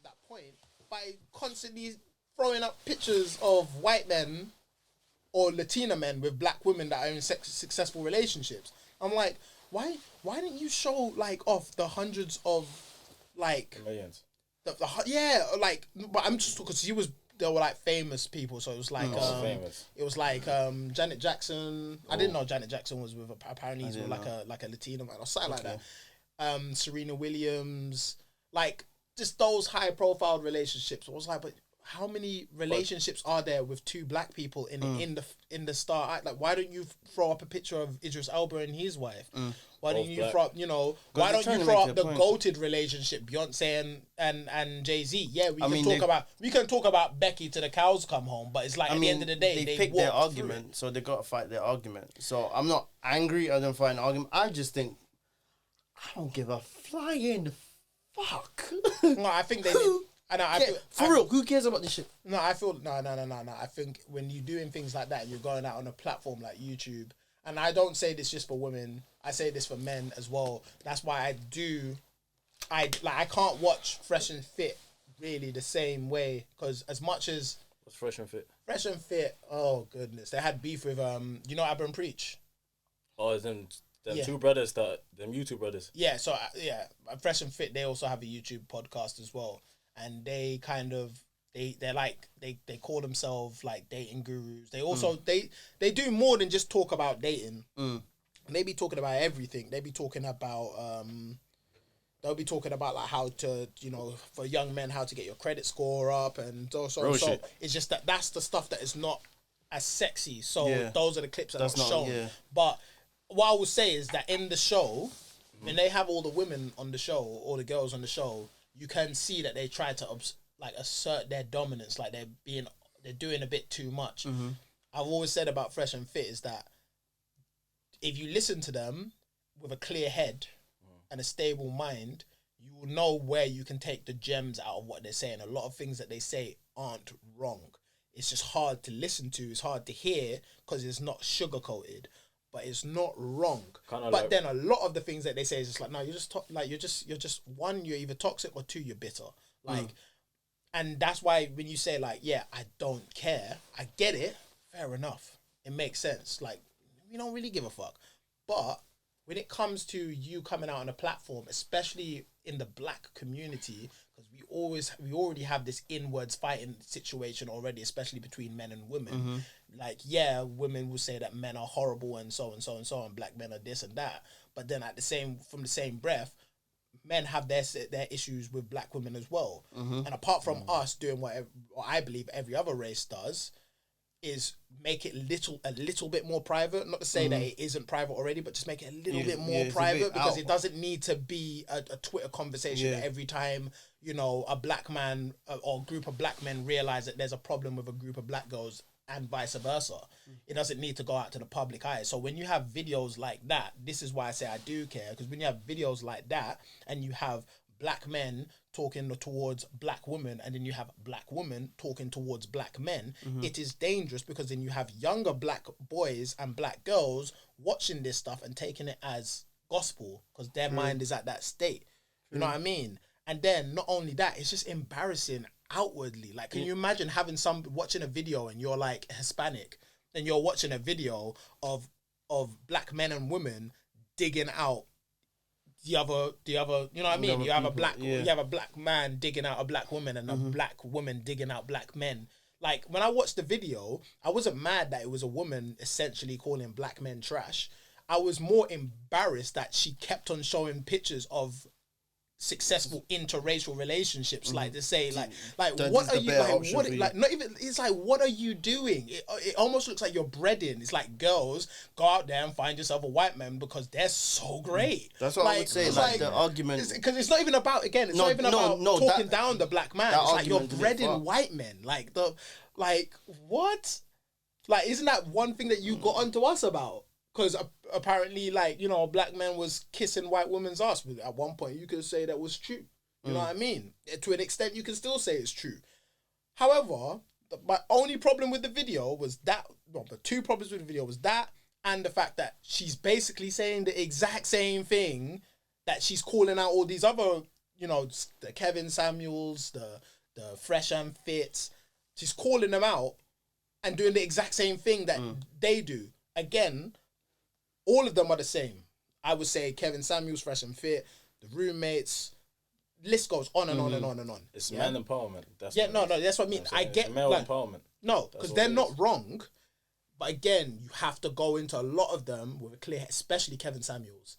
that point by constantly throwing up pictures of white men or Latina men with black women that are in successful relationships. I'm like, why didn't you show like off the hundreds of like millions? Like, but I'm just because they were like famous people, so it was like famous. It was like Janet Jackson. I didn't know Janet Jackson was with apparently he's with like a Latino man or something like that. Serena Williams, like just those high profile relationships. I was like, but how many relationships are there with two black people in the star? Like, why don't you throw up a picture of Idris Elba and his wife? Why don't you throw up, why don't you throw up the goated relationship, Beyonce and Jay-Z? Yeah, we can talk about Becky till the cows come home, but it's like at the end of the day, they picked their argument, so they got to fight their argument. So I'm not angry, I don't fight an argument. I just think, I don't give a flying fuck. No, I think they did. For real, who cares about this shit? No, I feel no. I think when you're doing things like that, and you're going out on a platform like YouTube, and I don't say this just for women, I say this for men as well. That's why I can't watch Fresh and Fit really the same way, because as much as what's Fresh and Fit? Fresh and Fit, oh goodness, they had beef with Abba and Preach. Oh, it's them two brothers them YouTube brothers. Yeah, so Fresh and Fit, they also have a YouTube podcast as well. And they kind of they call themselves like dating gurus. They also they do more than just talk about dating. And they be talking about everything. They be talking about they'll be talking about like how to, for young men, how to get your credit score up, and so it's just that's the stuff that is not as sexy. So those are the clips that are shown. Yeah. But what I would say is that in the show, when they have all the women on the show, all the girls on the show, you can see that they try to assert their dominance, like they're doing a bit too much. I've always said about Fresh and Fit is that if you listen to them with a clear head and a stable mind, you will know where you can take the gems out of what they're saying. A lot of things that they say aren't wrong. It's just hard to listen to. It's hard to hear because it's not sugar-coated. But it's not wrong. Then a lot of the things that they say is just like, no, you're just one, you're either toxic, or two, you're bitter. And that's why when you say like, yeah, I don't care, I get it. Fair enough. It makes sense. Like, we don't really give a fuck. But when it comes to you coming out on a platform, especially in the black community, because we already have this inwards fighting situation already, especially between men and women. Like, yeah, women will say that men are horrible and so and so and so, and black men are this and that. But then from the same breath, men have their issues with black women as well. And apart from us doing what I believe every other race does, is make it a little bit more private. Not to say that it isn't private already, but just make it a little bit more private, because it doesn't need to be a Twitter conversation every time, a black man or a group of black men realize that there's a problem with a group of black girls, and vice versa. It doesn't need to go out to the public eye. So when you have videos like that, this is why I say I do care, because when you have videos like that and you have black men talking towards black women, and then you have black women talking towards black men, it is dangerous, because then you have younger black boys and black girls watching this stuff and taking it as gospel, because their mind is at that state. You know what I mean? And then not only that, it's just embarrassing outwardly. Like, can you imagine watching a video and you're like Hispanic, and you're watching a video of black men and women digging out the other, you know what I mean? You have a black man digging out a black woman, and a black woman digging out black men. Like, when I watched the video, I wasn't mad that it was a woman essentially calling black men trash. I was more embarrassed that she kept on showing pictures of successful interracial relationships, like to say like what are you like, what like not even, it's like, what are you doing? It almost looks like you're breading. It's like, girls, go out there and find yourself a white man because they're so great. That's what I would say. Like the argument, because it's not even about, again, it's not even about talking down the black man. It's like you're breading white men. Like what? Like, isn't that one thing that you got onto us about? Because apparently, like, a black man was kissing white women's ass. At one point, you could say that was true. You know what I mean? To an extent, you can still say it's true. However, my only problem with the video was that, the two problems with the video was that, and the fact that she's basically saying the exact same thing that she's calling out all these other, you know, the Kevin Samuels, the Fresh and Fits. She's calling them out and doing the exact same thing that they do. Again, all of them are the same. I would say Kevin Samuels, Fresh and Fit, the Roommates. List goes on and on and on and on. It's man empowerment. That's that's what I mean. I get male empowerment. No, because they're not wrong. But again, you have to go into a lot of them with a clear, especially Kevin Samuels.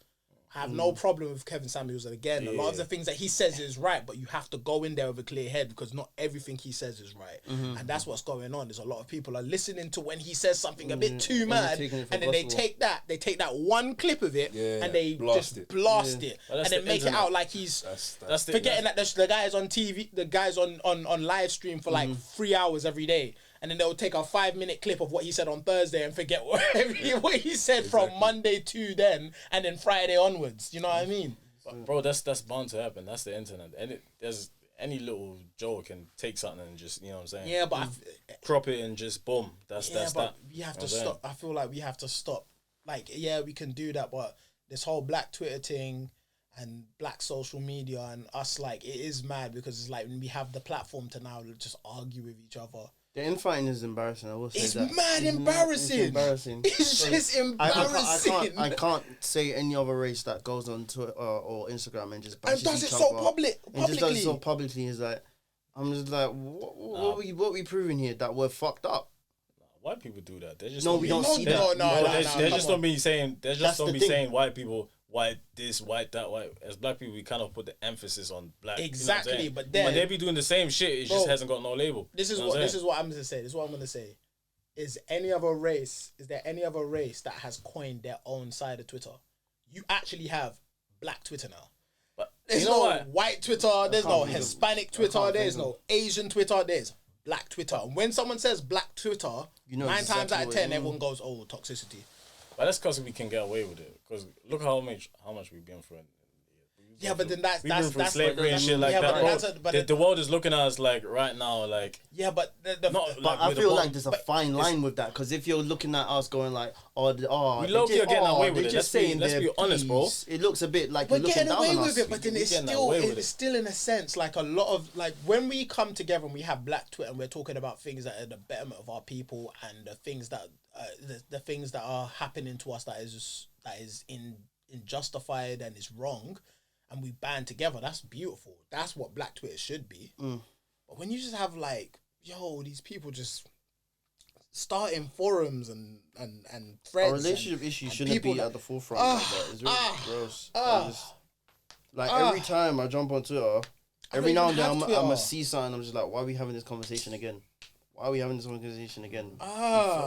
I have no problem with Kevin Samuels. And again, a lot of the things that he says is right, but you have to go in there with a clear head because not everything he says is right. And that's what's going on. There's a lot of people are listening to when he says something a bit too mad, and then they take that one clip of it, and they blast it. And then make it out like he's that's forgetting that the guys on TV, the guys on live stream for like 3 hours every day. And then they'll take a 5-minute clip of what he said on Thursday and forget what he said from Monday to then, and then Friday onwards. You know what I mean? But bro, that's bound to happen. That's the internet. And there's any little Joe can take something and just, you know what I'm saying? Yeah, but crop it and just boom. That's that. We have to stop. I feel like we have to stop. Like, yeah, we can do that, but this whole black Twitter thing and black social media and us, like, it is mad because it's like when we have the platform to now just argue with each other. The infighting is embarrassing. I will say it's that. Mad embarrassing. It's embarrassing. It's just embarrassing. I can't say any other race that goes on Twitter or Instagram and just bashes does it so publicly. And just does it so publicly. Is like, I'm just like, what we proving here that we're fucked up? White people do that. They just we don't see that. They just don't be saying. They just don't be saying white people. White this, white that, white. As black people, we kind of put the emphasis on black. Exactly, you know but then they be doing the same shit. It just hasn't got no label. This is what I'm gonna say. This is what I'm gonna say. Is there any other race that has coined their own side of Twitter? You actually have black Twitter now. But there's white Twitter. There's no Hispanic Twitter. There's no Asian Twitter. There's black Twitter. And when someone says black Twitter, 9 times out of 10, everyone goes, "Oh, toxicity." But that's because we can get away with it. Because look how much we've been through. Yeah, but then that's slavery and shit like that. The world is looking at us like right now, like but I feel like there's a fine line with that because if you're looking at us going like, we low-key are getting away with it. Let's be honest, bro. It looks a bit like we're you're looking getting away down on with us. it, but then it's still in a sense like a lot of like when we come together and we have black Twitter and we're talking about things that are the betterment of our people and the things that the things that are happening to us that is unjustified and is wrong. And we band together, that's beautiful. That's what black Twitter should be. But when you just have like, these people just starting forums and threads. Our relationship issues shouldn't be at the forefront like that. It's really gross. Every time I jump on Twitter, every now and then I'm gonna see something. I'm just like, why are we having this conversation again?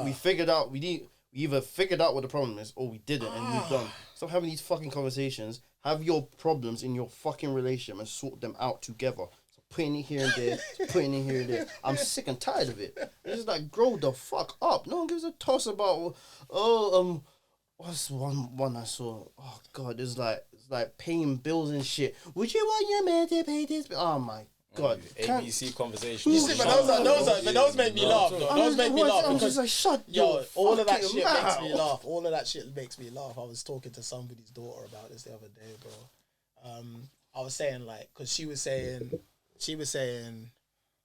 We figured out we either figured out what the problem is or we didn't and moved on. Stop having these fucking conversations. Have your problems in your fucking relationship and sort them out together. So putting it here and there, I'm sick and tired of it. It's just like, grow the fuck up. No one gives a toss about, what's one I saw? Oh God, it's like paying bills and shit. Would you want your man to pay this? Oh my God. ABC conversation. But those make me laugh. Those make me laugh. I'm just like, shut all of that shit makes me laugh. All of that shit makes me laugh. I was talking to somebody's daughter about this the other day, bro. I was saying like, cause she was saying,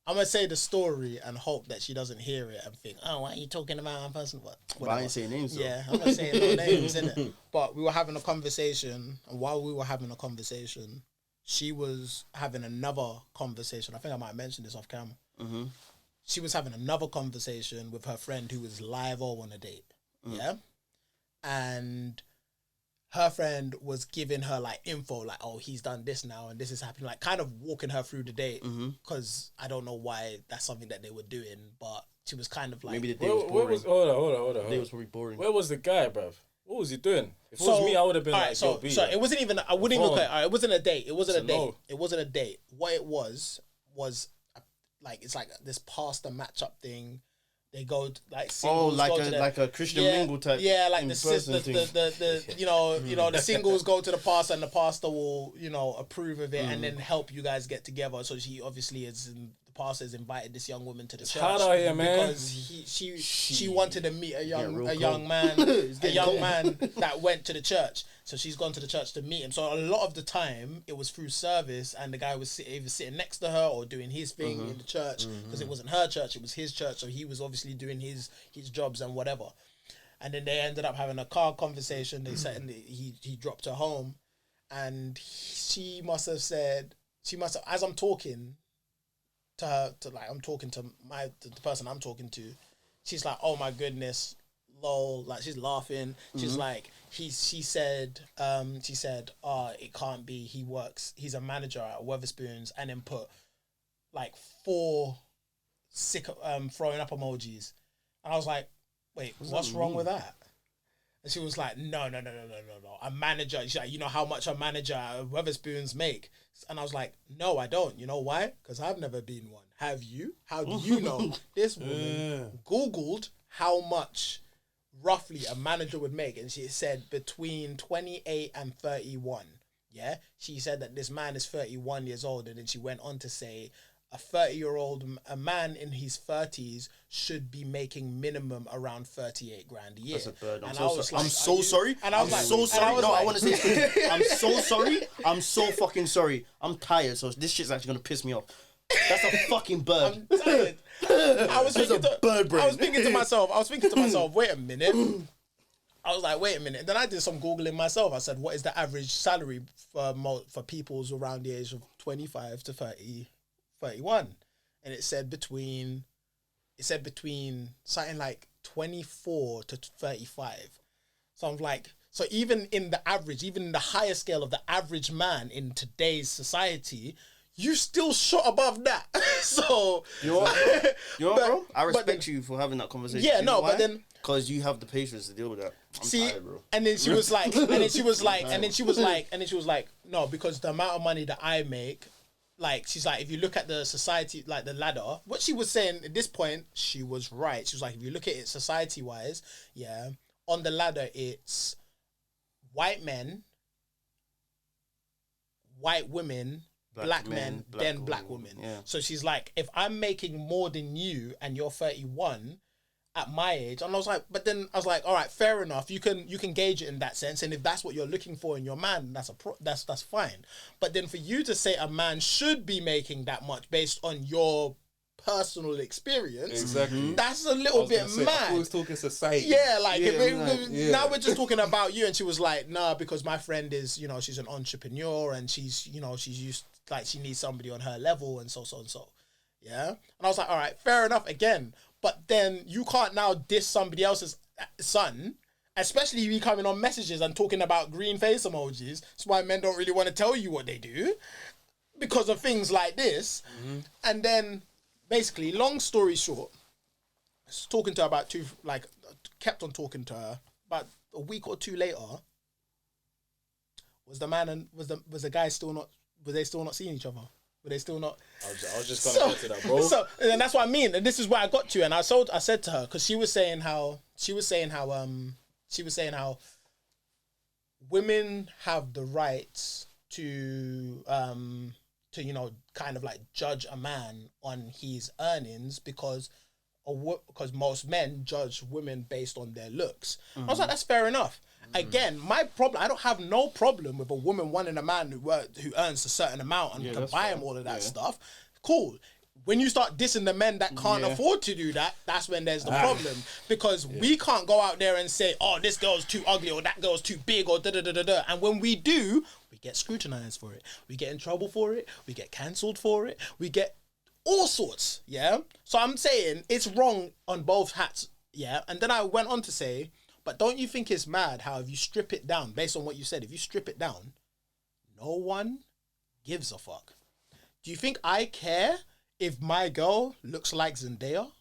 I'm gonna say the story and hope that she doesn't hear it and think, oh, why are you talking about a person? What? But I ain't saying names. Though. Yeah, I'm not saying no names, innit? But we were having a conversation, and while we were having a conversation, she was having another conversation. I think I might mention this off camera. Mm-hmm. She was having another conversation with her friend who was live or on a date. Yeah. And her friend was giving her like info, like, oh, he's done this now and this is happening, like kind of walking her through the date. Because I don't know why that's something that they were doing, but she was kind of like, maybe the date was boring. Hold on. The date was probably boring. Where was the guy, bruv? What was he doing? If it was me, I would have been like, so it wasn't even, I wouldn't even, it wasn't a date. It wasn't a date. No. It wasn't a date. What it was like, it's like this pastor matchup thing. They go like singles, like a Christian mingle type. Yeah, like the the singles go to the pastor and the pastor will approve of it and then help you guys get together. So she obviously is in the pastor's invited this young woman to the church hard out here, man. because she wanted to meet a young man that went to the church. So she's gone to the church to meet him. So a lot of the time it was through service, and the guy was either sitting next to her or doing his thing in the church, because it wasn't her church, it was his church. So he was obviously doing his jobs and whatever. And then they ended up having a car conversation. They said, and he dropped her home, and she must have, as I'm talking to her, I'm talking to the person I'm talking to, she's like, oh my goodness, lol, like she's laughing. She's like, she said, it can't be, he's a manager at Weatherspoons, and then put like 4 sick throwing up emojis. And I was like, wait, what's wrong with that? And she was like, no. A manager, she's like, you know how much a manager at Weatherspoons make? And I was like, no, I don't. You know why? Because I've never been one. Have you? How do you know? This woman Googled how much roughly a manager would make, and she said between 28 and 31. Yeah? She said that this man is 31 years old, and then she went on to say a 30-year-old, a man in his 30s should be making minimum around 38 grand a year. That's a bird. I'm so sorry. And I was like, so sorry. No, I want to say something. I'm so sorry. I'm so fucking sorry. I'm tired, so this shit's actually going to piss me off. That's a fucking bird. I'm tired. I was thinking to myself, wait a minute. I was like, wait a minute. Then I did some Googling myself. I said, what is the average salary for people's around the age of 25 to 31? And it said between something like 24 to 35. So I'm like, so even in the higher scale of the average man in today's society, you still shot above that. So you know what, bro? I respect you for having that conversation. Yeah, no, but then because you have the patience to deal with that. I'm tired, bro. And then she was like, no, because the amount of money that I make, like, she's like, if you look at the society, like the ladder, what she was saying at this point, she was right. She was like, if you look at it society wise, yeah, on the ladder, it's white men, white women, black men, then black women. Yeah. So she's like, if I'm making more than you and you're 31 at my age, and I was like, but then I was like, all right, fair enough. You can gauge it in that sense, and if that's what you're looking for in your man, that's fine. But then for you to say a man should be making that much based on your personal experience, exactly, that's a little bit mad. I was talking society. Yeah, like, now we're just talking about you, and she was like, nah, because my friend is, she's an entrepreneur, and she's used, like, she needs somebody on her level, and so. Yeah, and I was like, all right, fair enough again. But then you can't now diss somebody else's son, especially if you coming on messages and talking about green face emojis. That's why men don't really want to tell you what they do, because of things like this. Mm-hmm. And then, basically, long story short, talking to her kept on talking to her. About a week or two later, was the guy still not? Were they still not seeing each other? Were they still not? I was just gonna get to that, bro. So, and that's what I mean, and this is where I got to, and I said to her, because she was saying how women have the right to kind of like judge a man on his earnings because most men judge women based on their looks. Mm-hmm. I was like, that's fair enough. Again, my problem, I don't have no problem with a woman wanting a man who earns a certain amount and can buy him all of that stuff. Cool. When you start dissing the men that can't afford to do that, that's when there's the problem. Because we can't go out there and say, oh, this girl's too ugly or that girl's too big or da-da-da-da-da. And when we do, we get scrutinized for it. We get in trouble for it. We get cancelled for it. We get all sorts, yeah? So I'm saying it's wrong on both hats, yeah? And then I went on to say, but don't you think it's mad how if you strip it down, based on what you said, if you strip it down, no one gives a fuck. Do you think I care if my girl looks like Zendaya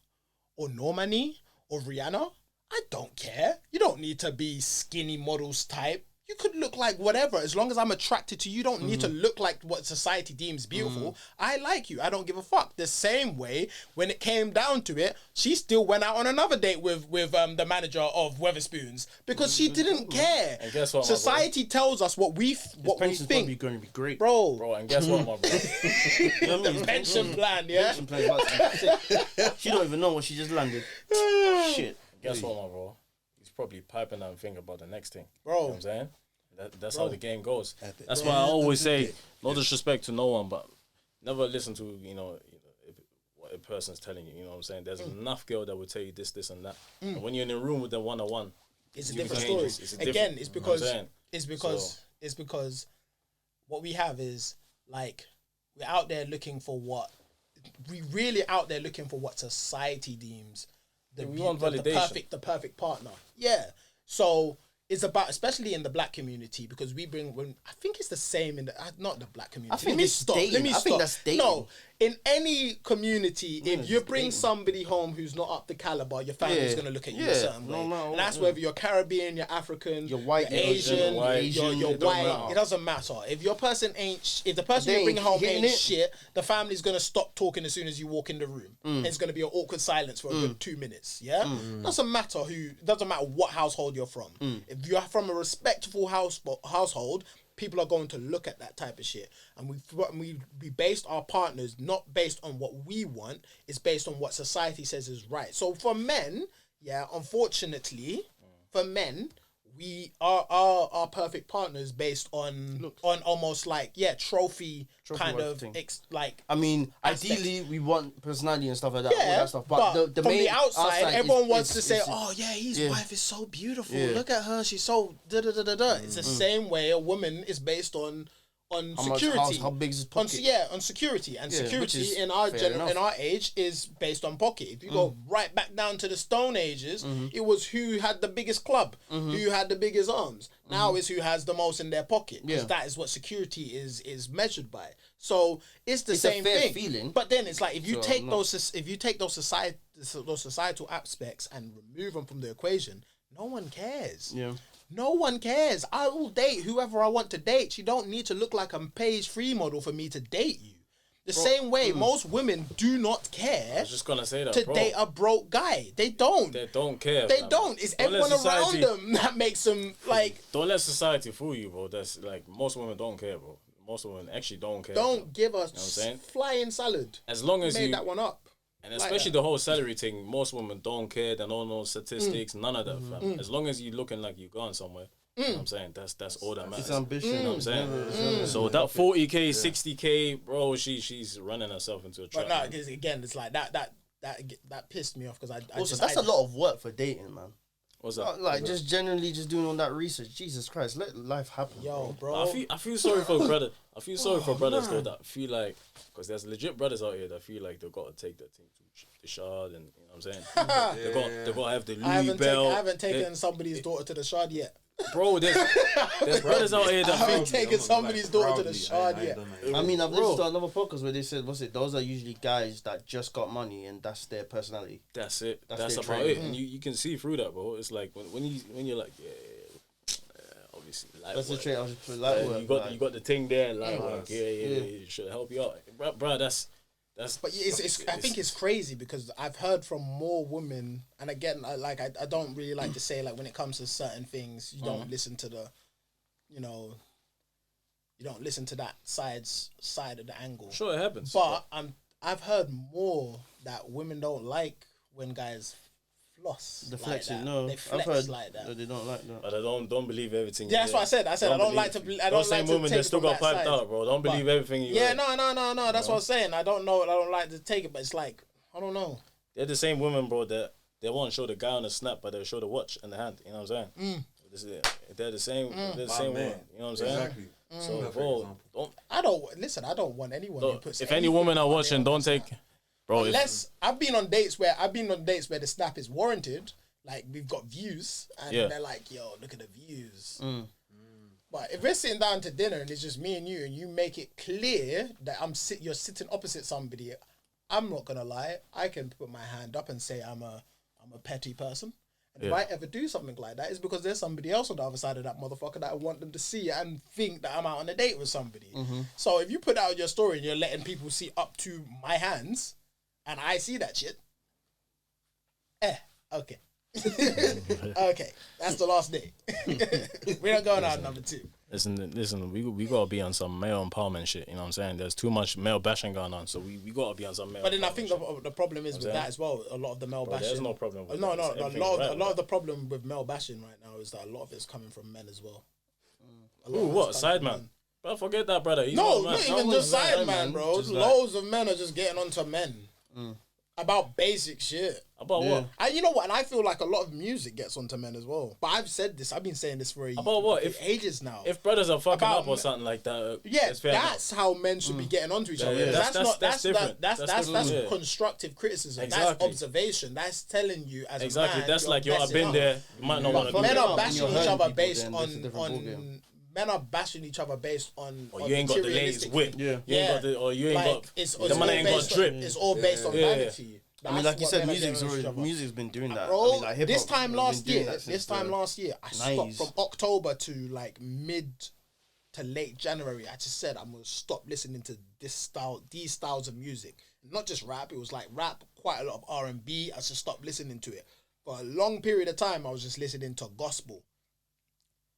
or Normani or Rihanna? I don't care. You don't need to be skinny models type. You could look like whatever. As long as I'm attracted to you, you don't need to look like what society deems beautiful. I like you. I don't give a fuck. The same way, when it came down to it, she still went out on another date with the manager of Weatherspoons because she didn't care. And guess what, my Society tells us what we Pension's think, probably going to be great, bro. And guess what, my bro? You know what I mean? pension plan, yeah. Pension plan, but she don't even know what she just landed. Shit. Guess what, my bro? He's probably piping and thinking about the next thing. Bro. You know what I'm saying? That's how the game goes. That's bro, why I always say, no disrespect to no one, but never listen to, what a person's telling you. You know what I'm saying? There's enough girl that will tell you this, and that. And when you're in a room with them one-on-one, It's a you different can story. change. It's different. Again, it's You know what I'm because saying? it's because what we have is like we're out there looking for what we really out there looking for what society deems we want validation. the perfect partner. Yeah. So it's about, especially in the black community, because we bring, I think it's the same in the, not the black community. I think Let me it's stop. dating. Let me I stop. think that's dating. No, in any community, if it's you bring dating. somebody home who's not up to caliber, your family's Yeah. gonna look at you Yeah. a certain way. No matter And that's what, whether you're Caribbean, you're African, You're white, you're you're Asian, white, you're it don't white. matter. It doesn't matter. If your person if the person They you bring ain't home hitting ain't it. shit, the family's gonna stop talking as soon as you walk in the room. And it's gonna be an awkward silence for a good 2 minutes. Yeah, doesn't matter what household you're from. If you're from a respectful household, people are going to look at that type of shit, and we based our partners not based on what we want. It's based on what society says is right. So for men, unfortunately, for men, we are our perfect partners based on almost like trophy kind worth of thing. like. I mean, aspect. ideally, we want personality and stuff like that, all Yeah, that stuff. But the from main the outside, everyone wants to say, is- "Oh yeah, his yeah. wife is so beautiful. Yeah. Look at her, she's so da da da da da." It's the same way a woman is based on How much- security. how big is his on, pocket? on security, and Yeah, which security is in our fair enough. in our age is based on pocket. If you go right back down to the Stone Ages, it was who had the biggest club, who had the biggest arms. Now it's who has the most in their pocket, because Yeah. that is what security is measured by. So it's the It's a same fair thing. feeling. But then it's like if you So take I'm not- those societal aspects and remove them from the equation, no one cares. Yeah. No one cares. I will date whoever I want to date. You don't need to look like a page 3 model for me to date you. The same way most women do not care I was just gonna say that, to bro. date a broke guy. They don't. They don't care. They fam. don't. It's Don't let everyone around society- them that makes them like. Don't let society fool you, bro. That's like most women don't care, bro. Most women actually don't care. Don't bro. give us what I'm saying? flying salad. As long as Made you that one up. and like especially that. the whole salary thing, most women don't care. They don't know statistics, none of that, fam. As long as you looking like you're going somewhere, you know what I'm saying? That's all that matters. It's ambition. You know what I'm saying? Never- So that 40K, 60K, bro, she's running herself into a trap. But no, man. because again, it's like that pissed me off because I Also, just that's a lot of work for dating, man. What's that? Like just generally just doing all that research. Jesus Christ, let life happen. Yo, bro. I feel sorry for brother. I feel sorry for brothers though that feel like, because there's legit brothers out here that feel like they've got to take their thing to the shard, and you know what I'm saying. They got to have the Louis belt. I haven't taken somebody's daughter to the shard yet. Bro, there's brothers out here I that haven't think. taken somebody's daughter to the shard I ain't yet. done that. I mean, I've Bro. listened to another podcast where they said, those are usually guys that just got money and that's their personality. That's it. That's That's their about trait. it. And you can see through that, bro. It's like when you're like, obviously, light That's the work. trait I was like. You got the thing there, light work. Yeah, it should help you out, bro. That's. But I think it's crazy because I've heard from more women, and again, I don't really like to say like when it comes to certain things, you don't listen to the, you don't listen to that side of the angle. Sure, it happens. But I've heard more that women don't like when guys floss. The like flexing, that. no. They I've flex heard like that. they don't like that. But I don't believe everything. Yeah, that's what I said. I said I don't like to. I don't Those like same to women take that still it from got that piped side. out, bro. Don't believe everything you. Yeah, heard. no. That's what I'm saying. I don't know. I don't like to take it, but it's like I don't know. They're the same women, bro. That they won't show the guy on the snap, but they'll show the watch in the hand. You know what I'm saying? They're the same. They're the same man. woman. You know what I'm saying? Exactly. So, Perfect bro, example. don't. I don't want anyone who puts. If any anything women are on watching, their don't take. Bro, Unless I've been on dates where the snap is warranted. Like we've got views, and they're like, "Yo, look at the views." But if we're sitting down to dinner and it's just me and you make it clear that you're sitting opposite somebody, I'm not gonna lie. I can put my hand up and say I'm a petty person, If I ever do something like that, it's because there's somebody else on the other side of that motherfucker that I want them to see and think that I'm out on a date with somebody. So if you put out your story and you're letting people see up to my hands, and I see that shit, okay. Okay, that's the last day. We're not going out number 2. Listen, we gotta be on some male empowerment shit. You know what I'm saying? There's too much male bashing going on, so we gotta be on some male. But then I think the problem is with that as well. A lot of the male bashing. There's no problem. With no. that. A lot of the problem with male bashing right now is that a lot of it's coming from men as well. Ooh, what side man? Bro, forget that, brother. He's no, not even just side man, bro. Loads of men are just getting onto men about basic shit. About what? And you know what? And I feel like a lot of music gets onto men as well. But I've said this. I've been saying this for about what? Ages now. If brothers are fucking up or something like that, that's how men should be getting onto each other. That's different. That's constructive criticism. Exactly. That's observation. That's telling you as a man. That's like I've been there. You might not want to. Men are bashing each other based on. Men are bashing each other based on. You ain't got the latest whip. Yeah. You ain't got the. Or you ain't got. The man ain't got drip. It's all based on vanity. I mean, like you said, music's been doing that. Bro, I mean, like, this time last year, I stopped from October to like mid to late January. I just said I'm gonna stop listening to these styles of music. Not just rap. It was like rap, quite a lot of R&B. I just stopped listening to it for a long period of time. I was just listening to gospel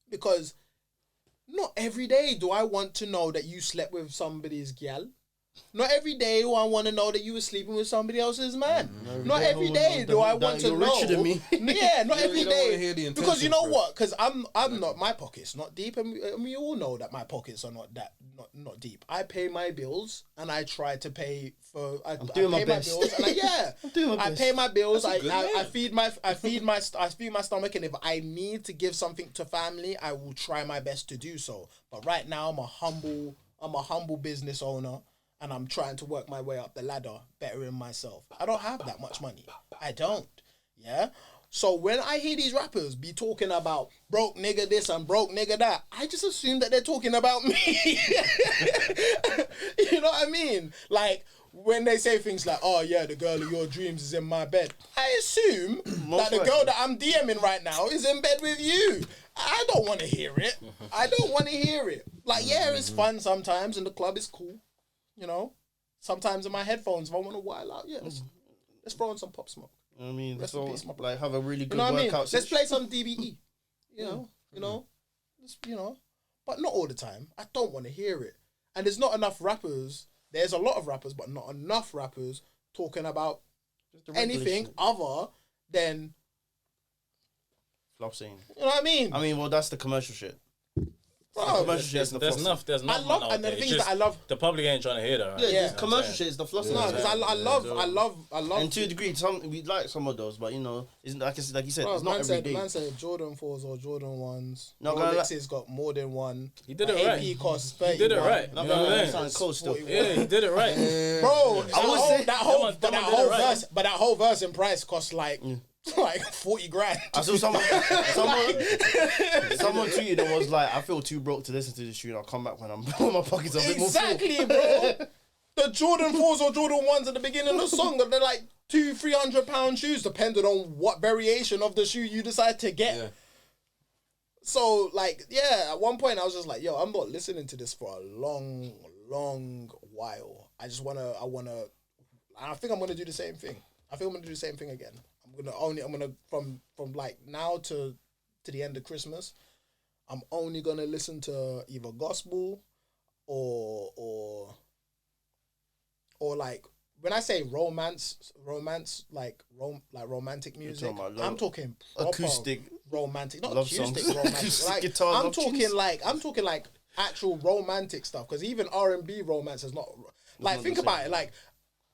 because not every day do I want to know that you slept with somebody's gal. Not every day do I want to know that you were sleeping with somebody else's man. Not every day do I want to know. Yeah, not every day. Because you know what? Because I'm not, my pockets not deep, and we all know that my pockets are not deep. I pay my bills, and I try to pay for. I pay my bills, and I pay my bills. I feed my stomach, and if I need to give something to family, I will try my best to do so. But right now, I'm a humble business owner. And I'm trying to work my way up the ladder, bettering myself. I don't have that much money. I don't. Yeah? So when I hear these rappers be talking about broke nigga this and broke nigga that, I just assume that they're talking about me. You know what I mean? Like, when they say things like, oh yeah, the girl of your dreams is in my bed, I assume that the girl that I'm DMing right now is in bed with you. I don't want to hear it. Like, yeah, it's fun sometimes and the club is cool. You know, sometimes in my headphones, if I want to wild out, let's throw in some Pop Smoke. You know what I mean? Rest in peace, my like have a really good workout. I mean? Let's play some DBE. You know, but not all the time. I don't want to hear it. And there's not enough rappers. There's a lot of rappers, but not enough rappers talking about anything other than flossing. You know what I mean? I mean, well, that's the commercial shit. There's enough. I love, and the things that I love. The public ain't trying to hear that. Right? Yeah, commercial shit is the flossing. No, because I love. And to a degree, we like some of those, but you know, isn't like you said, it's not every day. Man said Jordan 4s or Jordan 1s. No, Rolex's got more than one. He did it right. AP costs 30. He did it right. No, sound cold still. Yeah, he did it right. Bro, that whole verse in price costs like 40 grand. I saw someone tweeted and was like, I feel too broke to listen to this tune. I'll come back when my pockets are a bit more full. Exactly, bro. The Jordan 4s or Jordan 1s at the beginning of the song, they're like £200-300 shoes, depending on what variation of the shoe you decide to get. Yeah. So, like, yeah, at one point I was just like, yo, I'm not listening to this for a long, long while. I think I'm gonna do the same thing. I think I'm gonna do the same thing again. I'm gonna from like now to the end of Christmas, I'm only gonna listen to either gospel or like when I say romance like romantic music. I'm talking acoustic romantic, not love acoustic songs. romantic. Acoustic like, guitar I'm talking like actual romantic stuff, because even R&B romance is not like, think about it, like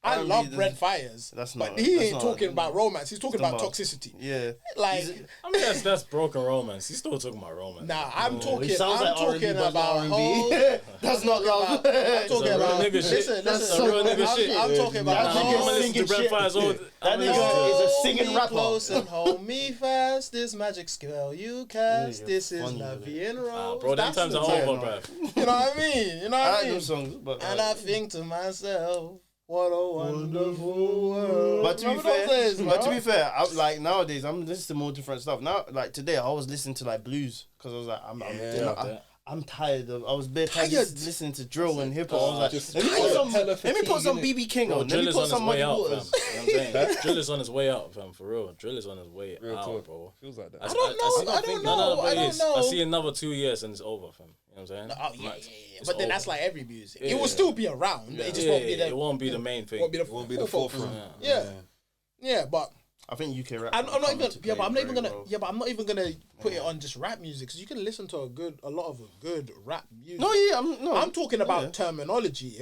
I love Brent Fires, but he ain't talking about romance. He's talking about toxicity. Yeah, like I mean that's broken romance. He's still talking about romance. Nah, I'm talking about R&B. That's not love. I'm talking about nigga shit. Listen. Real nigga shit. I'm talking about that nigga singing shit. That nigga is a singing rapper. Close and hold me fast. This magic spell you cast. This is Navi and Rose. Bro, them times are over, bro. You know what I mean? I like those songs, but and I think to myself, What a wonderful world. But to be Remember those days, bro? like nowadays, I'm listening to more different stuff. Now, like today, I was listening to like blues because I was like, I'm tired of. I was bare tired just listening to drill and hip hop. I was like, let me put some BB King on. Let me put some Muddy Waters. You know what I'm saying? Drill is on his way out, fam. For real, drill is on his way out, bro. Feels like that. I don't know. I see another 2 years and it's over, fam. You know what I'm saying? Oh yeah. But then that's like every music. It will still be around. It just won't be the. It won't be the main thing. Won't be the forefront. Yeah, but. I think UK rap. I'm not even. But I'm not even gonna. Yeah, but I'm not even gonna put it on just rap music because you can listen to a lot of good rap music. I'm talking about terminology.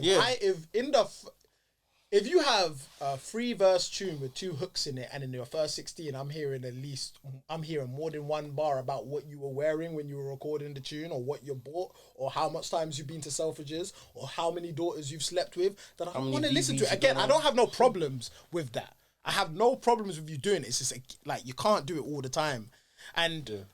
If you have a 3-verse tune with 2 hooks in it, and in your first 16, I'm hearing more than one bar about what you were wearing when you were recording the tune, or what you bought, or how much times you've been to Selfridges, or how many daughters you've slept with, then I want to listen to it. Again, I don't have no problems with that. I have no problems with you doing it. It's just like you can't do it all the time. And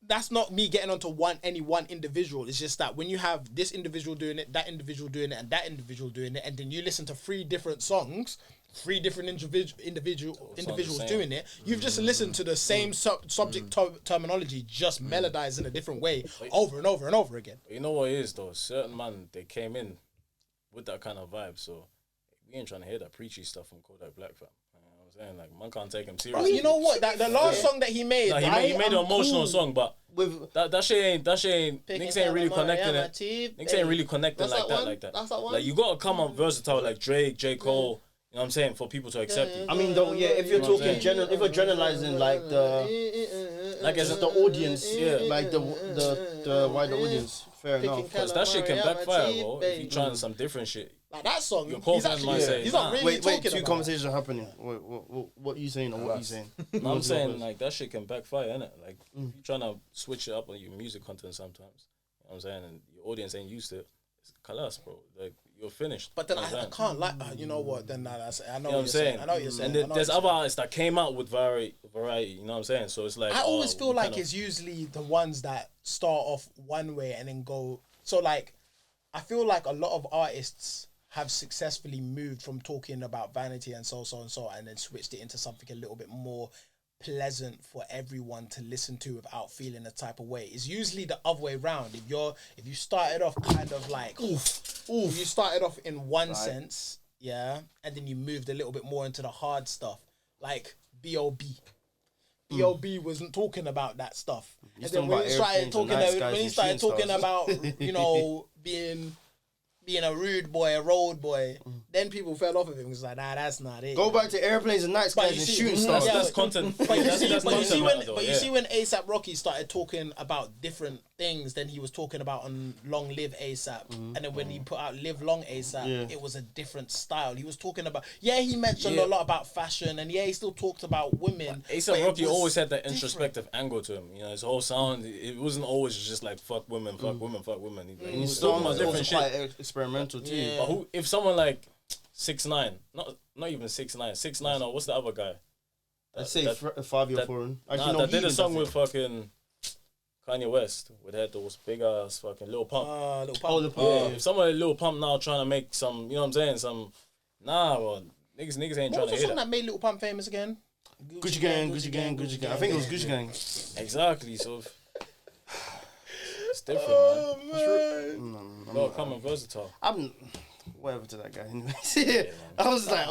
that's not me getting onto any one individual. It's just that when you have this individual doing it, that individual doing it, and that individual doing it, and then you listen to 3 different songs, 3 different individuals doing it, you've just listened to the same subject terminology, just melodized in a different way over and over and over again. You know what it is, though? Certain man, they came in with that kind of vibe, so we ain't trying to hear that preachy stuff from Kodak Black, fam. You know what I'm saying? Like, man can't take him seriously. You know what? The last song that he made... he made an emotional song, but that shit ain't... Niggas ain't really connecting it. Niggas ain't really connecting like that. That's that one? Like, you gotta come on versatile like Drake, J. Cole... You know what I'm saying? For people to accept you. I mean, though, yeah, if you're talking if you're generalizing like as the audience, like the wider audience, fair enough. Because that shit can backfire, bro. If you're trying some different shit. Like that song, he's not really talking two about conversations are happening. What are you saying or what are you saying? No, I'm saying like that shit can backfire, innit? Like you're trying to switch it up on your music content sometimes. You know what I'm saying? And your audience ain't used to it. It's kalas, bro. Like you're finished. But then I can't like you know what? Then I know what you're saying. I know what you're saying. And there's other artists that came out with variety. You know what I'm saying? So it's like I always feel like it's usually the ones that start off one way and then go. So like, I feel like a lot of artists have successfully moved from talking about vanity and so and then switched it into something a little bit more pleasant for everyone to listen to without feeling a type of way. It's usually the other way around. If you started off kind of like if you started off in one sense, and then you moved a little bit more into the hard stuff, like B.O.B. B.O.B. wasn't talking about that stuff. And then when he started talking about, you know, being a rude boy, a road boy, then people fell off of him. It's like, nah, that's not it. Go back to airplanes and night skies and shooting stuff. That's content. But you see when A$AP Rocky started talking about different things, then he was talking about on Long Live A$AP, and then when he put out Live Long A$AP, it was a different style. He was talking about he mentioned a lot about fashion, and he still talked about women. A$AP Rocky always had that introspective angle to him. You know, his whole sound, it wasn't always just like fuck women, fuck women, fuck women. He was talking about different shit. Experimental too. Yeah. But if someone like 6ix9ine, not even 6ix9ine, or what's the other guy? Let's say 5-year foreign. That did a song with fucking Kanye West, with had those big ass fucking Lil Pump. Lil Pump. Yeah. If someone like Lil Pump now trying to make some, you know what I'm saying, well, niggas ain't trying to hear that. What was the song that made Lil Pump famous again? Gucci Gang. I think it was Gucci Gang. Exactly, so... It's different, man. No, come on, versatile. I'm whatever to that guy. Anyways, I was like,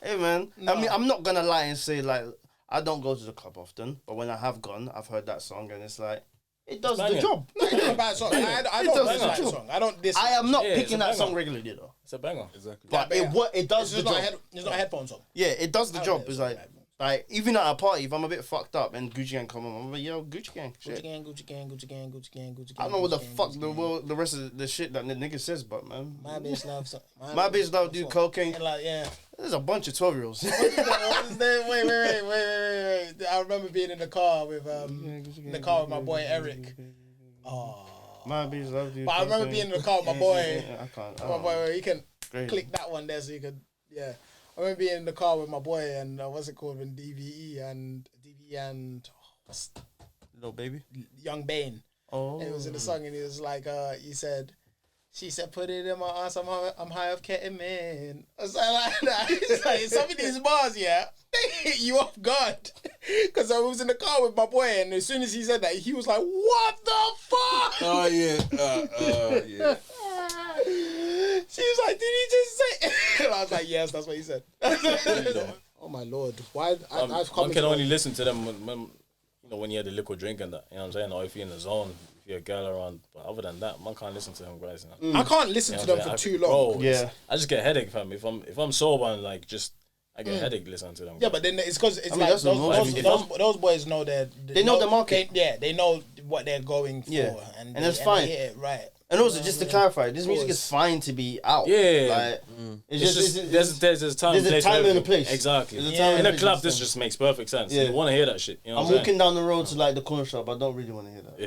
hey man. No. I mean, I'm not gonna lie and say like I don't go to the club often, but when I have gone, I've heard that song and it's like it does the job. It's not a bad song. I don't dislike that song. I am not picking that song regularly though. It's a banger. Exactly. But it does the job. It's not a headphone song. Yeah, it does the job. It's like even at a party, if I'm a bit fucked up and Gucci Gang come on, I'm like, yo, Gucci Gang. Shit. Gucci Gang. I don't know what the fuck the rest of the shit that the nigga says, but man. My bitch love do cocaine. There's a bunch of 12-year-olds. Wait. I remember being in the car with my boy Eric. Oh. My bitch love you. But I remember being in the car with my boy. I can't. My boy, you can click that one there so you could, I remember being in the car with my boy and what's it called, when DVE and Little Baby? Young Bane. Oh. And it was in the song and he was like, he said, She said, put it in my ass, I'm high off ketamine. I was like that. It's like, some of these bars, yeah, they hit you off guard. Because I was in the car with my boy, and as soon as he said that, he was like, what the fuck? Oh, yeah. Yeah. She was like, did he just say? And I was like, yes, that's what he said. Oh, my Lord. Why? I've come one can only listen to them when you had a liquor drink and that. You know what I'm saying? Or if you're in the zone. You're a girl around, but other than that, man can't listen to them guys. I can't listen to them for too long. Bro, I just get a headache, fam. If I'm sober and like I get a headache listening to them. Yeah, but then it's because it's like those boys know they know the market. They know what they're going for, and it's fine. They hit it right. And also, just to clarify, this music is fine to be out. Yeah, like, it's just there's a time and a place. Exactly. In a club, this just makes perfect sense. You want to hear that shit. You know I'm walking down the road to like the corner shop. I don't really want to hear that.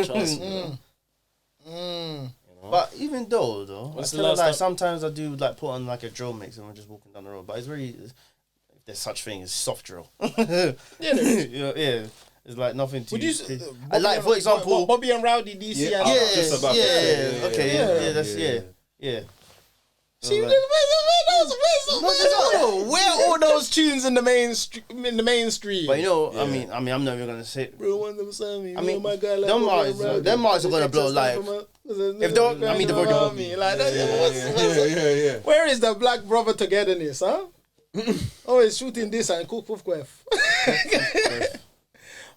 Trust me. But even though, I feel like sometimes I do like put on like a drill mix and I'm just walking down the road. But it's really, if there's such thing as soft drill. Yeah. It's like nothing too. Like for example, Bobby and Rowdy DC. Yeah. See, where are all those tunes in the mainstream? But you know, I mean, I'm not even gonna say. Bro, one of them said me. I mean, them artists are gonna blow like. If don't, I mean, they've already me. Like, yeah. Where is the black brother togetherness, huh? Always shooting this and cook quef.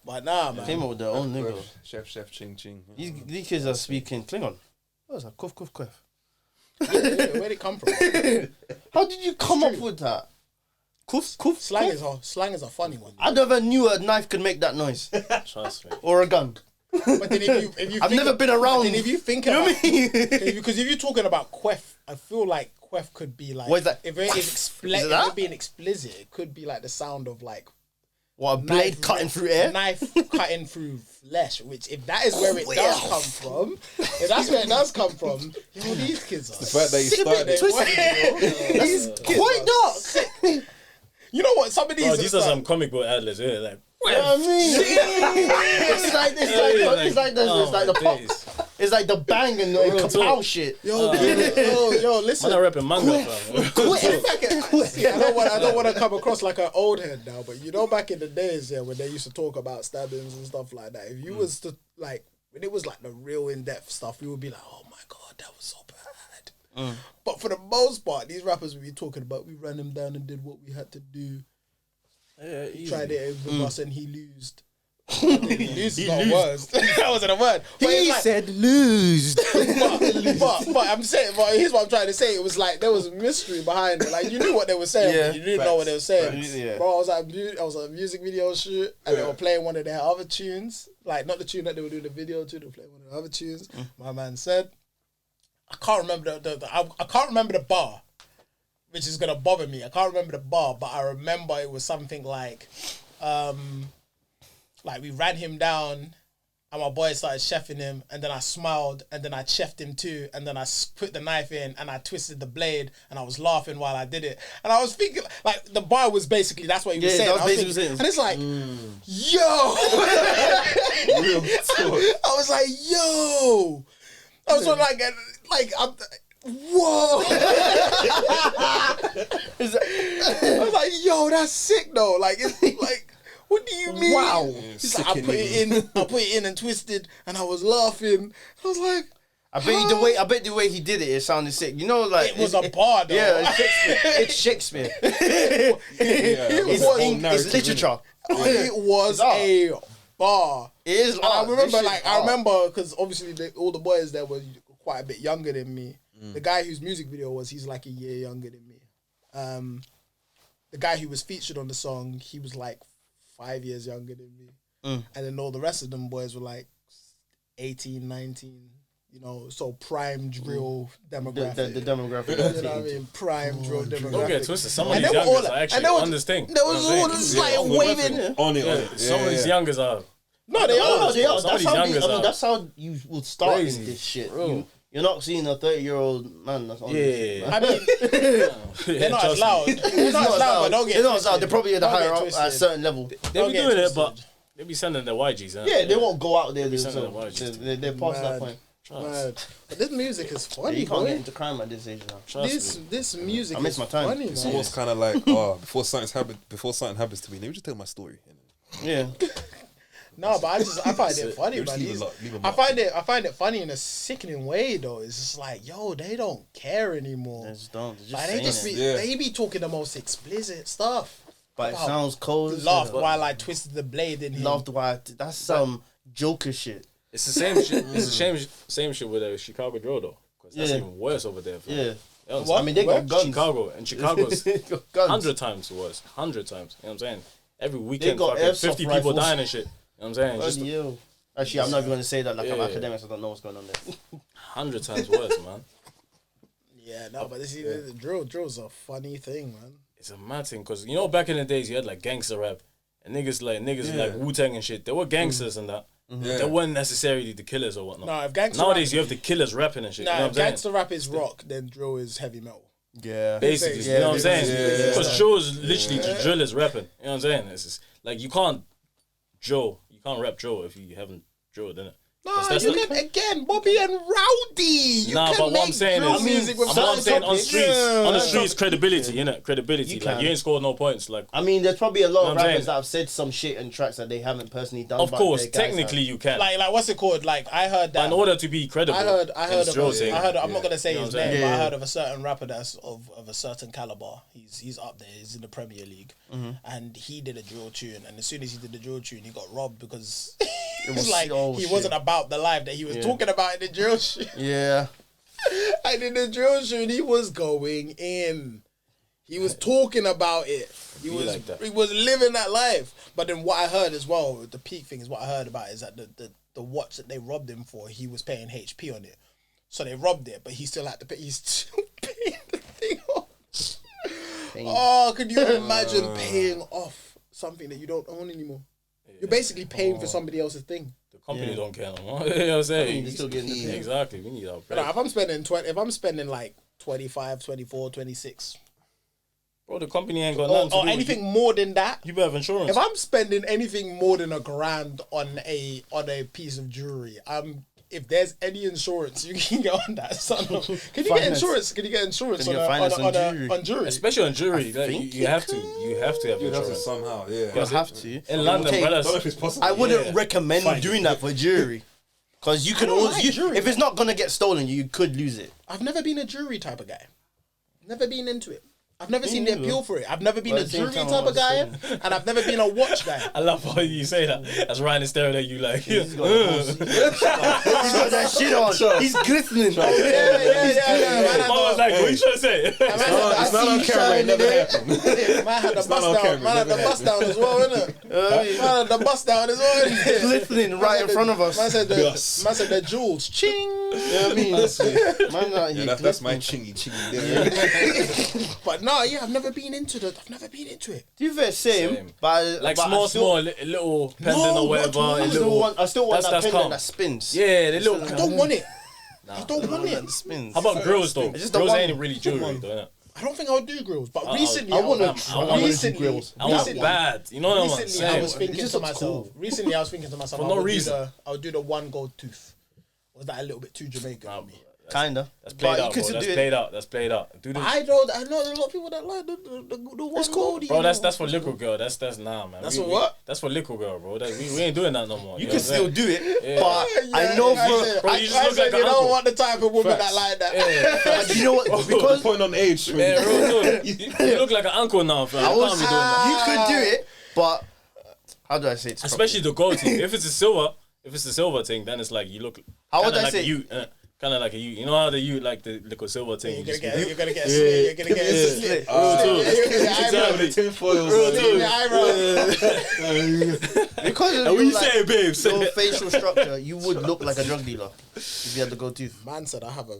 But nah, man. Came up with their own nigga. Chef, ching. These kids are speaking Klingon. What was that? Kuf. Where'd it come from? How did you come up with that? Kuf. Slang is a funny one. I never knew a knife could make that noise. Trust me. Or a gun. But then if you I've never been around. Then if you think about, what I mean? Because if you're talking about quef, I feel like quef could be like. What is that? If it is being explicit, it could be like the sound of like. What, a blade cutting through air? Knife cutting through flesh, which if that is where it does come from, if that's where it does come from, these kids are. The fact that you started It's quite dark. You know what? Some of these. These are some comic book adlibs, yeah, like. You know what I mean? It's like the pop. It's like the bang and the kapow shit. Yo, listen. I'm not rapping manga, fam. See, I don't want to come across like an old head now, but you know, back in the days, when they used to talk about stabbings and stuff like that, if you was to like, when it was like the real in-depth stuff, you would be like, oh my god, that was so bad. But for the most part, these rappers we be talking about, we ran them down and did what we had to do. Yeah, he tried it with us and he loosed. Lose is not words. That wasn't a word. But he said loosed. but I'm saying, but here's what I'm trying to say. It was like there was a mystery behind it. Like you knew what they were saying, but you didn't know what they were saying. Bro, I was at a music video shoot and they were playing one of their other tunes. Like not the tune that they were doing the video to, they were playing one of the other tunes. My man said, I can't remember I can't remember the bar, which is gonna bother me. I can't remember the bar, but I remember it was something like we ran him down and my boy started chefing him and then I smiled and then I chefed him too and then I put the knife in and I twisted the blade and I was laughing while I did it. And I was thinking, like, the bar was basically, that's what he was saying. And it's like, yo! Real talk. I was like, yo! I was sort of like I'm... Whoa! I was like, yo, that's sick though. Like, it's like, what do you mean? Wow. He's like, I put it in and twisted and I was laughing. I was like, I bet the way he did it sounded sick. You know, like it was a bar though. Yeah, it's Shakespeare. It's literature. It was a bar. It is. And I remember because obviously all the boys there were quite a bit younger than me. The guy whose music video he's like a year younger than me. The guy who was featured on the song, he was like 5 years younger than me. And then all the rest of them boys were like 18, 19, you know, so prime drill demographic. The demographic. You know what I mean? Prime drill demographic. Don't get twisted. Some of these youngers are actually on this thing. There was all this like waving. On it. Some of these youngers are. No, they are. That's how you would start in this shit. You're not seeing a 30-year-old man that's on this. I mean, they're not as loud. They're not as loud, but don't get They're not as loud. They're probably at a higher up, at a certain level. They be doing it, but they be sending their YGs. Yeah, they won't go out there themselves. They're past that point. Man. But this music is Yeah, funny, you can't boy. get into crime at this age now. This music I miss is my time. funny, It's man. almost kind of like, before something happens to me, let me just tell my story. Yeah. No, but I find it funny, You just man. leave a I mark. find it funny in a sickening way, though. It's just like, yo, they don't care anymore. They just don't. They're just Like, saying it. they be talking the most explicit stuff. But it About sounds cold. as Laughed hell. while I twisted the blade in him. Loved why. That's some Joker shit. It's the same shit. It's the same shit with Chicago drill though, because that's Yeah. even worse over there. Yeah. What? I mean, they got guns. Chicago's They got guns. 100 times worse. 100 times. You know what I'm saying? Every weekend, got fucking airsoft 50 people rifles. dying and shit. You know what I'm saying? Just Bloody hell. Actually, I'm not even going to say that like I'm Yeah. academic, so I don't know what's going on there. 100 times worse, man. Yeah, no, but the drill's a funny thing, man. It's a mad thing, because you know back in the days you had like gangster rap and niggas like Wu-Tang and shit. They were gangsters and that. Yeah. They weren't necessarily the killers or whatnot. No, if gangster Nowadays rap, you have the killers rapping and shit. no, you know if what I'm saying? gangster rap is rock, then drill is heavy metal. Yeah. Basically, Yeah, you know what I'm saying? yeah. Because drill is literally just drill is rapping. You know what I'm saying? It's just, like you can't rap drill if you haven't drilled in it. No, That's you not- can again, Bobby and Rowdy. You Nah, can but what make I'm saying drill is, music with what I'm certain saying on topics. streets, Yeah. on the streets, credibility, innit? Credibility. You Like can. you ain't scored no points. Like, I mean, there's probably a lot You know of what I'm rappers saying? that have said some shit in tracks that they haven't personally done. of but course, their guys technically you can. Like what's it called? Like I heard that. But in order to be credible, I heard it's drill thing. I'm not gonna say You know his what I'm name, saying? but I Yeah. heard of a certain rapper that's of a certain caliber. He's up there. He's in the Premier League, and he did a drill tune. And as soon as he did the drill tune, he got robbed because it was was like so he shit. wasn't about the life that he was talking about in the drill tune. Yeah. And in the drill tune, he was going in. He was talking about it. He was like that. he was living that life. But then what I heard as well, the peak thing is what I heard about is that the watch that they robbed him for, he was paying HP on it. So they robbed it, but he still had to pay. He's still paying the thing off. Oh, could you imagine paying off something that you don't own anymore? You're basically paying for somebody else's thing. The company don't care no more. You know what I'm saying? they're still getting the thing. Exactly. We need our But bread. if I'm spending like 25, 24, 26, Bro, the company ain't got nothing to or do with anything more than that, You better have insurance. if I'm spending anything more than $1,000 on a piece of jewelry, if there's any insurance you can get on that, son. Can you get Finance. insurance? Can you get insurance Can you get finance on jewelry? on jewelry? Especially on jewelry. Like, think you have to. You have to have You have to insurance. somehow, yeah. You have to. In London, Okay, I don't know brothers. if it's possible. I wouldn't Yeah. recommend Fine. doing that for jewelry. Because you can don't always, like jewelry, if it's not going to get stolen, you could lose it. I've never been a jewelry type of guy. Never been into it. I've never seen the appeal for it. I've never been But a at the same jewelry time, type I'm of guy, and I've never been a watch guy. I love how you say that. That's Ryan is staring at you like. He's got that shit on. He's glistening. Yeah. I was like, what you trying to say? It's not on camera, it never happened. Man had the not on bust down. camera, Man had the never bust down as well, innit? Man had the bust down as well. innit? Glistening right in front of us. Man said the jewels. Ching. You know what I mean? Man, out here Yeah, that's my glistening. chingy there. But no, yeah, I've never been into it. To be fair, same. But Like but small, little pendant or whatever. I still want that that's pendant calm. that spins. Yeah, the little. I don't want it. I don't want That it. spins. How about grills though? It's just the Grills one- ain't really jewelry, one. though, innit? I don't think I would do grills. But recently, I want to I want recently, grills. I want recently, bad. You know what I'm recently I saying? was thinking It just to looks myself. cool. Recently, I was thinking to myself. For no reason. I would do the one gold tooth. Was that a little bit too Jamaican for me? Kinda. That's played But you out, could bro. still That's do it. played out. That's played out. Do this. I know a lot of people that like the one gold. Bro, that's for little girl. That's nah, man. That's for what? That's for little girl, bro. We ain't doing that no more. You know can what I'm still saying? do it, Yeah. but I know for Bro, you just look like an you don't uncle. want the type of woman that like that. but you know what? Because Point on age. Yeah, real talk. You look like an uncle now, fam. I I was, can't be doing that. you could do it, but how do I say it? Especially the gold thing. If it's a silver thing, then it's like you look How would kinda I like say- a Ute. Kind of like a Ute. You know how the Ute like the little silver thing. You're You gonna just- get a slit. You're gonna get a slit. Exactly. Tin foils. Your eyebrow. because of And what your, you saying, babes? your facial structure, you would look like a drug dealer if you had the gold tooth. Man said I have a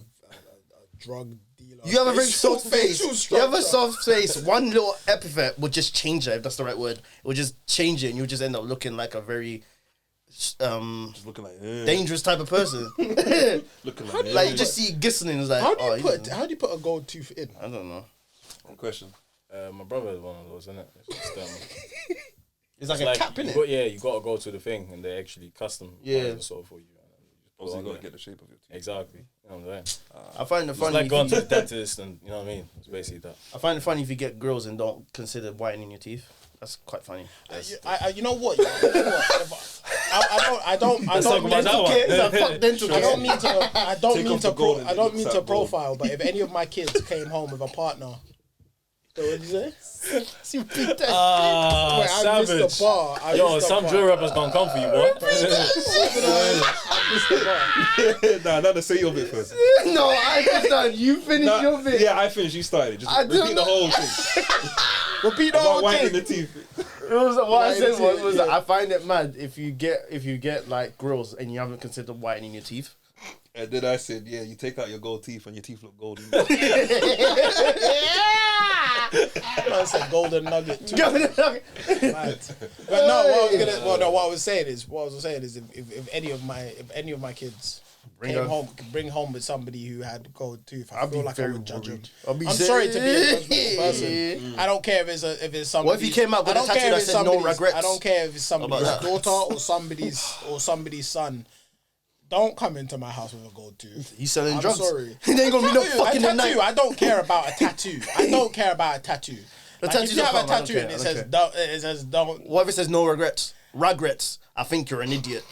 drug dealer. You have a very facial- soft face. facial You have a structure. soft face. One little epithet would just change it, if that's the right word. It would just change it, and you would just end up looking like a very Looking like dangerous type of person. looking like Like you just see glistening, it's like, How do you oh, how do you put a gold tooth in? I don't know. question. My brother is one of those, isn't it? It's just, It's like it's a cap in you it. got, you got to go to the thing, and they actually custom Yeah. sort of for you. And you just Also, you gotta get the shape of your teeth. Exactly. You know what I'm saying? I find it It's funny. like going to the dentist and, you know what I mean? It's basically that. I find it funny if you get girls and don't consider whitening your teeth. That's quite funny. You know what? I don't Let's talk about that one. I don't mean to. Take off the gold and I don't it mean looks to like gold. profile, but if any of my kids came home with a partner, what did you say? You beat that shit. Wait, I missed savage. the bar. I Yo, missed the some bar. drill rappers gonna come for you, boy. I missed the bar. Nah, say your bit first. No, I understand. You finish your bit. Yeah, I finished. You started. Just I repeat don't the know. whole thing. Repeat the About whole whitening thing. the teeth. What I said Whitening was teeth, that I find it mad if you get like girls and you haven't considered whitening your teeth. And then I said, yeah, you take out your gold teeth and your teeth look golden. I said golden nugget too. Go Mad. But no, what I was saying is, if any of my kids bring home with somebody who had gold tooth, I feel like I would judge them. I'm sorry to be a judgmental person. I don't care if it's somebody. What if you came out with a tattoo that said no regrets? I don't care if it's somebody's daughter or somebody's son. Don't come into my house with a gold tooth. He's selling I'm drugs. sorry. There ain't gonna be no fucking a night. tattoo. I don't care about a tattoo. I don't care about a tattoo. Like, if you have a tattoo and it says don't. What if it says no regrets? Regrets. I think you're an idiot.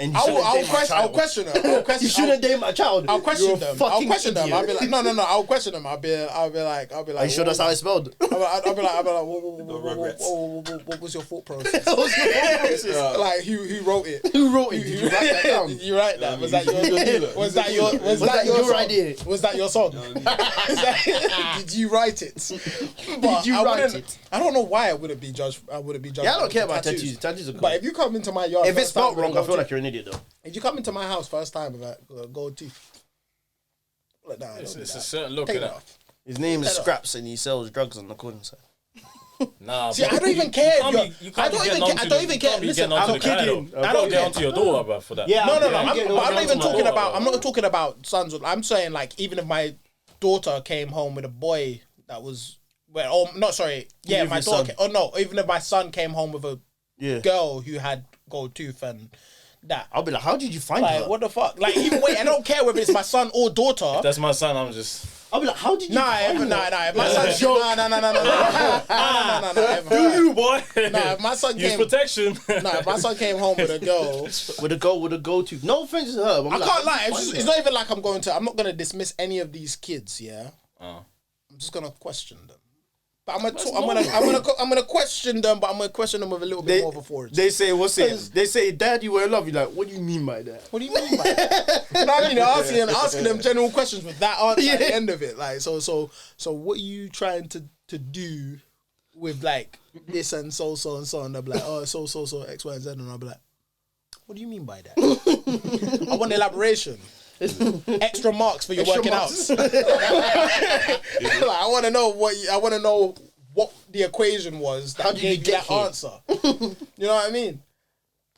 And you I'll question them. You shouldn't date my child. I'll question them. I'll question them. I'll be Idiot. like, no. I'll question them. I'll be like. Are you sure that's how it's spelled? I'll be like, what was your thought process? Like, who wrote it? Who wrote it? Did you write that down? Did you write that? Was that your idea? Was that your song? Did you write it? Did you write it? I don't know why I wouldn't be judged. Yeah, I don't care about tattoos. Tattoos are cool. But if you come into my yard, If it's first time spelled with a wrong, I gold feel tooth- like you're an idiot though. If you come into my house first time with a gold tooth, like, nah, It's don't a do that. certain look Take in it it. off. His name is Take it off. Scraps and he sells drugs on the corner side. Nah, See, bro, I don't even care. You can't be getting Listen, onto I'm the guy, kidding. though. I don't Get care. onto your daughter, bro, for that. Yeah, No. I'm I'm getting not onto even my talking daughter. about. I'm not talking about sons. I'm saying like even if my daughter came home with a boy that was, yeah, Even my if daughter. your Even if my son came home with a Yeah. girl who had gold tooth and that. I'll be like, how did you find Like, her? what the fuck? Like, even wait, I don't care whether it's my son or daughter. That's my son. I'm just. I'll be like, how did you Nah, find her? if my son's no. Do you, boy? Nah, if my son Use came, protection. if my son came home with a girl, With a go to. No offense to her. But I can't lie. It's not even like I'm not gonna dismiss any of these kids. Yeah, Oh. I'm just gonna question them. But I'm gonna question them, but I'm gonna question them with a little bit more of authority. They say, They say, Dad, you were in love. You're like, what do you mean by that? What do you mean by that? You know what I mean? Asking them general questions with that answer at the end of it. Like, so what are you trying to do with like this and so and so? And they'll be like, oh, so X, Y, and Z, and I'll be like, what do you mean by that? I want elaboration. Extra marks for your working out. Like, I want to know what the equation was that gave you that answer. You know what I mean?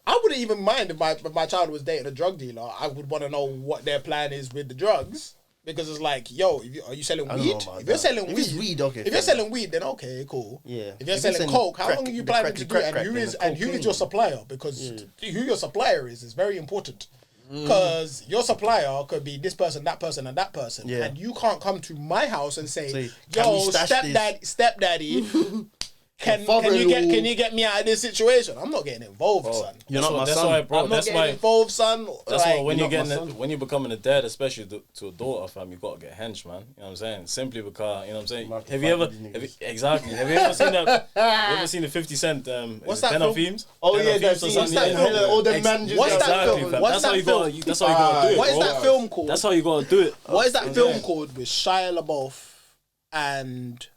I wouldn't even mind if my child was dating a drug dealer. I would want to know what their plan is with the drugs. Because it's like, yo, are you selling I don't weed? know about If you're that. selling If weed, it's weed, okay, If fair you're selling weed, then okay, cool. Yeah. If you're If you're selling selling coke, how crack, long are you the planning cracky to do it? crack, And who is your supplier? Because who your supplier is very important. Because your supplier could be this person, that person, and that person. Yeah. And you can't come to my house and say, can yo, we stash stepdaddy, can you get me out of this situation? I'm not getting involved, son. You're not my That's son. why, bro. I'm not That's getting why. involved, son. That's Like, why when you're you're not my getting when you're becoming a dad, especially to a daughter, fam, you gotta get hench, man. You know what I'm saying? Simply because you know what I'm saying. Market Have you ever? fight with these niggas. Exactly. Have you ever seen that? You ever seen the 50 Cent? What's that Den film? of Themes? Oh, Den yeah, of that's Themes or what's something? that Yeah. film? All them man just What's that Exactly, film? fam. What's That's how that you film? got. That's how you gotta do it. What is bro. that film called? That's how you gotta do it. What is that film called with Shia LaBeouf and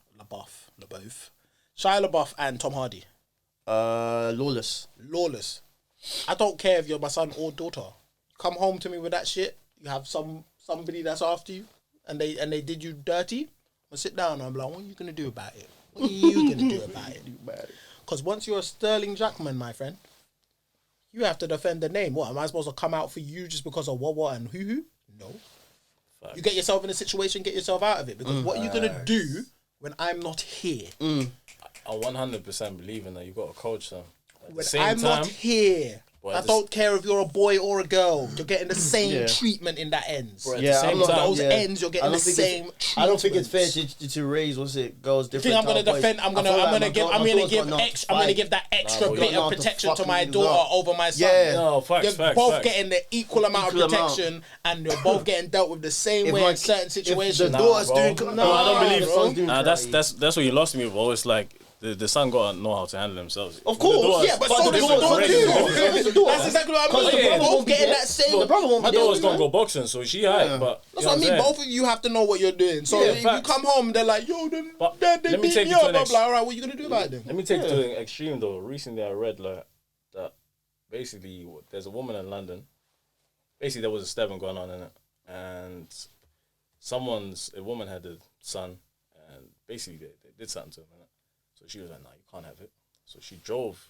Shia LaBeouf and Tom Hardy? Lawless. Lawless. I don't care if you're my son or daughter. Come home to me with that shit. You have somebody that's after you, and they did you dirty. I sit down and I'm like, what are you gonna do about it? What are you gonna do about it? Because once you're a Sterling Jackman, my friend, you have to defend the name. What am I supposed to come out for you just because of what and who? No. You get yourself in a situation, get yourself out of it. Because what are you gonna do when I'm not here? I 100% believe in that. You got to coach them. At the When same I'm time, not here. But I don't care if you're a boy or a girl. You're getting the same treatment in that ends. Bro, at the same time, those ends, you're getting the same treatment. I don't think it's fair to raise girls different. You think I'm gonna defend? I'm gonna give that extra bit of protection to my daughter over my son. Yeah, no, facts. You're both getting the equal amount of protection, and you're both getting dealt with the same way in certain situations. The daughter's doing, I don't believe so. Nah, that's what you lost me, bro. It's like. The son gotta know how to handle themselves. Of course, but so does the daughter too. That's exactly what I mean. They're both getting that same. The brother won't my be daughter's gonna go boxing, so she alright. But that's what I mean. Both of you have to know what you're doing. So if you come home, they're like, "Yo, they beat me up." I'm like, "All right, what you gonna do about it then?" Let me take it to an extreme though. Recently, I read like that. Basically, there's a woman in London. Basically, there was a stabbing going on in it, and a woman had a son, and basically they did something to him. So she was like, "Nah, you can't have it." So she drove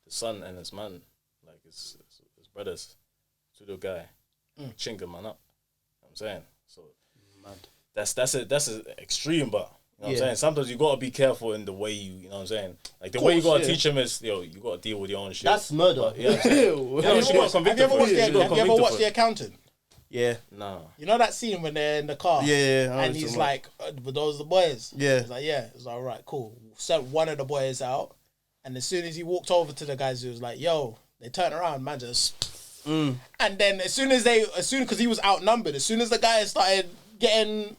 the son and his man, like his brothers, to the guy, chink him man up. You know what I'm saying? So mad. That's an extreme, but you know what I'm saying? Sometimes you gotta be careful in the way you know what I'm saying? Like the way you gotta teach him is, you gotta deal with your own shit. That's murder. But, have you ever watched The Accountant? Yeah. No. You know that scene when they're in the car? Yeah. And he's like, were those the boys? Yeah. He's like, yeah. It's like, all right, cool. Sent one of the boys out. And as soon as he walked over to the guys, he was like, yo, they turned around, man, just... And then because he was outnumbered, as soon as the guys started getting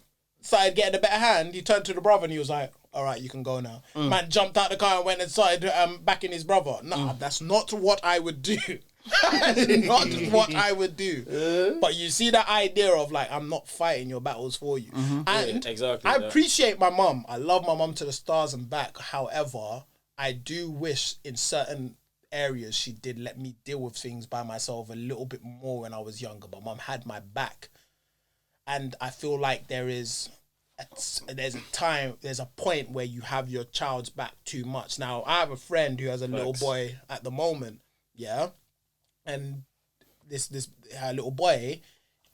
a better hand, he turned to the brother and he was like, all right, you can go now. Man jumped out the car and went and started backing his brother. Nah, that's not what I would do. Not what I would do. But you see that idea of like, I'm not fighting your battles for you. And exactly. I appreciate my mum. I love my mum to the stars and back. However, I do wish in certain areas she did let me deal with things by myself a little bit more when I was younger. But mum had my back. And I feel like there's a point where you have your child's back too much. Now, I have a friend who has a little boy at the moment. Yeah. And this her little boy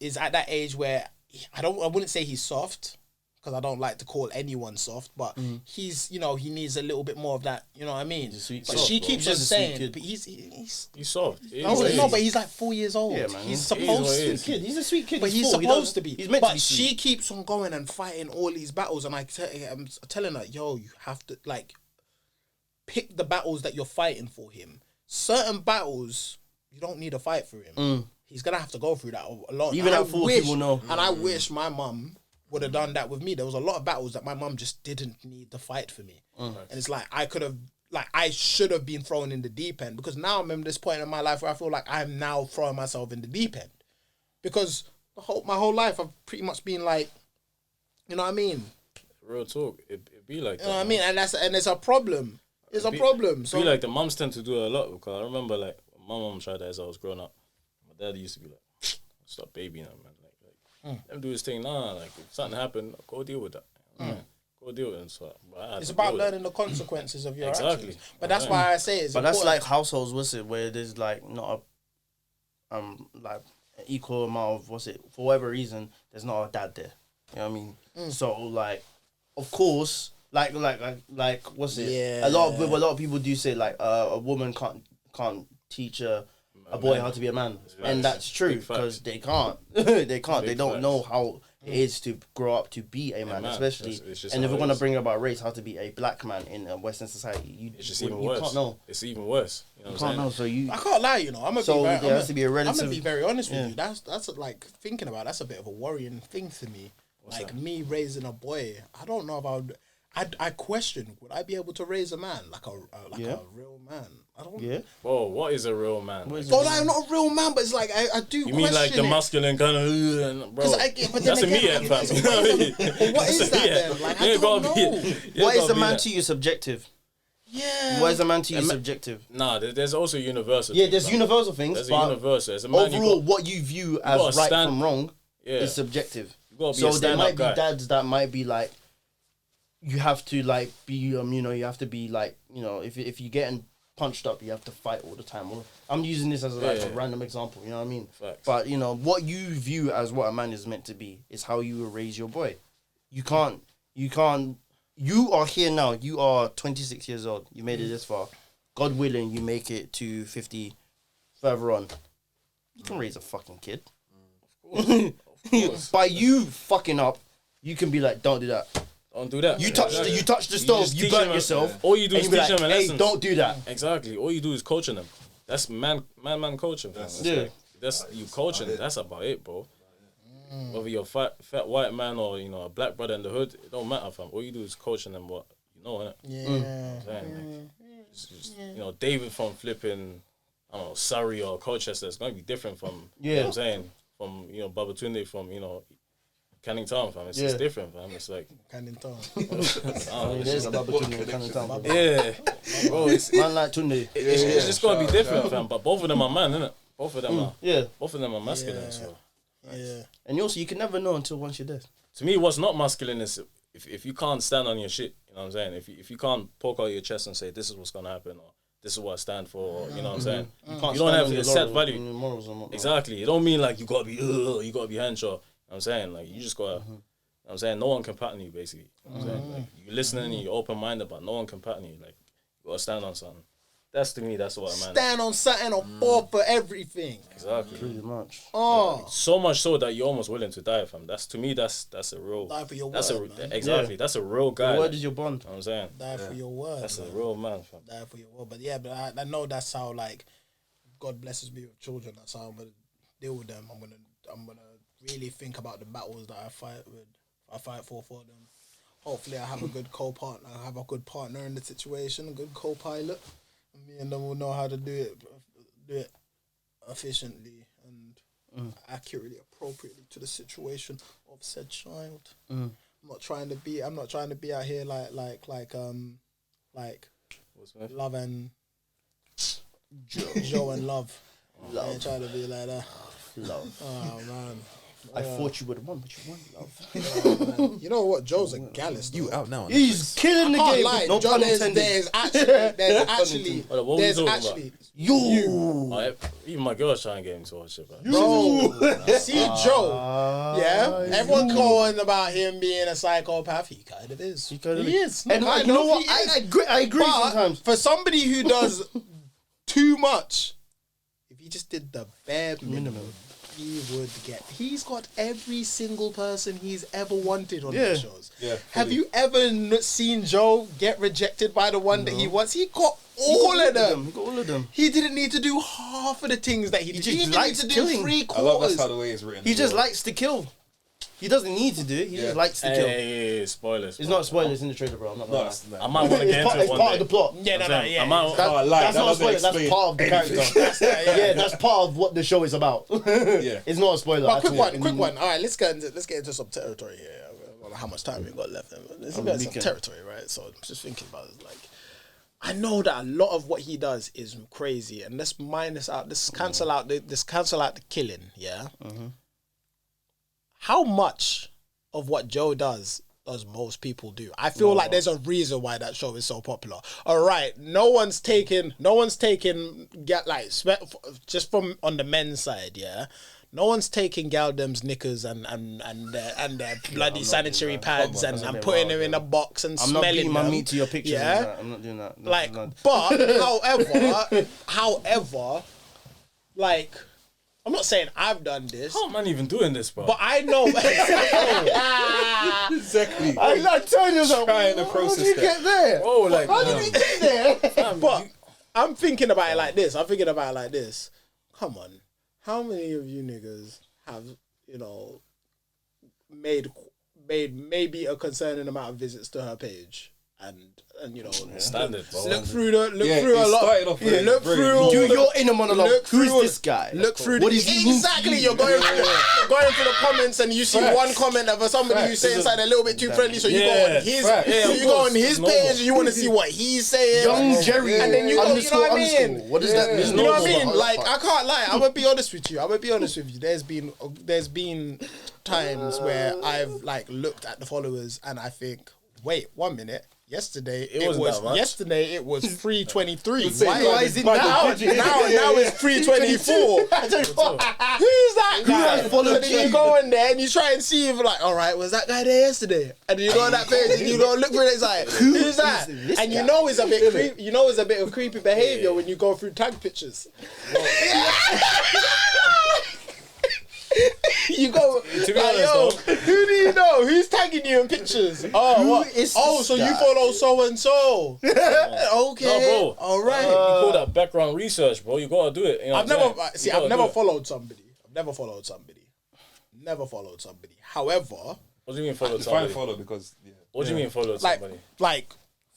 is at that age where I wouldn't say he's soft, because I don't like to call anyone soft, but he's, he needs a little bit more of that, you know what I mean? But she keeps on saying, but he's soft. But he's like 4 years old. Yeah, man. He's supposed to. He's a sweet kid. But he's supposed to be. He's meant to be But she keeps on going and fighting all these battles, and I'm telling her, yo, you have to like pick the battles that you're fighting for him. Certain battles, you don't need a fight for him. He's gonna have to go through that a lot. Even at 4, people know. And I wish my mum would have done that with me. There was a lot of battles that my mum just didn't need to fight for me. And it's like I should have been thrown in the deep end, because now I'm in this point in my life where I feel like I'm now throwing myself in the deep end, because my whole life I've pretty much been like, you know what I mean? Real talk, it be like that. You know what I mean? And it's a problem. It's a problem. So I feel like the mums tend to do it a lot, because I remember like my mum tried that as I was growing up. My dad used to be like, stop babying her, man. Let him do his thing. Nah, like if something happened, go deal with that. Go deal with it. So, it's about learning the consequences of your actions. But that's why I say it's. But important. that's like households, where there's like not a like an equal amount of for whatever reason, there's not a dad there. You know what I mean? So like, of course, like what's it? Yeah. A lot of people do say like a woman can't teach a boy how to be a man, and that's true, because they can't. They don't know how it is to grow up to be a man, especially. And if we're gonna bring about race, how to be a black man in a Western society, it's just even worse. You can't know. It's even worse. You know what I'm saying? I can't lie. I'm gonna be very honest with you. That's like thinking about. That's a bit of a worrying thing to me. Me raising a boy, I don't know if I would. I question, would I be able to raise a man like a real man? I don't. Yeah. Whoa, what is a real man? I'm not a real man, but it's like I do. You mean like the masculine kind of? Bro, that's a meathead, fam. What is that then? Like I don't know. What is a man to you subjective? Yeah. What is a man to you subjective? Nah, there's also universal. Yeah, there's universal things. There's a universal. As a man, overall, what you view as right from wrong is subjective. So there might be dads that might be like, you have to like be you have to be like, if you're getting punched up, you have to fight all the time. I'm using this as a random example, you know what I mean? Facts. But what you view as what a man is meant to be is how you will raise your boy. You are here now, you are 26 years old, you made it this far. God willing, you make it to 50, further on. You can raise a fucking kid. Of course. By you fucking up, you can be like, don't do that. Don't do that. You touched the stove, just you teach burnt them yourself. All you do and is you be teach like, them a hey, lesson. don't do that. Exactly. All you do is coaching them. That's man coaching. That's you coaching. That's about it, bro. Whether you're a fat white man or a black brother in the hood, it don't matter, fam. All you do is coaching them what you know, innit? Just, David from flipping, I don't know, Surrey or Colchester, it's gonna be different from you know what I'm saying, from Babatunde from Canning Town, fam. It's just different, fam. It's like Canning Town. There's a Babatunde in Canning Town. Yeah, bro. It's Man like Tunde. it's just gonna be different, fam. But both of them are man, innit? Both of them are. Yeah. Both of them are masculine. So Yeah. And also, you can never know until once you're dead. to me, what's not masculine is if you can't stand on your shit. You know what I'm saying? If you can't poke out your chest and say this is what's gonna happen or this is what I stand for, or, you know what I'm saying? You don't have a set value. Morals and whatnot. Exactly. It don't mean like you gotta be hench or, you know what I'm saying? Like you just gotta, you know what I'm saying? No one can pattern you, basically. You know what I'm saying? Like, you're listening and you're open-minded, but no one can pattern you. Like, you gotta stand on something. That's to me, that's what I meant. Stand on something or fall for everything. Exactly. Pretty much. Oh. So much so that you're almost willing to die, fam. That's, to me, that's a real... Die for your that's word, man. Exactly. That's a real guy. The word like, is your bond. you know what I'm saying? Die for your word. That's man. a real man, fam. Die for your word. But I know that's how, like, God blesses me with children. That's how I'm gonna deal with them. I'm gonna really think about the battles that I fight for them. Hopefully, I have a good co-partner. I have a good partner in the situation, a good co-pilot. And me and them will know how to do it efficiently and accurately, appropriately to the situation of said child. I'm not trying to be out here like Love and Joe and Love. I ain't trying to be like that. Love. Oh man. I thought you would have won, but you won, love. You know what? Joe's a gallus. Though. You out now. on He's killing the Can't game. lie. No Joe, pun intended. there's actually Hold on, what we talking about? You. Like, even my girl's trying to get into all shit, bro. Bro, see Joe, yeah? Everyone going about him being a psychopath. He kind of is. He is. And Kind you know of, what? he is. I agree But sometimes. for somebody who does too much, if he just did the bare minimum, he would get. He's got every single person he's ever wanted on his shows. Yeah, Have you ever seen Joe get rejected by the one that he wants? He got all of them. He got all of them. He didn't need to do half of the things that he did. just He didn't likes need to do killing. 3 I love quarters. that's how the way it's written. He as just well. likes to kill. He doesn't need to do it. He just likes to kill. Hey, spoilers. It's not spoilers in the trailer, bro. I'm not gonna lie. I might want to get into it It's one part day. of the plot. Yeah, no, I yeah. might, That- lie, that's that not a doesn't spoiler. That's explain part of the character. Yeah, that's part of what the show is about. Yeah. It's not a spoiler. But at quick all. one. All right, let's get into some territory here. I don't know how much time we got left. Let's get into some territory, right? So I'm just thinking about it. Like, I know that a lot of what he does is crazy, and let's cancel out the killing. Yeah. How much of what Joe does most people do? I feel like there's a reason why that show is so popular. All right, no one's taking just from on the men's side, yeah. No one's taking Galdem's knickers and their bloody sanitary pads and putting them in a box and I'm not smelling beating them. my meat to your pictures. Yeah? Yeah, I'm not doing that. Like, No. but however, like, I'm not saying I've done this, How am I even doing this, bro? but I know. Exactly. I tell you that. Trying to How process did you that. get there? Oh, like, How did we get there? But I'm thinking about it like this. Come on, how many of you niggas have made maybe a concerning amount of visits to her page and standard, bro. look through a it lot. started off very- Look very through good. all Do the- your inner monologue. Look Who is through- this guy? Look through What is he? exactly. You're going through the comments and you see one comment of somebody who's saying something a little bit too friendly, so you go Yeah, on his facts. Yeah, so of you go course. on his It's normal. page and you want to see what he's saying. Young Jerry. And then you go, you know what I mean? Underscore. What does that mean? You know what I mean? Like, I can't lie. I'm gonna be honest with you. There's been times where I've like looked at the followers and I think, wait, 1 minute. Yesterday It wasn't that much. Yesterday it was 323. Why is it now? Now it's 324. Who's that guy? has followed So then you go in there and you try and see if like, all right, was that guy there yesterday? And then you go on that page and you go look for it. It's like, who's that? And you know it's a bit creepy. You know it's a bit of creepy behavior when you go through tag pictures. You go, To be honest, though, who do you know? Who's tagging you in pictures? Oh, what? is Oh, this so you guy? follow so and so? Okay, No, bro. all right. you call that background research, bro. You gotta do it. You know I've what I'm never saying? You gotta I've never do it. followed somebody. Never followed somebody. However, What do you mean follow Define somebody? follow because What do you mean follow somebody? like,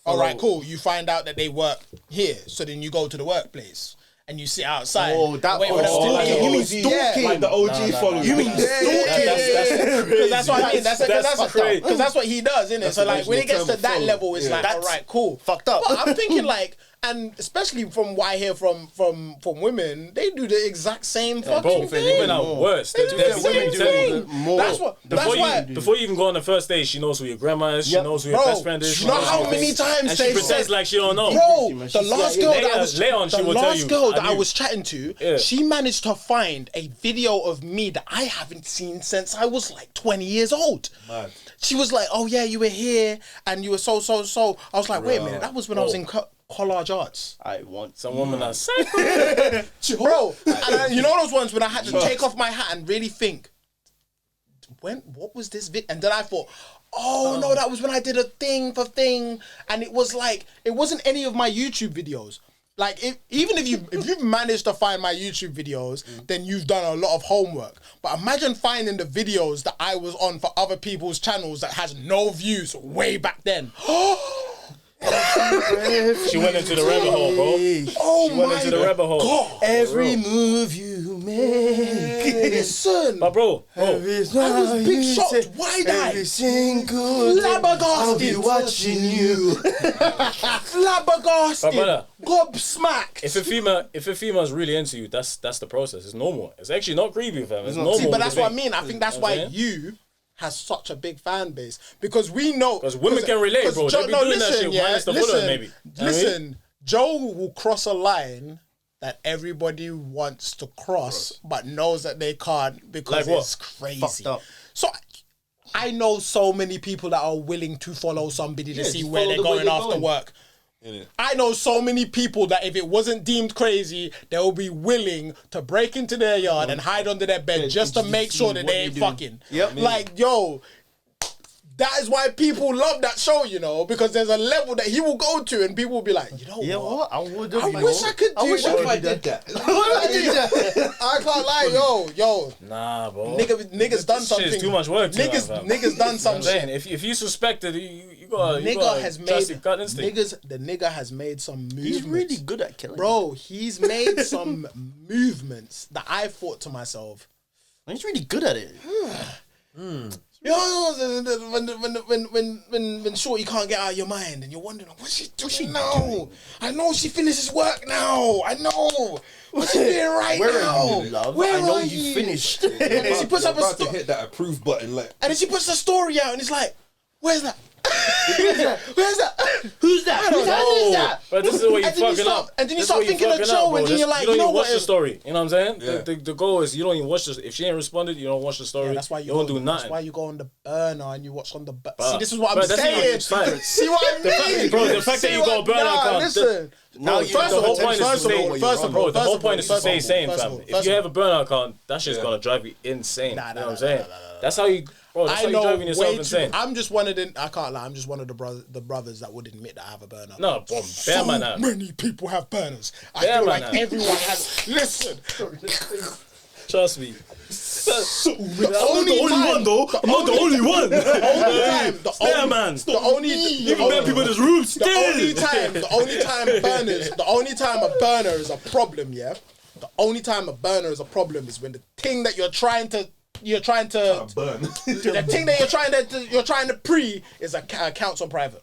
all right, cool. You find out that they work here, so then you go to the workplace and you sit outside. Oh, that wait for them to follow. like, You mean yeah. stalking? like the OG follow. You mean stalking? Because that's what I mean. That's crazy. because that's what he does, isn't it? So like when it gets to original term that for level, it's like, all right, cool. Fucked up. But I'm thinking like, and especially from what I hear from women, they do the exact same Bro, fucking thing. women are worse. They do the same thing. more. That's what. That's why. Before you even go on the first date, she knows who your grandma is. She Yep. knows who your Bro, best friend is. you know knows how who many this- times and they she pretends said- like she don't know. Bro, the last girl that I was later on, she the will tell last you, girl that I I knew. was chatting to, Yeah. she managed to find a video of me that I haven't seen since I was like 20 years old. Mad. She was like, "Oh yeah, you were here and you were so." I was like, "Wait a minute, that was when I was in college arts." I want Some woman are Bro, and you know those ones when I had to take off my hat and really think, what was this vid? And then I thought, oh no, that was when I did a thing, and it was like, it wasn't any of my YouTube videos. Like, even if you've managed to find my YouTube videos, then you've done a lot of homework. But imagine finding the videos that I was on for other people's channels that has no views way back then. She went into the rabbit hole, bro. Oh She went into the rabbit hole. God. every move you make. Listen. But bro, I was big shocked, wide-eyed, Every single flabbergasted. I'll be watching you. flabbergasted, But brother, gobsmacked. if a female's really into you, that's the process. It's normal. It's actually not creepy, fam. It's normal. See, but that's to what I think. mean. I think that's You know what why I'm saying? you has such a big fan base because we know. 'Cause women can relate, bro. They be doing that shit minus the bullet, maybe. You know what I mean? Listen, Joe will cross a line that everybody wants to cross, but knows that they can't because Like what? it's crazy. Fucked up. So I know so many people that are willing to follow somebody to see just where follow they're the way going they're after going. work. Innit? I know so many people that if it wasn't deemed crazy, they will be willing to break into their yard and hide under their bed just to just make see sure that what they they ain't do. fucking. Yep. Like, yo, that is why people love that show, you know, because there's a level that he will go to and people will be like, you know Yeah, what? what? I would. I wish I could do that. I did that. I can't lie, yo. Nah, bro. Niggas done This something. shit's too much work to Niggas that, fam. done I'm some saying, shit. if you suspect it, you gotta Nigga has trust made your gut instinct. the nigga has made some movements. He's really good at killing. Bro, he's made some movements that I thought to myself, He's really good at it. yo, when Shorty can't get out of your mind and you're wondering, what's she doing now? I know she finishes work now. I know. What's she doing right Where now? are you, love? Where I know are you you? finished. And then she puts up a about to story. hit that approve button like. And then she puts the story out and it's like, where's that? Where's that? Who's that? Who's that? But this is what you And then you fucking start- up. and then you This is start what thinking of fucking Joe, bro. and then you're like, you don't you know even watch what? the story. You know what I'm saying? Yeah. The goal is you don't even watch the. If she ain't responded, you don't watch the story. Yeah, that's why you don't do That's nothing. why you go on the burner and you watch on the burner. Bruh. See, this is what Bruh, I'm that's not- saying. it's fine. See what I mean? Bro, the fact that See you go what- burner nah, account, listen. Now you the whole point is to first of stay. all, first of all, Bro, the whole point is to first of stay all, sane, first of fam. all, If first you of have a burner account, that shit's Yeah. gonna drive you insane. Nah, You know nah, what I'm saying? nah. That's how you, bro. That's I how you know driving yourself way too. insane. I'm just one of the. I can't lie. I'm just one of the brothers that would admit that I have a burner. No, bro, So bear man up. many people have burners. I Bear feel man like up. everyone has. Listen, Trust me. the only time, though. I'm not the only one. the man. The only Even bad people in this room still. the only time a burner is a problem, yeah. The only time a burner is a problem is when the thing that you're trying to Burn. the thing that you're trying to pre is counts on private.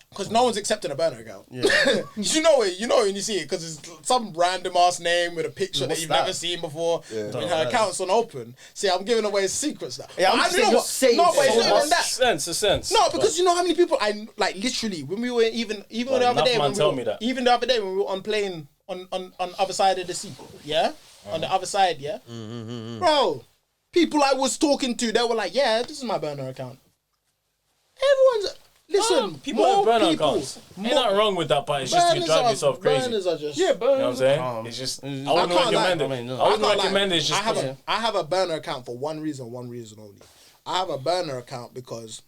Because no one's accepting a burner account. Yeah. you know when you see it, because it's some random ass name with a picture that you've that? never seen before. Yeah. When her account's unopen. See, I'm giving away secrets now. Yeah, I'm But just you know saying, what? you're saying No, but it's so not even much. that. A sense. No, because you know how many people I like literally when we were even Like, the other day enough man when we tell were, me that. even the other day when we were on plane on other side of the sea, yeah, on the other side, yeah, bro. People I was talking to, they were like, "Yeah, this is my burner account." Everyone's listen. People more have burner people, accounts. Ain't more- nothing wrong with that, but it's just you burners drive are- yourself crazy. Burners are just Yeah, You know what I'm saying? Um, It's just I I wouldn't can't recommend lie. it. I mean, no. I wouldn't can't lie. recommend it. It's just I have a burner account for one reason only. I have a burner account because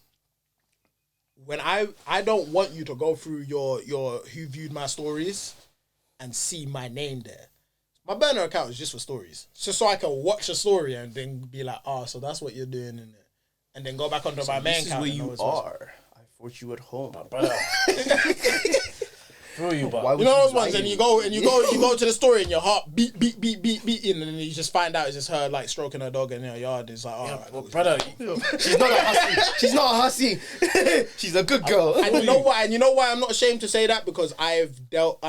when I don't want you to go through your who viewed my stories and see my name there. My burner account is just for stories. It's just so I can watch a story and then be like, oh, so that's what you're doing in it. And then go back onto my main This is account. where and know you it's what's- are. I thought you at home. brother. Feel you, but Why You would know those lie ones, and to you go to the story, and your heart beat, and then you just find out it's just her like stroking her dog in her yard. It's like, oh, alright, cool. brother, She's not a hussy. She's not a hussy. She's a good girl. And you know why? And you know why I'm not ashamed to say that, because I've dealt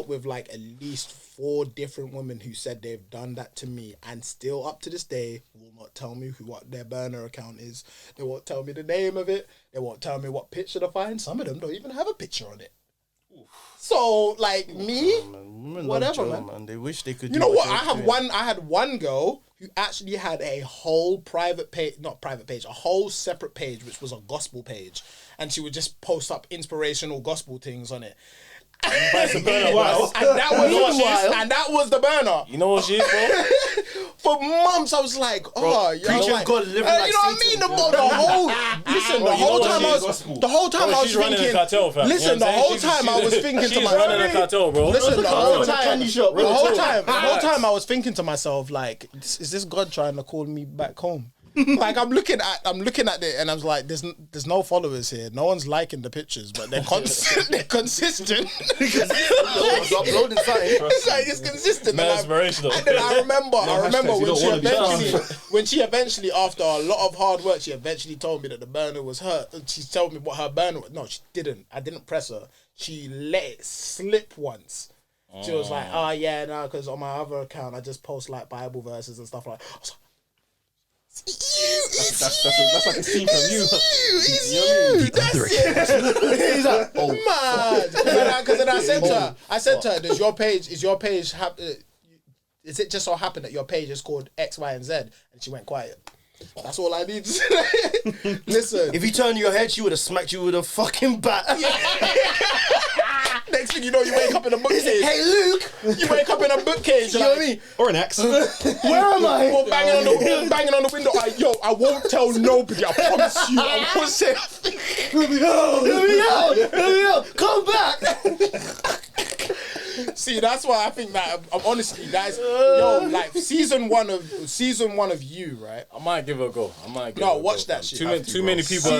with like at least 4 different women who said they've done that to me, and still up to this day will not tell me what their burner account is. They won't tell me the name of it. They won't tell me what picture to find. Some of them don't even have a picture on it. So like me, Women whatever, love Joe, man. They wish they could. you do know what? Joe's doing. I had one girl who actually had a whole a whole separate page, which was a gospel page, and she would just post up inspirational gospel things on it. but it's a burner. Wow. Wow. And that was the burner. You know what she is, bro? For months, I was like, oh, yeah. preaching Like, God, living and like you know what I mean? Satan. Listen, the you know whole what time she I is? was, the whole time Bro, I was she's running thinking. a cartel, fam. Listen, You know the what I'm whole saying? time I was thinking to She's myself. running a cartel, bro. Listen, the whole candy time, shop. the whole Relax. time I was thinking to myself, like, is this God trying to call me back home? Like I'm looking at it, and I was like, there's no followers here. No one's liking the pictures, but they're they're consistent. It's uploading something. It's like it's consistent. Man, And inspirational. then I remember hashtags, you don't when she eventually, after a lot of hard work, she eventually told me that the burner was her. She told me what her burner was. No, she didn't. I didn't press her. She let it slip once. She was like, oh yeah, no, because on my other account, I just post like Bible verses and stuff like that. I was like, That's like a scene from you. it's you. That's it. He's like, oh, Mad. Because then I said to her, is your page is it just so happen that your page is called X, Y, and Z? And she went quiet. That's all I need to say. Listen. if you turned your head, she would have smacked you with a fucking bat. Next thing you know, you wake up in a bookcase. Hey, Luke. You wake up in a bookcase. You know what I mean? Or an axe. Where am I? Or banging on the window. Like, yo, I won't tell nobody. I promise you. I won't say. Let me out. Come back. See, that's why I think that I'm honestly, guys, yo, like season one of you, right? I might give it a go. Watch that shit. Too many people.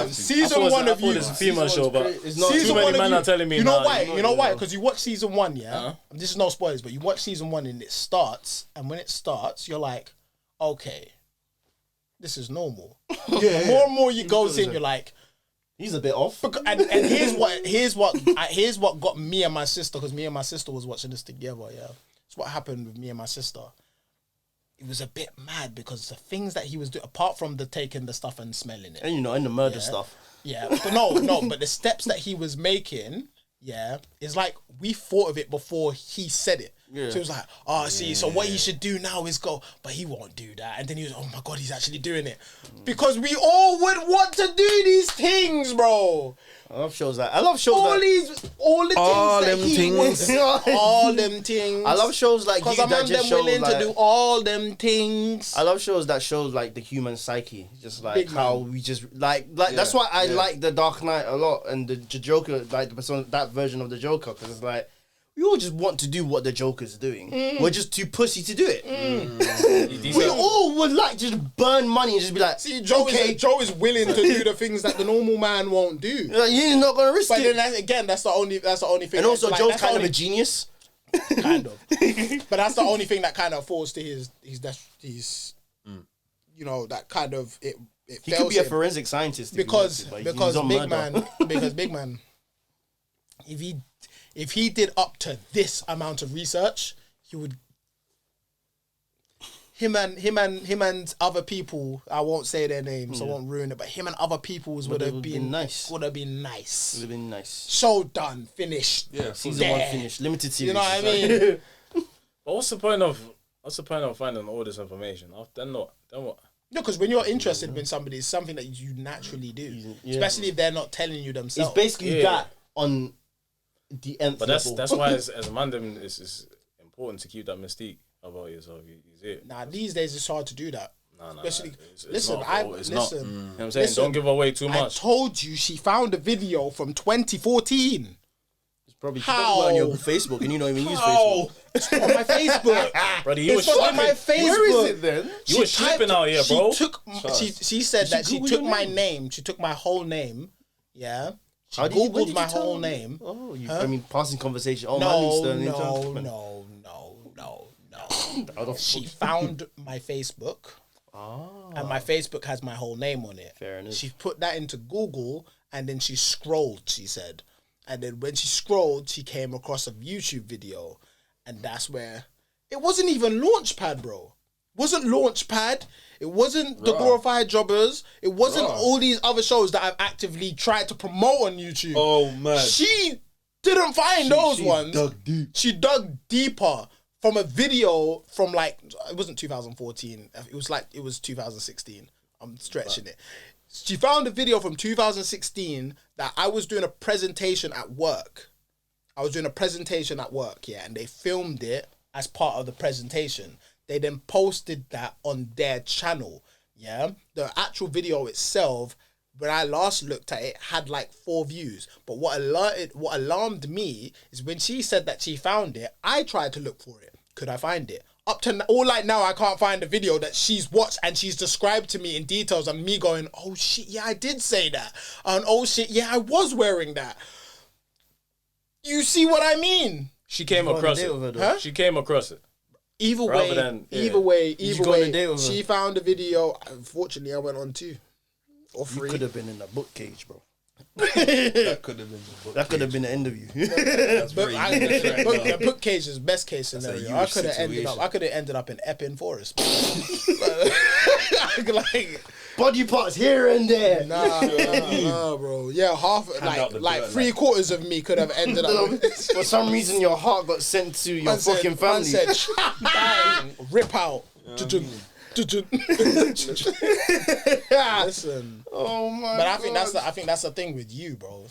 Season one of you. It's a female show, but It's not. too many men are telling me. You know nah, why? you You know why? Because you watch season 1, yeah. Uh-huh. This is no spoilers, but you watch season 1 and it starts, and when it starts, you're like, okay, this is normal. The more and more you goes in, you're like, He's a bit off. and here's what got me and my sister, because me and my sister was watching this together. Yeah, it's what happened with me and my sister. It was a bit mad because the things that he was doing, apart from the taking the stuff and smelling it, And and the murder stuff. yeah, but no, but the steps that he was making, yeah, is like we thought of it before he said it. Yeah. So it was like, oh, see, so what he should do now is go, but he won't do that. And then he was, oh my God, he's actually doing it. Because we all would want to do these things, bro. I love shows that. All the things All that them he things. wants. All them things. I love shows like Because you I'm that just show willing like. to do all them things. I love shows that shows like the human psyche, just like Big how man. we just like that's why I like the Dark Knight a lot and the Joker, like the person that version of the Joker, because it's like we all just want to do what the Joker's doing. We're just too pussy to do it. We all would like to just burn money and just be like, See, Joe is willing to do the things that the normal man won't do. like, you're not gonna risk But it. then that's the only thing. And also, like, Joe's that's the kind of only- a genius. kind of. But that's the only thing that kind of falls to his you know, that kind of it He could be a forensic scientist because big man. if he did up to this amount of research, he would. Him and other people. I won't say their names. I won't ruin it. But him and other people's would have been nice. Would have been nice. Would have been nice. Show done, finished. Yeah, season 1 finished. Limited series. You know what I mean? But what's the point of finding all this information? Then what? No, because when you're interested in somebody, it's something that you naturally do. Yeah. Especially if they're not telling you themselves. It's basically that on the nth level. That's why as a man, it's important to keep that mystique about yourself. You see it. Nah, these days it's hard to do that. Especially, listen. You know what I'm saying? Don't give away too much. I told you she found a video from 2014. Probably on your Facebook and you don't even use Facebook. It's on my Facebook. Brother, you it's on my Facebook. Where is it then? You were slipping out here, bro. She said that she took my name. She took my whole name. Yeah. She Googled my whole name. Oh, I mean, passing conversation. Oh, no. She found my Facebook. And my Facebook has my whole name on it. Fair enough. She put that into Google and then she scrolled, she said. And then when she scrolled, she came across a YouTube video. And that's where... It wasn't even Launchpad, bro. It wasn't Launchpad. It wasn't The Glorified Jobbers. It wasn't all these other shows that I've actively tried to promote on YouTube. Oh, man. She didn't find those ones. Dug deep. She dug deeper from a video from like... It wasn't 2014. It was 2016. I'm stretching it. She found a video from 2016 that I was doing a presentation at work. Yeah, and they filmed it as part of the presentation. They then posted that on their channel, yeah? The actual video itself, when I last looked at it, had like 4 views. But what alarmed me is when she said that she found it, I tried to look for it. Could I find it? Up to now, I can't find the video that she's watched and she's described to me in details and me going, oh shit, yeah, I did say that. And oh shit, yeah, I was wearing that. You see what I mean? She came across it. Huh? She came across it. Either way, she found a video. Unfortunately, I went on 2 or 3. You could have been in a book cage, bro. That could have been the end of you. The book cage is best case scenario. I could have ended up in Epping Forest. Like body parts here and there. Nah, bro. Yeah, half like 3/4 of me could have ended up. For some reason, your heart got sent to your fucking family. Said, bang, rip out. Listen. Oh my. But I think that's the thing with you, bro.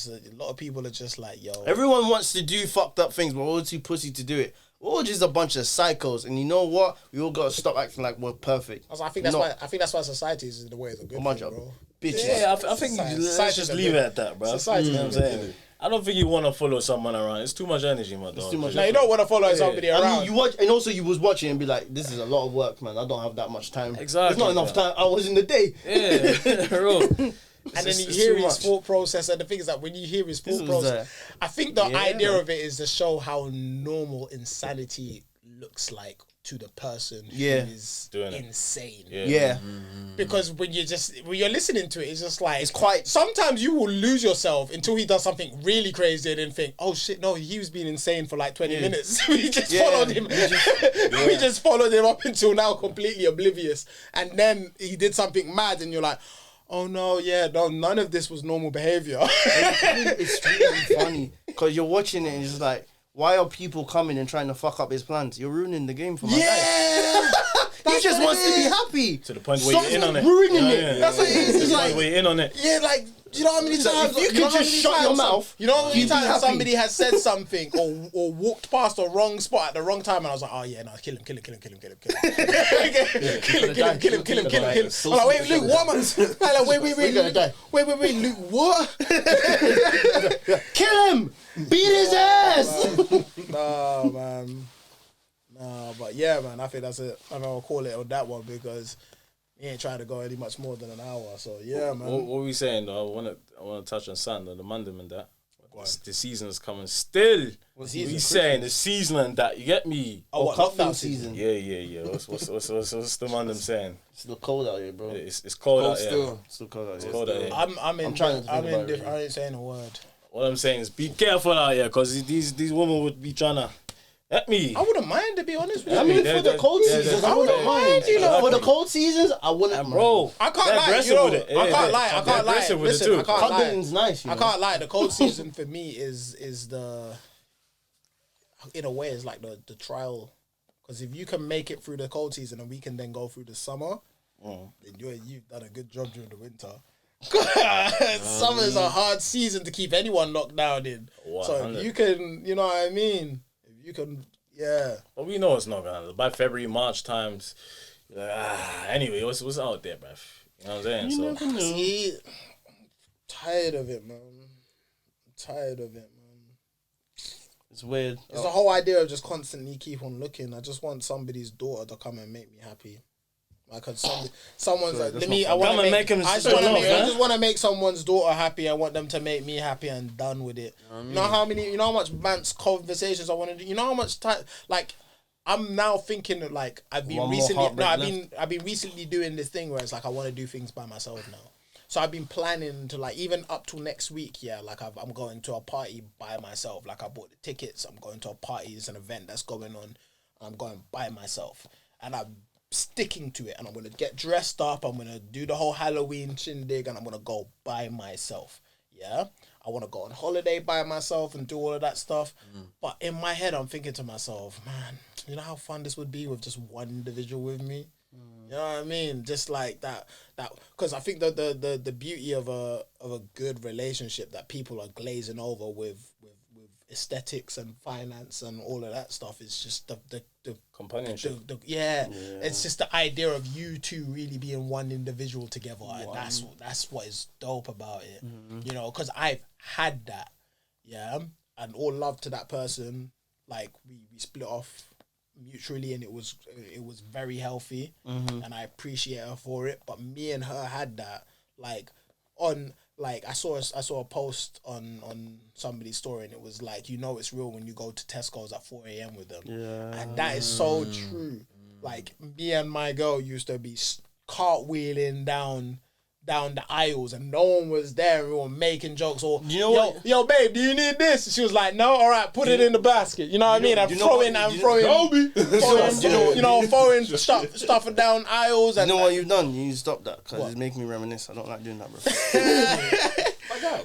A lot of people are just like, yo. Everyone wants to do fucked up things, but we're all too pussy to do it. We're all just a bunch of psychos, and you know what? We all gotta stop acting like we're perfect. I think that's why society is in the way of a good thing, bro. Bitches. Yeah, I think let's just leave it at that, bro. Society, you know what I'm saying? I don't think you want to follow someone around. It's too much energy, man. It's too much. No, you don't want to follow somebody around. I mean, you watch, and also you was watching and be like, "This is a lot of work, man. I don't have that much time. Exactly. There's not enough time. I was in the day." Yeah, bro. And then you hear his thought process, and the thing is that when you hear his thought process, I think the idea of it is to show how normal insanity looks like to the person who is insane. Yeah. Because when you're listening to it, it's just like, it's quite, sometimes you will lose yourself until he does something really crazy and then think, oh shit, no, he was being insane for like 20 minutes. We just followed him. We just followed him up until now, completely oblivious. And then he did something mad and you're like, oh no, none of this was normal behavior. It's really funny because you're watching it and it's just like, why are people coming and trying to fuck up his plans? You're ruining the game for my guy. He just wants to be happy. To the point where you're in on it. Ruining it. That's what it is. To the point where you're in on it. Yeah, like, you know how many times... If you could just shut your mouth... You know how many times somebody has said something or walked past the wrong spot at the wrong time and I was like, oh yeah, no, kill him. Kill him. I'm like, wait, Luke, what am I... I'm like, wait, Luke, what? Kill him! Beat his ass! Nah, man. Nah, but yeah, man, I think that's it. I think I'll call it on that one because he ain't trying to go any much more than an hour. So yeah, man. What were we saying though? I want to touch on something, the Mandem and that. the season's coming still. season? We saying the season and that. You get me? Oh, what Cuffing lockdown season. Yeah. What's the man them saying? It's still cold out here, bro. It's cold out here. Still. It's still cold out It's here. cold out here. I'm trying to think I'm about in it, I ain't saying a word. What I'm saying is be careful out here, because these women would be trying to let me. I wouldn't mind, to be honest with you. I mean, they're- for the cold they're- seasons, they're- I wouldn't they're- mind. you know. For the cold seasons, I wouldn't mind. Bro, I can't they're lie, aggressive you know, with it. I can't lie, I They're can't lie. aggressive with it Listen, too. I can't lie. Cuddling's nice, you know. I can't lie. The cold season for me is the, in a way, is like the trial. Because if you can make it through the cold season and we can then go through the summer, then you've done a good job during the winter. Summer's a hard season to keep anyone locked down in. 100. So if you can, you know what I mean? If you can, yeah. But we know it's not gonna. By February, March times. Anyway, what's out there, bruv? You know what I'm saying? You never know. See, I'm tired of it, man. I'm tired of it, man. It's weird. It's the whole idea of just constantly keep on looking. I just want somebody's daughter to come and make me happy. Like, someone's like, let me. I want Come to and make. make him I just start want to off, make. I man. just want to make someone's daughter happy. I want them to make me happy and done with it. You know how many? You know how much man's conversations I want to do. You know how much time? Like, I'm now thinking that, like, I've been One more recently. No, heartbreak I've been recently doing this thing where it's like I want to do things by myself now. So I've been planning to, like, even up till next week, yeah, like I'm going to a party by myself. Like, I bought the tickets. I'm going to a party. It's an event that's going on. I'm going by myself. And I'm sticking to it. And I'm going to get dressed up. I'm going to do the whole Halloween shindig. And I'm going to go by myself. Yeah? I want to go on holiday by myself and do all of that stuff. But in my head, I'm thinking to myself, man, you know how fun this would be with just one individual with me? You know what I mean? Just like that because I think the beauty of a good relationship that people are glazing over with aesthetics and finance and all of that stuff is just the Companionship. it's just the idea of you two really being one individual together. And that's what is dope about it. You know, because I've had that, and all love to that person. Like we split off mutually, and it was very healthy, and I appreciate her for it. But me and her had that, like, on, like, I saw a post on somebody's story, and it was like, you know, it's real when you go to Tesco's at 4 a.m. with them, and that is so true. Like, me and my girl used to be cartwheeling down the aisles, and no one was there. We were making jokes, or You know what? Yo, babe, do you need this? She was like, no, all right, put it in the basket. You know what I mean? I'm throwing stuff down aisles. You And know what you've done? You need to stop that because it's making me reminisce. I don't like doing that, bro.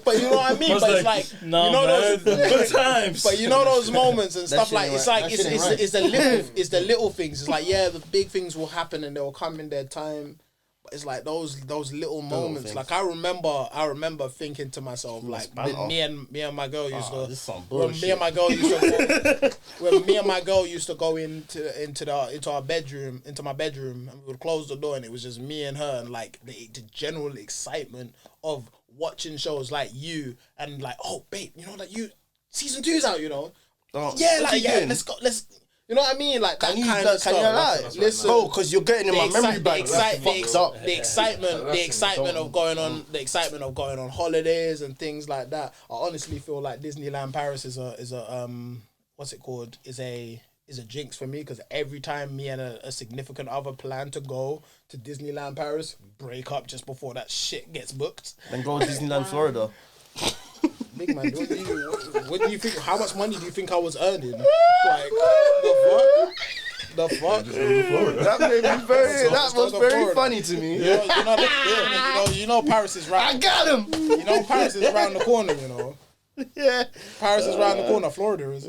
But you know what I mean? But it's like, no, you know man, those good times. But you know those moments and stuff shit like, ain't it's right. like That shit ain't right. it's the little things. It's like, yeah, the big things will happen and they'll come in their time. But it's like those little moments. things. Like I remember thinking to myself, like, when me and my girl used This is some to when bullshit. me and my girl used to when me and my girl used to go into our bedroom, into my bedroom, and we would close the door and it was just me and her, and like the general excitement of watching shows like You, and like, oh babe, you know, like You season 2's out, you know. Oh, Yeah, what like, you yeah, doing? let's you know what I mean? Like that Can you kind of stuff. lie? Listen, Bro, because you're getting in my memory bank. the excitement of going on holidays and things like that. I honestly feel like Disneyland Paris is a what's it called? Is a jinx for me, because every time me and a significant other plan to go to Disneyland Paris, we break up just before that shit gets booked. Then go to Disneyland, Florida. Big man, what do you think? How much money do you think I was earning? Like the fuck? That made me very. That was very funny to me. You know Paris is right. I got him. You know Paris is around the corner. You know. Yeah. Paris is around the corner. Florida is.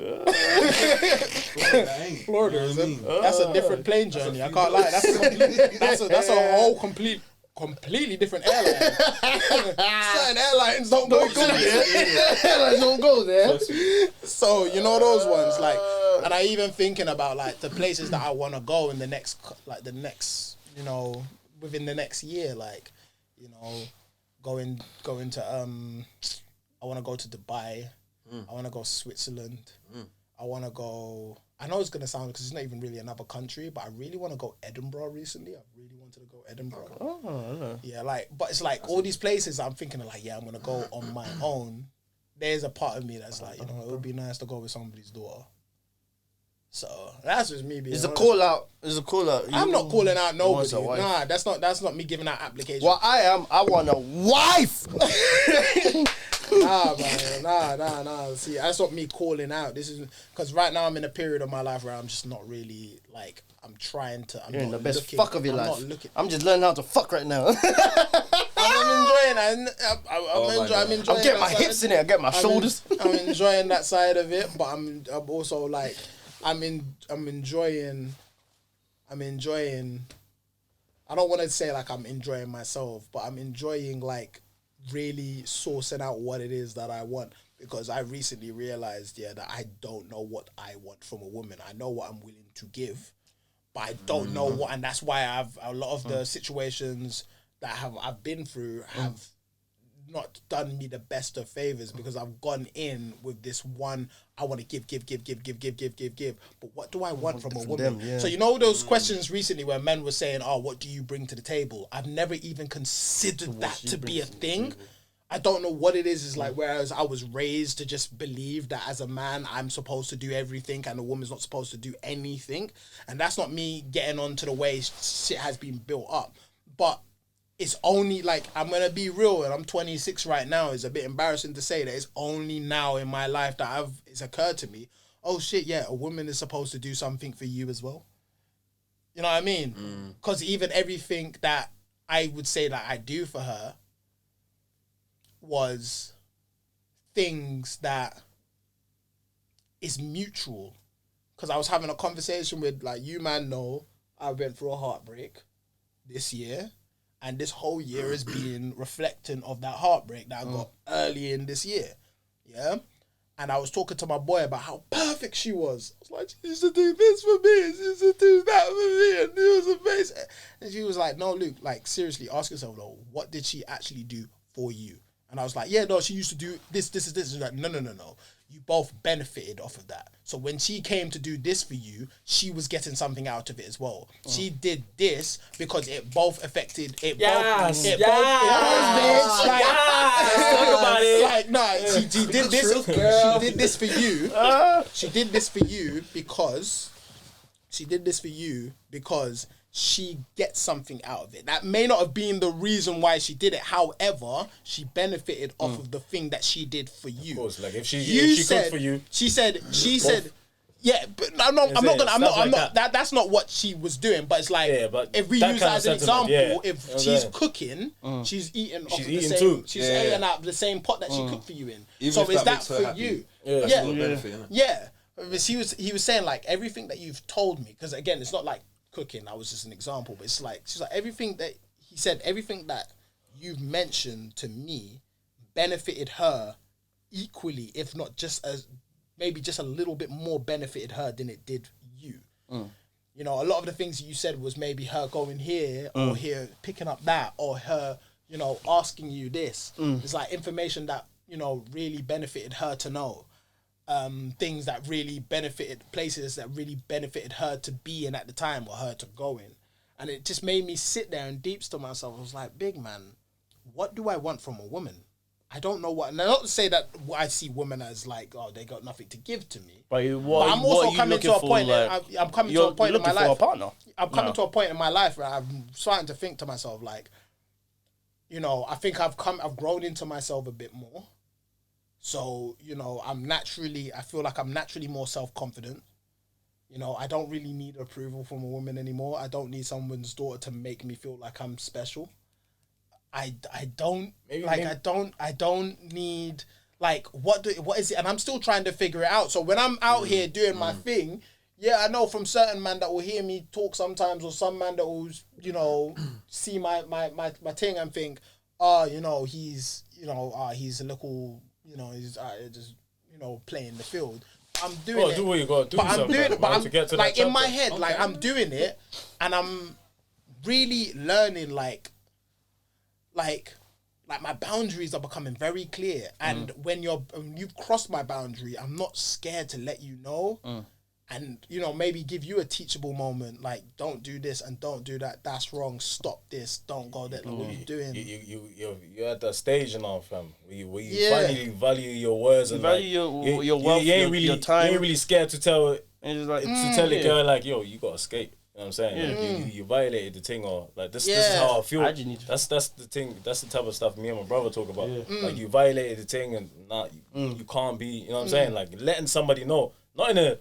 Florida is. That's a different plane journey. I can't lie. That's a whole completely different airline. Certain airlines don't go there. Airlines don't go there. So you know those ones, like, and I even thinking about like the places that I want to go in the next, you know, within the next year, like, you know, going to I want to go to Dubai. I want to go Switzerland. I want to go. I know it's gonna sound, because it's not even really another country, but I really want to go Edinburgh. Recently, I really wanted to go Edinburgh. Oh, Yeah, like, but it's like all these places I'm thinking of, like, yeah, I'm gonna go on my own. there's a part of me that's like, you know, it would be nice to go with somebody's daughter. So that's just me being. It's a call out. It's a call out. I'm not calling out nobody. a wife. Nah, that's not me giving out applications. Well, I am. I want a wife. Nah, man. Nah. See, that's not me calling out. This is because right now I'm in a period of my life where I'm just not really like. I'm trying to. You're in the best fuck of your life. Not looking. I'm just learning how to fuck right now. I'm enjoying it. I'm enjoying. I'm getting my hips in it. I get my shoulders. I'm enjoying that side of it, but I'm also like, I'm enjoying. I don't want to say like I'm enjoying myself, but I'm enjoying like really sourcing out what it is that I want, because I recently realized that I don't know what I want from a woman. I know what I'm willing to give, but I don't know what, and that's why I've a lot of the situations that I've been through have not done me the best of favors, because I've gone in with this one, I want to give. But what do I want from a woman? So you know those questions recently where men were saying, "Oh, what do you bring to the table?" I've never even considered that to be a thing. I don't know what it is. It's like, whereas I was raised to just believe that as a man, I'm supposed to do everything and a woman's not supposed to do anything. And that's not me getting onto the way shit has been built up. But it's only like, I'm going to be real, and I'm 26 right now. It's a bit embarrassing to say that it's only now in my life that it's occurred to me, oh shit, yeah, a woman is supposed to do something for you as well. You know what I mean? Because even everything that I would say that I do for her was things that is mutual. Because I was having a conversation with, like, you man know, I went through a heartbreak this year, and this whole year has been reflecting of that heartbreak that I got early in this year. Yeah? And I was talking to my boy about how perfect she was. I was like, she used to do this for me, she used to do that for me, and it was amazing. And she was like, no, Luke, like, seriously, ask yourself, though, what did she actually do for you? And I was like, yeah, no, she used to do this. She's like, no. You both benefited off of that. So when she came to do this for you, she was getting something out of it as well. She did this because it both affected it. Yes, both, talk about it. Like, no, she did this. She did this for you. She did this for you because she gets something out of it. That may not have been the reason why she did it. However, she benefited off of the thing that she did for you. Of course, like if she cooked for you. She said, yeah, but I'm not. That's not what she was doing. But it's like, if we use that as an example, if she's cooking, she's eating. She's eating the same, too. She's eating out the same pot that she cooked for you in. Even so is that for you? Yeah. He was saying like everything that you've told me, because again, it's not like cooking. That was just an example, but it's like she's like everything that he said, everything that you've mentioned to me benefited her equally, if not just as maybe just a little bit more benefited her than it did you. You know, a lot of the things you said was maybe her going here or here, picking up that, or her, you know, asking you this. It's like information that, you know, really benefited her to know. Things that really benefited, places that really benefited her to be in at the time or her to go in. And it just made me sit there and deep to myself. I was like, big man, what do I want from a woman? I don't know what. And not to say that I see women as like, oh, they got nothing to give to me. But I'm also coming to a point. I'm coming to a point in my life. I'm coming to a point in my life where I'm starting to think to myself, like, you know, I think I've grown into myself a bit more. So, you know, I feel like I'm naturally more self-confident. You know, I don't really need approval from a woman anymore. I don't need someone's daughter to make me feel like I'm special. I don't need, like, what is it? And I'm still trying to figure it out. So when I'm out here doing my thing, yeah, I know from certain man that will hear me talk sometimes, or some man that will, you know, see my thing and think, you know, he's a little, you know, he's just, you know, playing the field. I'm doing it. Do what you got to do. But I'm doing it. But I'm to get to like that in my head, like I'm doing it, and I'm really learning. Like my boundaries are becoming very clear. And when you've crossed my boundary, I'm not scared to let you know. and maybe give you a teachable moment, like don't do this and don't do that. That's wrong. Stop this. Don't go there. Like, what are you doing? You're at that stage now, fam. Where you finally value your words and value like, your wealth, you ain't really your time. You ain't really scared to tell like, to tell a girl like, yo, you gotta escape. You know what I'm saying? Like, you violated the thing, or like this is how I feel. That's the thing. That's the type of stuff me and my brother talk about. Like you violated the thing, and you can't be. You know what I'm saying? Like letting somebody know, not in a.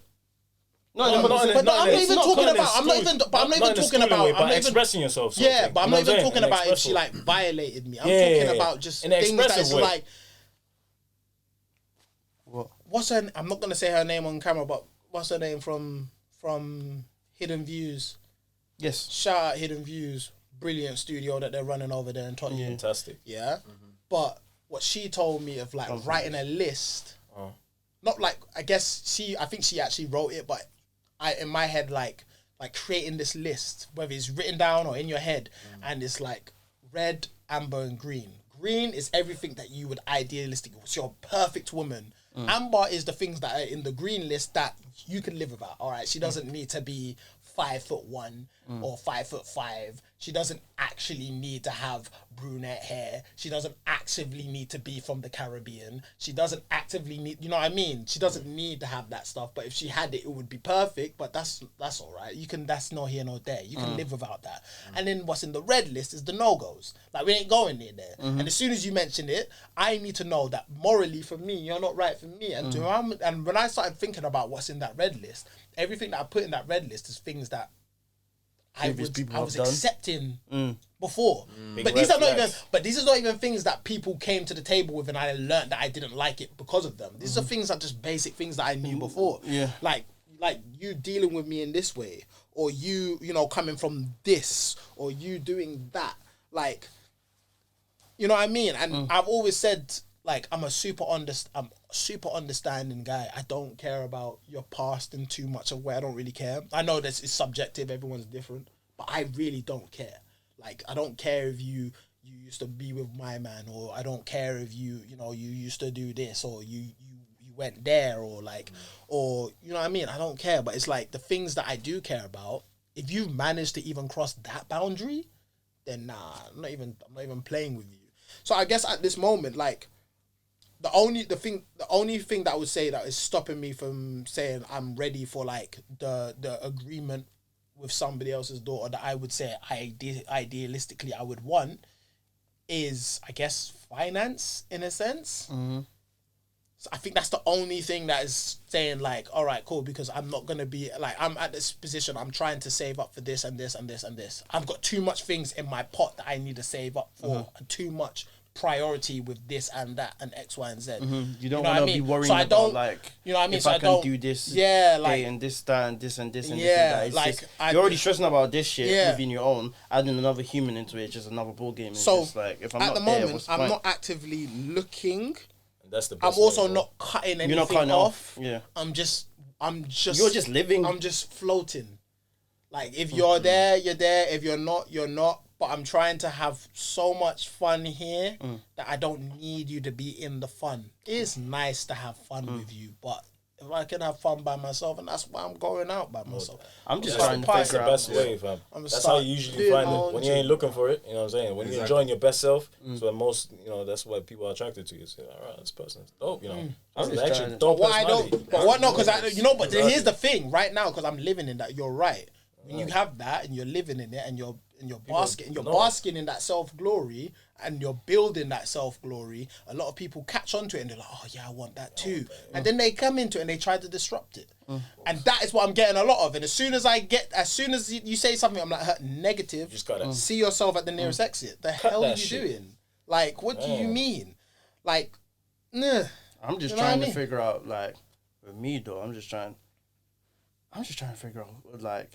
I'm not even talking about expressing yourself. Yeah, but I'm not even talking about if she like violated me. I'm talking about just things that's like. What's her? I'm not gonna say her name on camera, but what's her name from Hidden Views? Yes. Shout out Hidden Views, brilliant studio that they're running over there in Tottenham. Fantastic. Yeah, but what she told me of like writing a list, not like I think she actually wrote it, but in my head like creating this list, whether it's written down or in your head, and it's like red, amber, and green. Green is everything that you would idealistically. It's your perfect woman. Amber is the things that are in the green list that you can live without. All right, she doesn't need to be 5'1" or 5'5". She doesn't actually need to have brunette hair. She doesn't actively need to be from the Caribbean. She doesn't actively need, you know what I mean? She doesn't need to have that stuff. But if she had it, it would be perfect. But that's all right. That's no here, no there. You can live without that. And then what's in the red list is the no-goes. Like, we ain't going near there. And as soon as you mention it, I need to know that morally for me, you're not right for me. And and when I started thinking about what's in that red list, everything that I put in that red list is things that I was accepting before. But these are not even. But these are not even things that people came to the table with, and I learned that I didn't like it because of them. These are things that just basic things that I knew before. Yeah. Like you dealing with me in this way, or you coming from this, or you doing that. Like, you know what I mean? And I've always said, like, I'm super understanding guy. I don't care about your past in too much of where I don't really care. I know this is subjective, everyone's different, but I really don't care. Like, I don't care if you used to be with my man, or I don't care if you used to do this, or you went there, or like, or you know what I mean? I don't care, but it's like the things that I do care about, if you manage to even cross that boundary, then nah, I'm not even playing with you. So I guess at this moment, like, the only thing that I would say that is stopping me from saying I'm ready for like the agreement with somebody else's daughter that I would say idealistically I would want is, I guess, finance in a sense. So I think that's the only thing that is saying like, all right, cool, because I'm not going to be like, I'm at this position, I'm trying to save up for this and this and this and this. I've got too much things in my pot that I need to save up for, and too much priority with this and that and X, Y, and Z. You don't want to be worrying about like, you know what I mean? If I can do this, and this, that, and this and this and this and that. Like, you're already stressing about this shit within your own. Adding another human into it, just another ball game. So just like, if I'm at the moment, I'm not actively looking. That's the best. I'm also not cutting anything off. Yeah. I'm just. You're just living. I'm just floating. Like, if you're there, you're there. If you're not, you're not. But I'm trying to have so much fun here that I don't need you to be in the fun. It's nice to have fun with you, but if I can have fun by myself, and that's why I'm going out by myself. I'm just trying to figure out. That's the best way, fam. That's how you usually find it. When you ain't looking for it, you know what I'm saying? When you're enjoying your best self, so most, that's what people are attracted to. You say, all right, this person's dope, I'm just actually dope personality. But what, no, because but here's the thing, right now, because I'm living in that, you're right. When you have that, and you're living in it, and you're basking in that self-glory, and you're building that self-glory, a lot of people catch onto it and they're like, oh yeah, I want that too. And then they come into it and they try to disrupt it. And that is what I'm getting a lot of. And as soon as you say something, I'm like, negative, just gotta see yourself at the nearest exit. The hell are you doing? Like, what do you mean? Like, nah. I'm just trying to figure out, like, with me though, I'm just trying to figure out, like,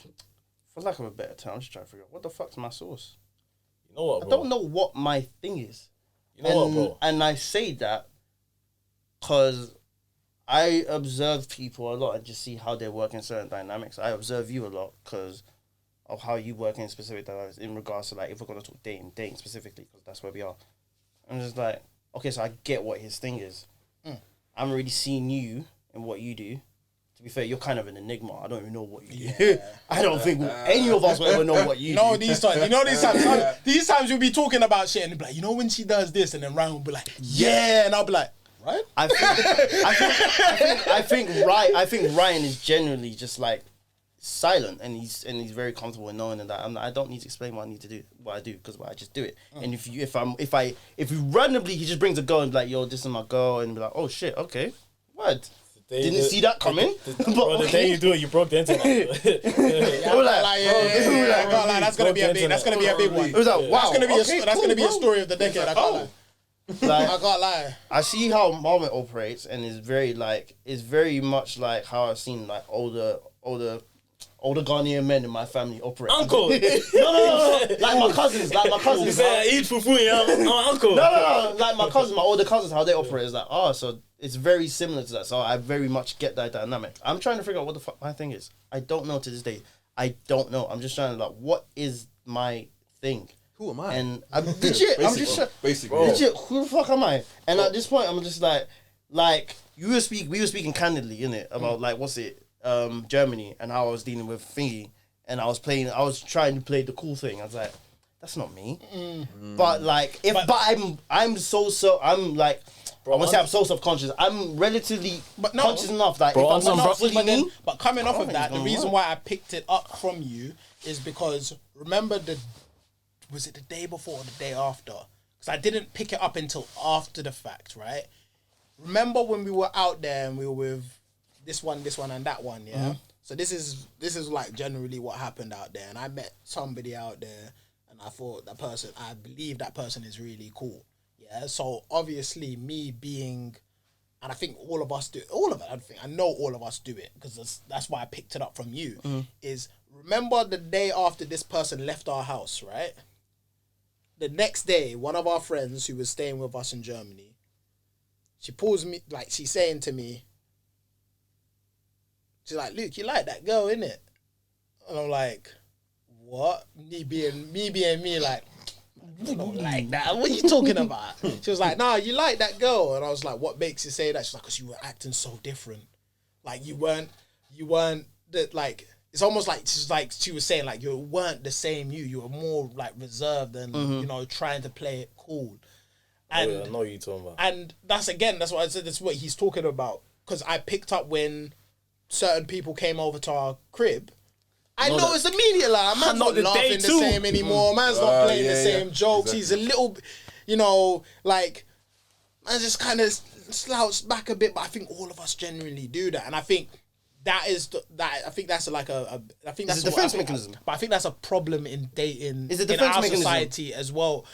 for lack of a better term, I'm just trying to figure out what the fuck's my source. You know what, bro? I don't know what my thing is. You know what, bro? And I say that because I observe people a lot and just see how they work in certain dynamics. I observe you a lot because of how you work in specific dynamics in regards to, like, if we're going to talk dating specifically, because that's where we are. I'm just like, okay, so I get what his thing is. I haven't really seen you and what you do to be fair, you're kind of an enigma. I don't even know what you do. I don't think any of us will ever know what you do. These times, these times we'll be talking about shit and they'll be like, you know, when she does this, and then Ryan will be like, yeah, and I'll be like, right? I think Ryan is generally just like silent, and he's very comfortable in knowing that I don't need to explain what I need to do, what I do, because I just do it. And if you randomly he just brings a girl and be like, yo, this is my girl, and be like, oh shit, okay, what? Didn't see that coming. Bro, the day you do it, you broke the internet. That's gonna be a big one. It was like, wow, that's gonna be a story of the decade. I can't lie. Like, I can't lie. I see how Marmot operates, and it's very much like how I've seen like older Ghanaian men in my family operate. Uncle! No. Like my cousins. You say, eat fufu, I'm uncle. No. Like my older cousins, how they operate is like, so it's very similar to that. So I very much get that dynamic. I'm trying to figure out what the fuck my thing is. I don't know to this day. I don't know. I'm just trying to like, what is my thing? Who am I? And I'm legit. I'm just basically. legit. Who the fuck am I? And at this point, I'm just like we were speaking candidly, innit, about like Germany, and how I was dealing with thingy, and I was trying to play the cool thing. I was like, that's not me. But like, I'm so like. Bro, I want to say I'm so self-conscious. I'm relatively conscious enough that if I'm not fully me. But coming off of that, the reason why I picked it up from you is because remember was it the day before or the day after? Because I didn't pick it up until after the fact, right? Remember when we were out there and we were with this one, and that one, yeah? Mm-hmm. So this is like generally what happened out there, and I met somebody out there, and I believe that person is really cool. Yeah, so obviously me being, and I think I know all of us do it, because that's why I picked it up from you, is remember the day after this person left our house, right? The next day, one of our friends who was staying with us in Germany, she pulls me, like she's saying to me, she's like, Luke, you like that girl, innit? And I'm like, what? Me being me, like, I don't like that. What are you talking about? She was like, nah, you like that girl. And I was like, what makes you say that? She's like, because you were acting so different. Like, you weren't like, it's almost like she was saying, like, you weren't the same you were more like reserved and, trying to play it cool. And I know what you're talking about. And that's what I said, that's what he's talking about. Because I picked up when certain people came over to our crib. I noticed immediately, like, man's not laughing the same anymore. Man's not playing the same jokes. Exactly. He's a little, like, man just kind of slouched back a bit. But I think all of us genuinely do that, and I think I think that's like I think that's a defense mechanism. But I think that's a problem in dating in our society as well.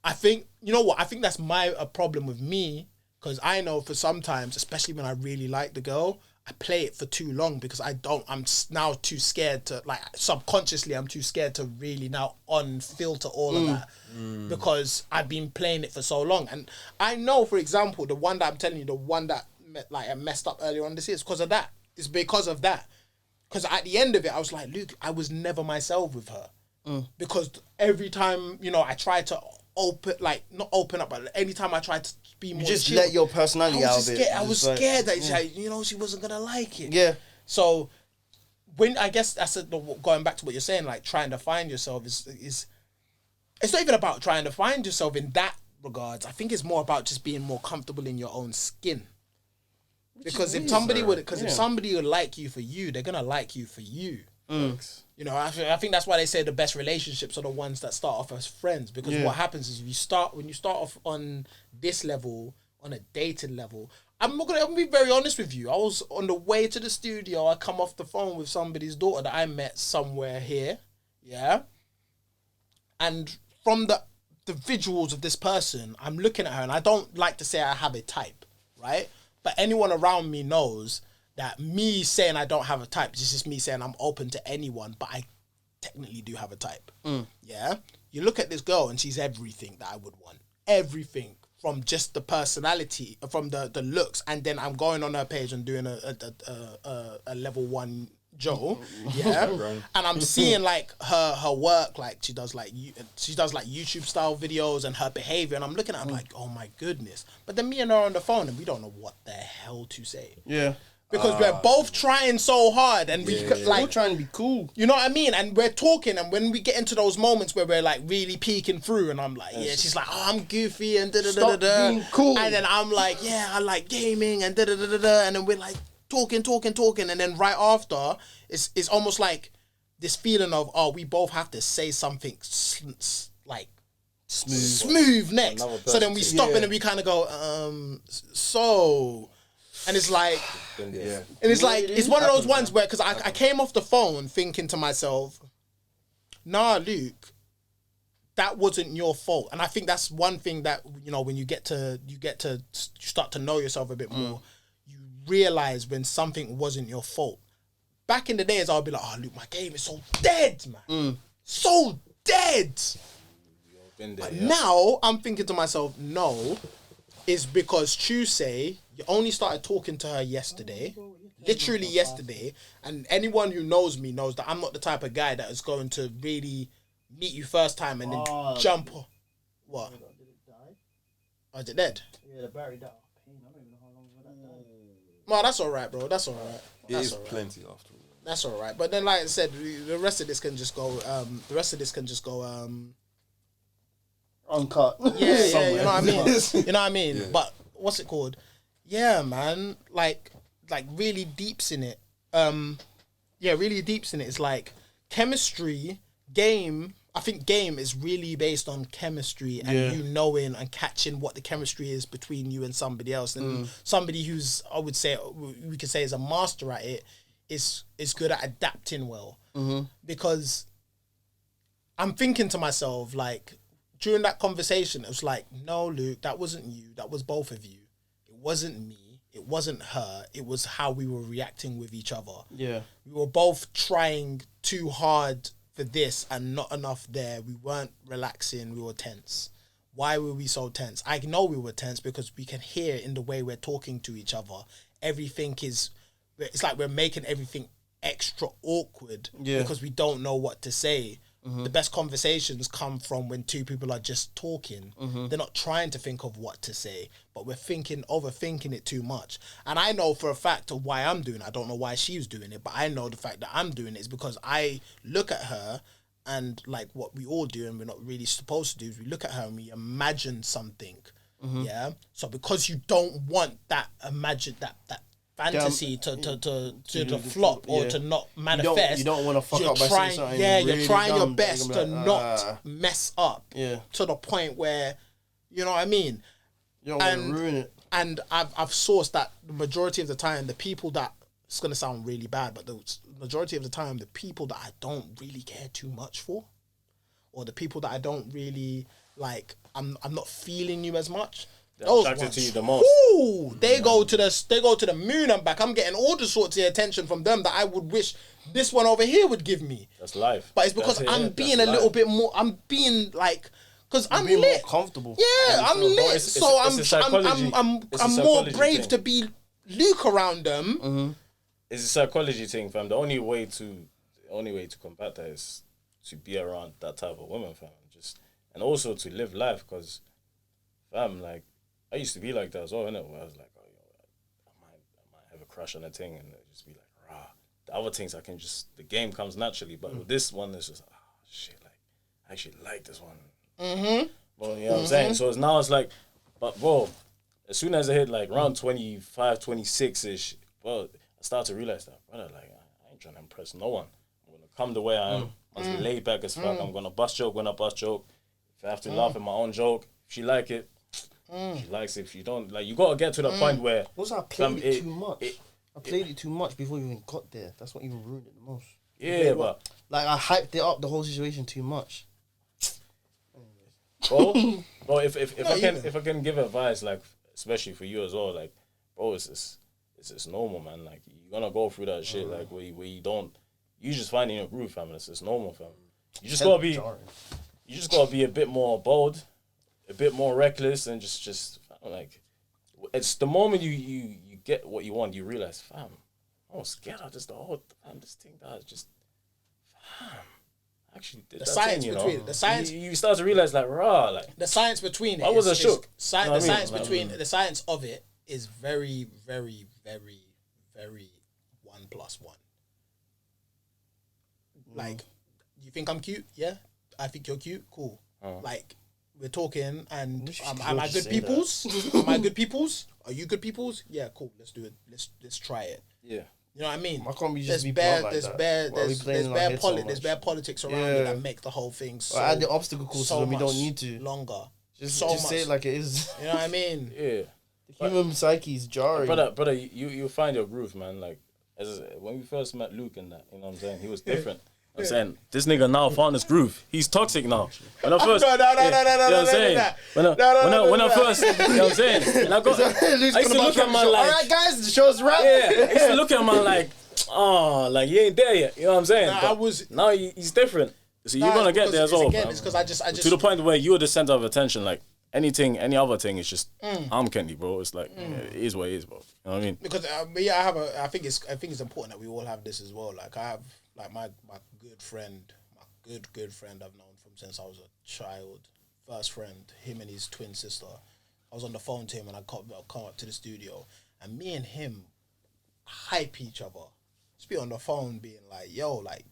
I think I think that's a problem with me, because I know for sometimes, especially when I really like the girl, I play it for too long because I'm now too scared to, like, subconsciously I'm too scared to really now unfilter all of that because I've been playing it for so long. And I know, for example, the one that I'm telling you, the one that I messed up earlier on this is because of that. It's because of that. Because at the end of it, I was like, Luke, I was never myself with her. Because every time, I tried to not open up, but anytime I tried to be more just chill, let your personality out of it. I was scared that she wasn't gonna like it. Yeah. So when I guess that's going back to what you're saying, like trying to find yourself is it's not even about trying to find yourself in that regards. I think it's more about just being more comfortable in your own skin. Because if somebody would like you for you, they're gonna like you for you. I think that's why they say the best relationships are the ones that start off as friends. Because what happens is when you start off on this level, on a dating level, I'm gonna be very honest with you. I was on the way to the studio. I come off the phone with somebody's daughter that I met somewhere here, yeah. And from the visuals of this person, I'm looking at her, and I don't like to say I have a type, right? But anyone around me knows that me saying I don't have a type is just me saying I'm open to anyone, but I technically do have a type. Yeah? You look at this girl and she's everything that I would want. Everything. From just the personality, from the looks, and then I'm going on her page and doing a level 1 Joe, yeah, and I'm seeing like her work, like she does like YouTube style videos and her behavior, and I'm looking at her like, oh my goodness. But then me and her on the phone, and we don't know what the hell to say. Yeah. because we're both trying so hard and we We're like trying to be cool. you know what I mean? And we're talking, and when we get into those moments where we're like really peeking through, and I'm like, yeah, she's like, oh, I'm goofy and da da da da Stop da, being cool. and then I'm like, yeah, I like gaming and da da da da da, and then we're like talking, and then right after, it's almost like this feeling of, oh, we both have to say something like smooth next. So then we stop and then we kind of go, so. And it's like, and it's like, it's one of those ones where, because I came off the phone thinking to myself, nah, Luke, that wasn't your fault. And I think that's one thing that, you know, when you start to know yourself a bit more, you realize when something wasn't your fault. Back in the days, I'll be like, oh, Luke, my game is so dead, man. So dead. But now I'm thinking to myself, no, it's because Tuesday, you only started talking to her yesterday, literally yesterday, and anyone who knows me knows that I'm not the type of guy that is going to really meet you first time and then jump. What? Did it die? Oh, is it dead? Yeah, the battery died. I don't even know how long that died. Well, that's all right, bro. That's all right. It is plenty after all. That's all right. But then, like I said, the rest of this can just go. Uncut. Yeah, you know what I mean. You know what I mean. Yeah. But what's it called? Yeah, man. Like really deeps in it. Really deeps in it. It's like chemistry, game. I think game is really based on chemistry and you knowing and catching what the chemistry is between you and somebody else. And somebody who's, I would say, we could say is a master at it, is good at adapting well. Because I'm thinking to myself, like, during that conversation, it was like, no, Luke, that wasn't you. That was both of you. It wasn't me. It wasn't her. It was how we were reacting with each other. Yeah. We were both trying too hard for this and not enough there. We weren't relaxing. We were tense. Why were we so tense? I know we were tense because we can hear in the way we're talking to each other. It's like we're making everything extra awkward because we don't know what to say. The best conversations come from when two people are just talking. They're not trying to think of what to say, but we're overthinking it too much. And I know for a fact of why I'm doing it. I don't know why she's doing it, but I know the fact that I'm doing it is because I look at her and like what we all do and we're not really supposed to do is we look at her and we imagine something. Yeah. So because you don't want that fantasy to flop or to not manifest. You don't want to fuck up by saying something. You're trying your best to like, not mess up. Yeah. To the point where, you know what I mean. You don't want to ruin it. And I've sourced that the majority of the time, the people that it's gonna sound really bad, but the majority of the time, the people that I don't really care too much for, or the people that I don't really like, I'm not feeling you as much. They're attracted to you the most. Ooh, they go to the moon and back. I'm getting all the sorts of attention from them that I would wish this one over here would give me. That's life. But it's because I'm being a little bit more. I'm being like, because I'm being lit. more comfortable. Yeah, I'm lit. So I'm more brave thing. to be Luke around them. It's a psychology thing, fam. The only way to combat that is to be around that type of woman, fam. And also to live life, because, fam, like, I used to be like that as well, innit? Where I was like, oh, I might have a crush on a thing, and it just be like, rah. The other things the game comes naturally, but with this one, it's just, shit, like, I actually like this one. Well, you know what I'm saying? So it's like, but bro, as soon as I hit like around 25, 26-ish, bro, I start to realize that, brother, like, I ain't trying to impress no one. I'm going to come the way I am. I must be laid back as fuck. I'm going to bust joke when I bust joke. If I have to laugh at my own joke, if she like it, she likes it. If you don't, like, you got to get to the point where... Also, I played it too much. I played it too much before you even got there. That's what even ruined it the most. Yeah, but... Like, I hyped it up, the whole situation, too much. Bro, if I can give advice, like, especially for you as well, like, bro, it's normal, man. Like, you're going to go through that shit, like, where you don't... You just finding your groove, fam. It's normal, fam. You just got to be a bit more bold, a bit more reckless, and just like, it's the moment you get what you want, you realize, fam, I was scared of this the whole time. This thing that just, fam, actually did The that science thing, between the science. You start to realize, like, rah, like, The science between it. I wasn't shook. The science between the science of it is very, very, very, very 1+1. Like, you think I'm cute? Yeah, I think you're cute. Cool. Like, we're talking, and am I good peoples? Am I good peoples? Are you good peoples? Yeah, cool. Let's do it. Let's try it. Yeah. You know what I mean? Why can't we just there's be bare, blunt like there's that? bare, Why are we there's playing in our bare head so there's much? bare politics around Yeah. it that make the whole thing so. Add the obstacle courses so when we don't much need to. longer. Just so say it much. like it is. You know what I mean? Yeah. The human psyche is jarring. Brother, you find your groove, man. Like, when we first met Luke and that, you know what I'm saying? He was different. I'm saying, this nigga now found his groove. He's toxic now. When I first, No. you know what I'm saying? When I first, you know what I'm saying? And I used to look at man like, alright guys, the show's wrapped. yeah, I used to look at man like, like he ain't there yet. You know what I'm saying? Nah, But now he's different. So you're gonna get there as well. Again, it's because I just to the point where you're the center of attention. Like any other thing is just I'm Kenny, bro. It's like it is what it is, bro. You know what I mean? because I think it's important that we all have this as well. Like, I have like my good friend, good friend I've known from since I was a child. First friend, him and his twin sister. I was on the phone to him and I come up to the studio, and me and him hype each other. Just be on the phone being like, yo, like,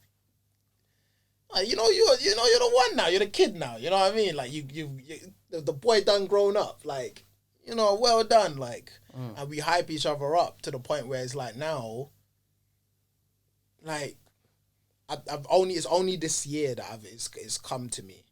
you know you're the one now. You're the kid now. You know what I mean? Like, you the boy done grown up. Like, you know, well done. Like, and we hype each other up to the point where it's like now, like, it's only this year that it's come to me,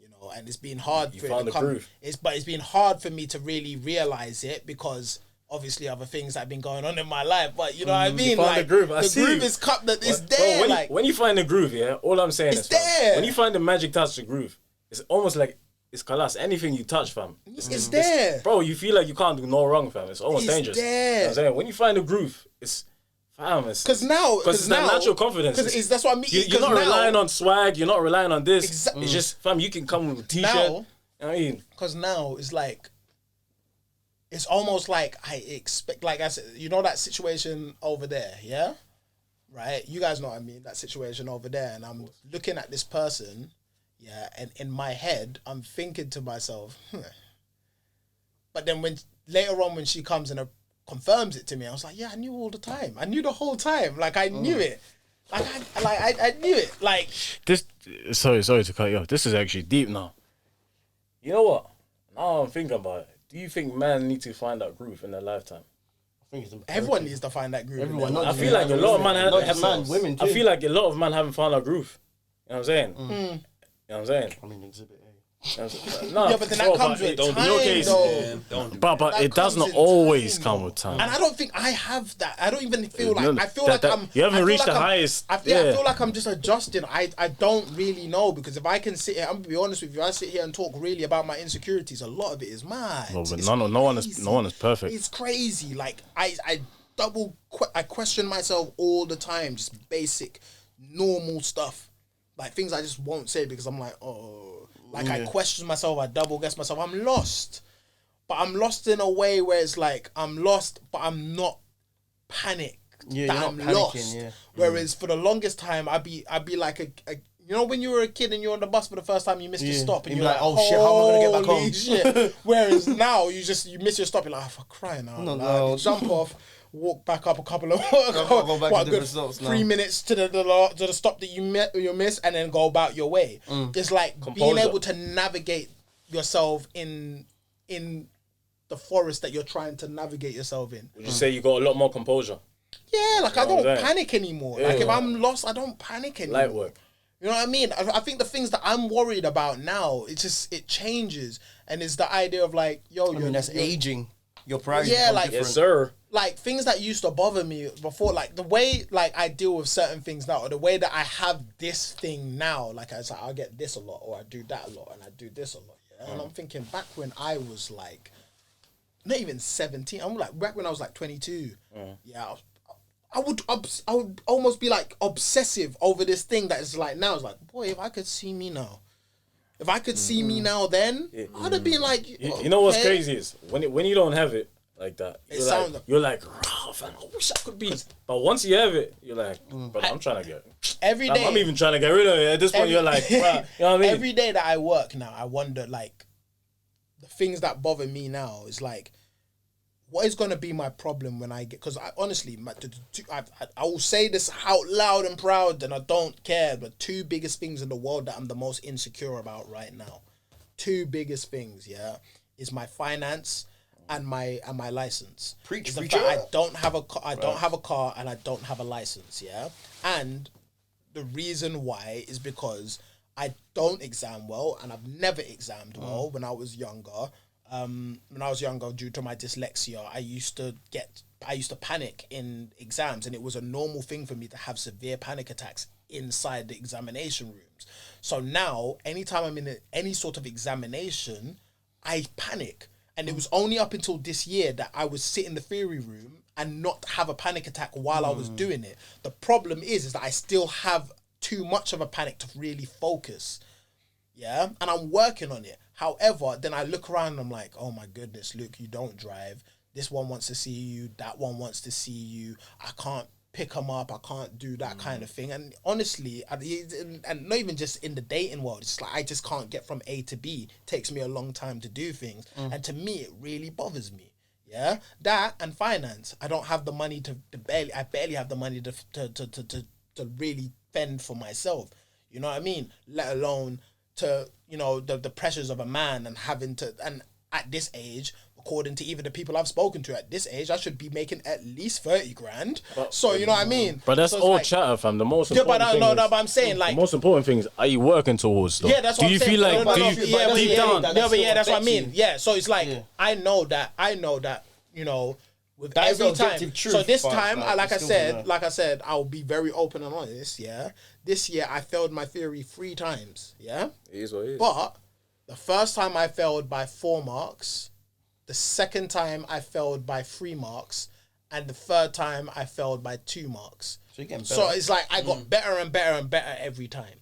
you know, and it's been hard. You for found it to the come. groove. It's been hard for me to really realize it because obviously other things that have been going on in my life. But you know what I mean? found like, the groove. I see groove you. is cup that is Bro, there. when you find the groove, yeah, all I'm saying It's is, fam, there. when you find the magic touch the groove, it's almost like it's kalas. Anything you touch, fam, it's there. bro. You feel like you can't do no wrong, fam. It's almost It's dangerous. there. You know what I'm saying? When you find the groove, it's fam. Because now, it's that natural confidence. Because that's what I mean. You're not relying on swag. You're not relying on this. Exactly. It's just, fam, you can come with a t-shirt. Now, You know what I mean? because now it's like, it's almost like I expect, like I said, you know that situation over there, yeah? Right? You guys know what I mean, that situation over there. And I'm looking at this person, yeah, and in my head, I'm thinking to myself, But then later on when she comes and confirms it to me, I was like, yeah, I knew all the time. I knew the whole time. Like, I knew it. Like, I knew it. Like, This, sorry to cut you off. This is actually deep now. You know what? Now I'm thinking about it. Do you think men need to find that groove in their lifetime? I think it's everyone needs to find that groove. in Everyone, their not life. I feel like a lot of men not just men, women too. I feel like a lot of men haven't found that groove. You know what I'm saying? You know what I'm saying? I mean, exhibit A. No, Yeah, but then that comes with Don't time, do your case, though. man. Don't do But That it does comes not in always time, come though. with time. And I don't think I have that. I don't even feel like I feel That- like I'm. you haven't I feel reached like the I'm- highest. I feel like I'm just adjusting. I don't really know, because if I can sit here, I'm gonna be honest with you. I sit here and talk really about my insecurities. A lot of it is mad. No, but It's no one is crazy. perfect. It's crazy. Like I question myself all the time. Just basic, normal stuff, like things I just won't say because I'm like, oh. Like, I question myself, I double guess myself. I'm lost. But I'm lost in a way where it's like, I'm lost, but I'm not panicked Yeah, that you're I'm not panicking, lost. yeah. Whereas for the longest time, I'd be like a you know, when you were a kid and you're on the bus for the first time, you missed your stop, and You'd you're be like, like, oh shit, how am I gonna get back "Holy home?" shit. Whereas now, you miss your stop, you're like, oh, for crying out No, loud. no. You jump off, walk back up a couple of go back what, to good different stops now. 3 minutes to the stop that you miss, and then go about your way. It's like being Composure. able to navigate yourself in the forest that you're trying to navigate yourself in. Would you say you got a lot more composure? Yeah, like I know what don't I'm saying? panic anymore. Yeah. Like if I'm lost, I don't panic anymore. Light work. You know what I mean? I think the things that I'm worried about now, it changes, and it's the idea of like, yo, I mean, that's aging. Your priorities Yeah, become like- different. Yes, sir. like things that used to bother me before, like the way like I deal with certain things now, or the way that I have this thing now, like I get this a lot, or I do that a lot, and I do this a lot. Yeah? And I'm thinking back when I was like, not even 17. I'm like back when I was like 22. Yeah, I would almost be like obsessive over this thing that is like now. It's like, boy, if I could see me now. If I could see me now then, I'd have been like... You know what's okay. crazy is when you don't have it like that, you're like, "Rah, fam, I wish I could be. But once you have it, you're like, but I'm trying to get... Every day... I'm even trying to get rid of it. At this point, you're like, "Bruh," you know what I mean? Every day that I work now, I wonder, like, the things that bother me now is like, what is going to be my problem when I get, because I honestly, I will say this out loud and proud, and I don't care, but two biggest things in the world that I'm the most insecure about right now, two biggest things, yeah, is my finance and my license. Preach, It's the preacher. fact I don't have a car, and I don't have a license, yeah, and the reason why is because I don't exam well, and I've never examined well when I was younger. Due to my dyslexia, I used to panic in exams, and it was a normal thing for me to have severe panic attacks inside the examination rooms. So now, anytime I'm in any sort of examination, I panic. And it was only up until this year that I would sit in the theory room and not have a panic attack while I was doing it. The problem is that I still have too much of a panic to really focus. Yeah, and I'm working on it. However, then I look around and I'm like, oh my goodness, Luke, you don't drive. This one wants to see you. That one wants to see you. I can't pick them up. I can't do that kind of thing. And honestly, and not even just in the dating world, it's like I just can't get from A to B. It takes me a long time to do things. And to me, it really bothers me. Yeah, that and finance. I don't have the money I barely have the money to really fend for myself. You know what I mean? Let alone to, you know, the pressures of a man and having to, and at this age, according to even the people I've spoken to at this age, I should be making at least 30 grand. So, you know what I mean? But that's so all like, chatter, fam. The most yeah, important thing but I'm saying, like, the most important thing is, are you working towards though? yeah, that's what do I'm you saying. feel like, No, do no, you, yeah, but deep yeah, down, yeah, but yeah, that's what I mean. you. Yeah, so it's like, Yeah. I know that, you know, with That's every the time. objective truth, So this but, time, like, it's still like I said, I'll be very open and honest. Yeah, this year I failed my theory 3 times. Yeah, it is what it is. but the first time I failed by 4 marks, the second time I failed by 3 marks, and the third time I failed by 2 marks. So you're getting So better. it's like I got better and better and better every time.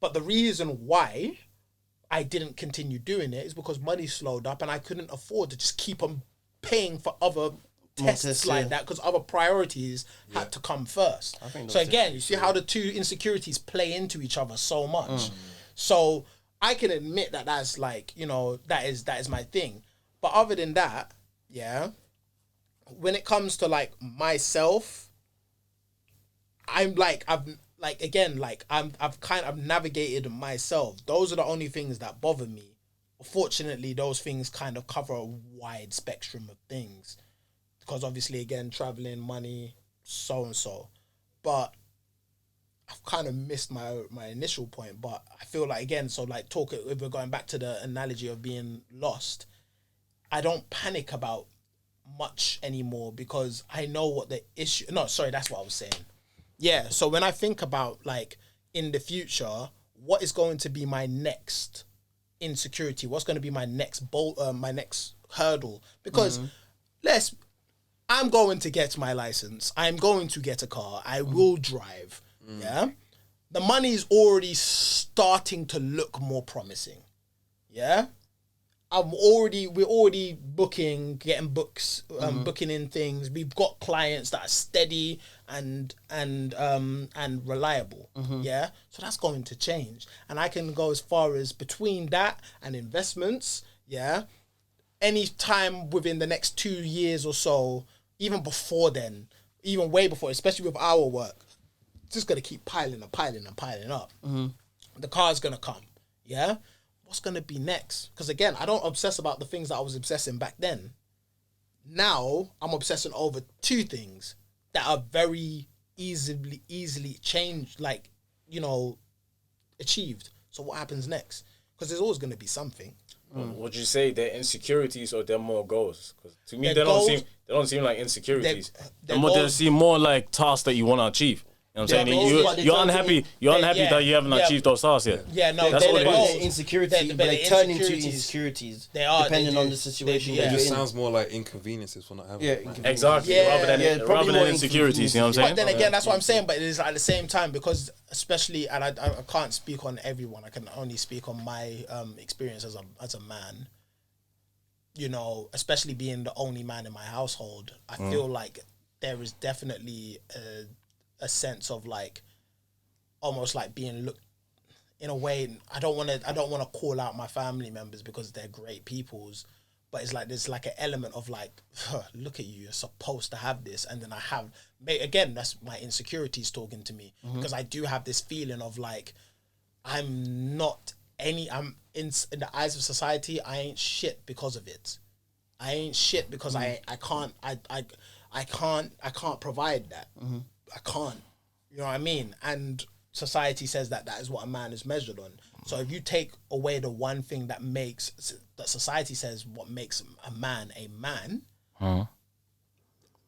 But the reason why I didn't continue doing it is because money slowed up and I couldn't afford to just keep on paying for other tests tests, like yeah. that, because other priorities had to come first. think So that's again, you see how the two insecurities play into each other so much. So I can admit that that's like, you know, that is my thing. But other than that, yeah, when it comes to like myself, I've navigated myself. Those are the only things that bother me. Fortunately, those things kind of cover a wide spectrum of things, because obviously, again, traveling, money, so and so. But I've kind of missed my initial point. But I feel like, again, so like if we're going back to the analogy of being lost, I don't panic about much anymore because I know what the issue. No, sorry, that's what I was saying. Yeah, so when I think about like in the future, what is going to be my next insecurity? What's going to be my next my next hurdle? Because I'm going to get my license. I'm going to get a car. I will drive. Yeah, the money is already starting to look more promising. Yeah. We're already getting books, booking in things. We've got clients that are steady and reliable. Yeah. So that's going to change. And I can go as far as between that and investments. Yeah. Any time within the next 2 years or so, even before then, even way before, especially with our work, it's just going to keep piling up. The car's going to come. Yeah. What's going to be next? Because again, I don't obsess about the things that I was obsessing back then. Now, I'm obsessing over 2 things that are very easily changed, like, you know, achieved. So what happens next? Because there's always going to be something. Would you say they're insecurities or they're more goals? Because to me, They're they goals. don't seem like insecurities. They're They goals. seem more like tasks that you want to achieve. You know what I'm Yeah, saying? but You're they unhappy. turn You're unhappy yeah, that you haven't yeah. achieved those tasks yet. Yeah, no, That's they're what the it is. goals. They're insecurity, But but they turn into insecurities. insecurities. They are, depending they on do. the situation. They- that yeah. It just you're in. sounds more like inconveniences for not having Yeah, it. man. Exactly. Yeah, probably rather than more insecurities. You know what I'm saying? But then again, that's what I'm saying. But it is at the same time, because especially, and I can't speak on everyone. I can only speak on my experience as a man. You know, especially being the only man in my household, I feel like there is definitely a sense of like almost like being looked in a way. I don't want to call out my family members because they're great peoples, but it's like there's like an element of like, look at you, you're supposed to have this, and then I have again, that's my insecurities talking to me, because I do have this feeling of like I'm in the eyes of society, I ain't shit because of it. I ain't shit because I can't provide that. I can't. You know what I mean? And society says that is what a man is measured on. So if you take away the one thing that society says what makes a man,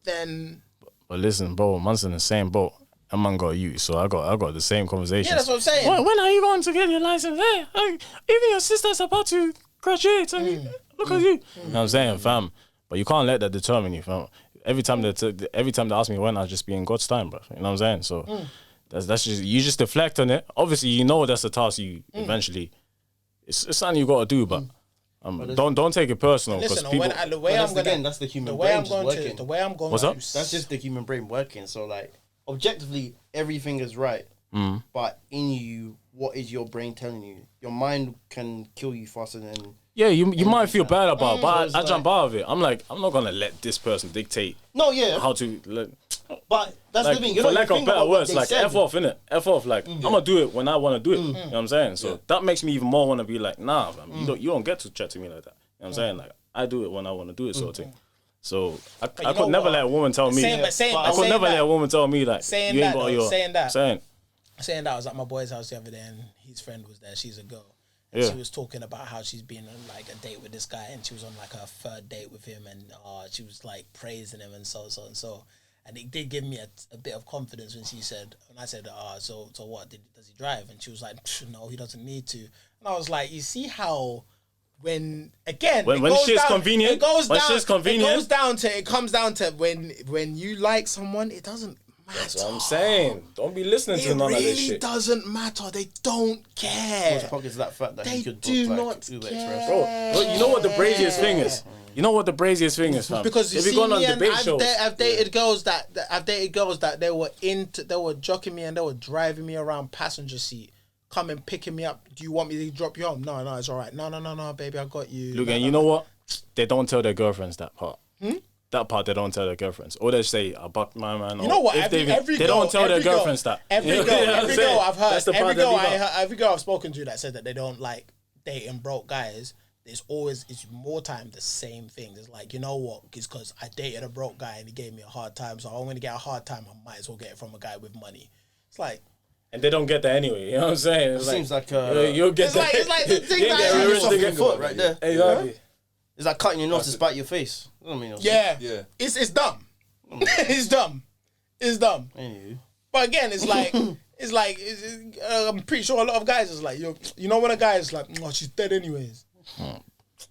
then. But listen, bro, man's in the same boat. A man got you, so I got the same conversation. Yeah, that's what I'm saying. When are you going to get your license? Hey, even your sister's about to graduate, and look at you. You know what I'm saying, fam? But you can't let that determine you, fam. Every time they ask me when, I just be in God's time, bro. You know what I'm saying? So that's just, you just deflect on it. Obviously, you know that's the task you eventually. It's something you got to do, but don't take it personal. Listen, people, that's the human brain working. The way I'm going. What's up? That's just the human brain working. So like, objectively, everything is right. But in you, what is your brain telling you? Your mind can kill you faster than. Yeah, you might feel bad about it, but I jump out of it. I'm like, I'm not gonna let this person dictate. How to. But that's like, the thing. You for lack of better words, like said. F off, innit? F off. Like I'm gonna do it when I want to do it. You know what I'm saying? So that makes me even more want to be like, nah, man, you don't get to chat to me like that. You know what I'm saying? Like I do it when I want to do it, sort of thing. So I could never let a woman tell me. I could never let a woman tell me like you ain't got your. Saying that, I was at my boy's house the other day and his friend was there. She's a girl. And she was talking about how she's been on like a date with this guy, and she was on like her third date with him, and she was like praising him and so. And it did give me a bit of confidence when she said, and I said, so what? Does he drive? And she was like, no, he doesn't need to. And I was like, you see how when shit's convenient, it comes down to when you like someone, it doesn't matter. That's what I'm saying. Don't be listening to none of this shit. It really doesn't matter. They don't care. What the fuck is that fact that he could do book, not Uber care. Express? Bro, you know what the braziest thing is? Fam? Because if you go on debate shows, I've dated girls that they were jockeying me and they were driving me around passenger seat, coming picking me up. Do you want me to drop you home? No, it's all right. No, baby, I got you. Look, and you know what? They don't tell their girlfriends that part. That part they don't tell their girlfriends, or they say I bucked my man. You know what? They don't tell their girlfriends that. Every girl I've heard, every girl I've spoken to that said that they don't like dating broke guys. It's more time the same thing. It's like, you know what? It's because I dated a broke guy and he gave me a hard time, so I'm going to get a hard time. I might as well get it from a guy with money. It's like. And they don't get that anyway. You know what I'm saying? It seems like you'll get that. It's like the thing that foot right there. Exactly. It's like cutting your nose to spite your face. I mean, yeah. It's dumb. It's dumb. Anyway. But again, it's like I'm pretty sure a lot of guys is like, you know when a guy is like, oh, she's dead anyways.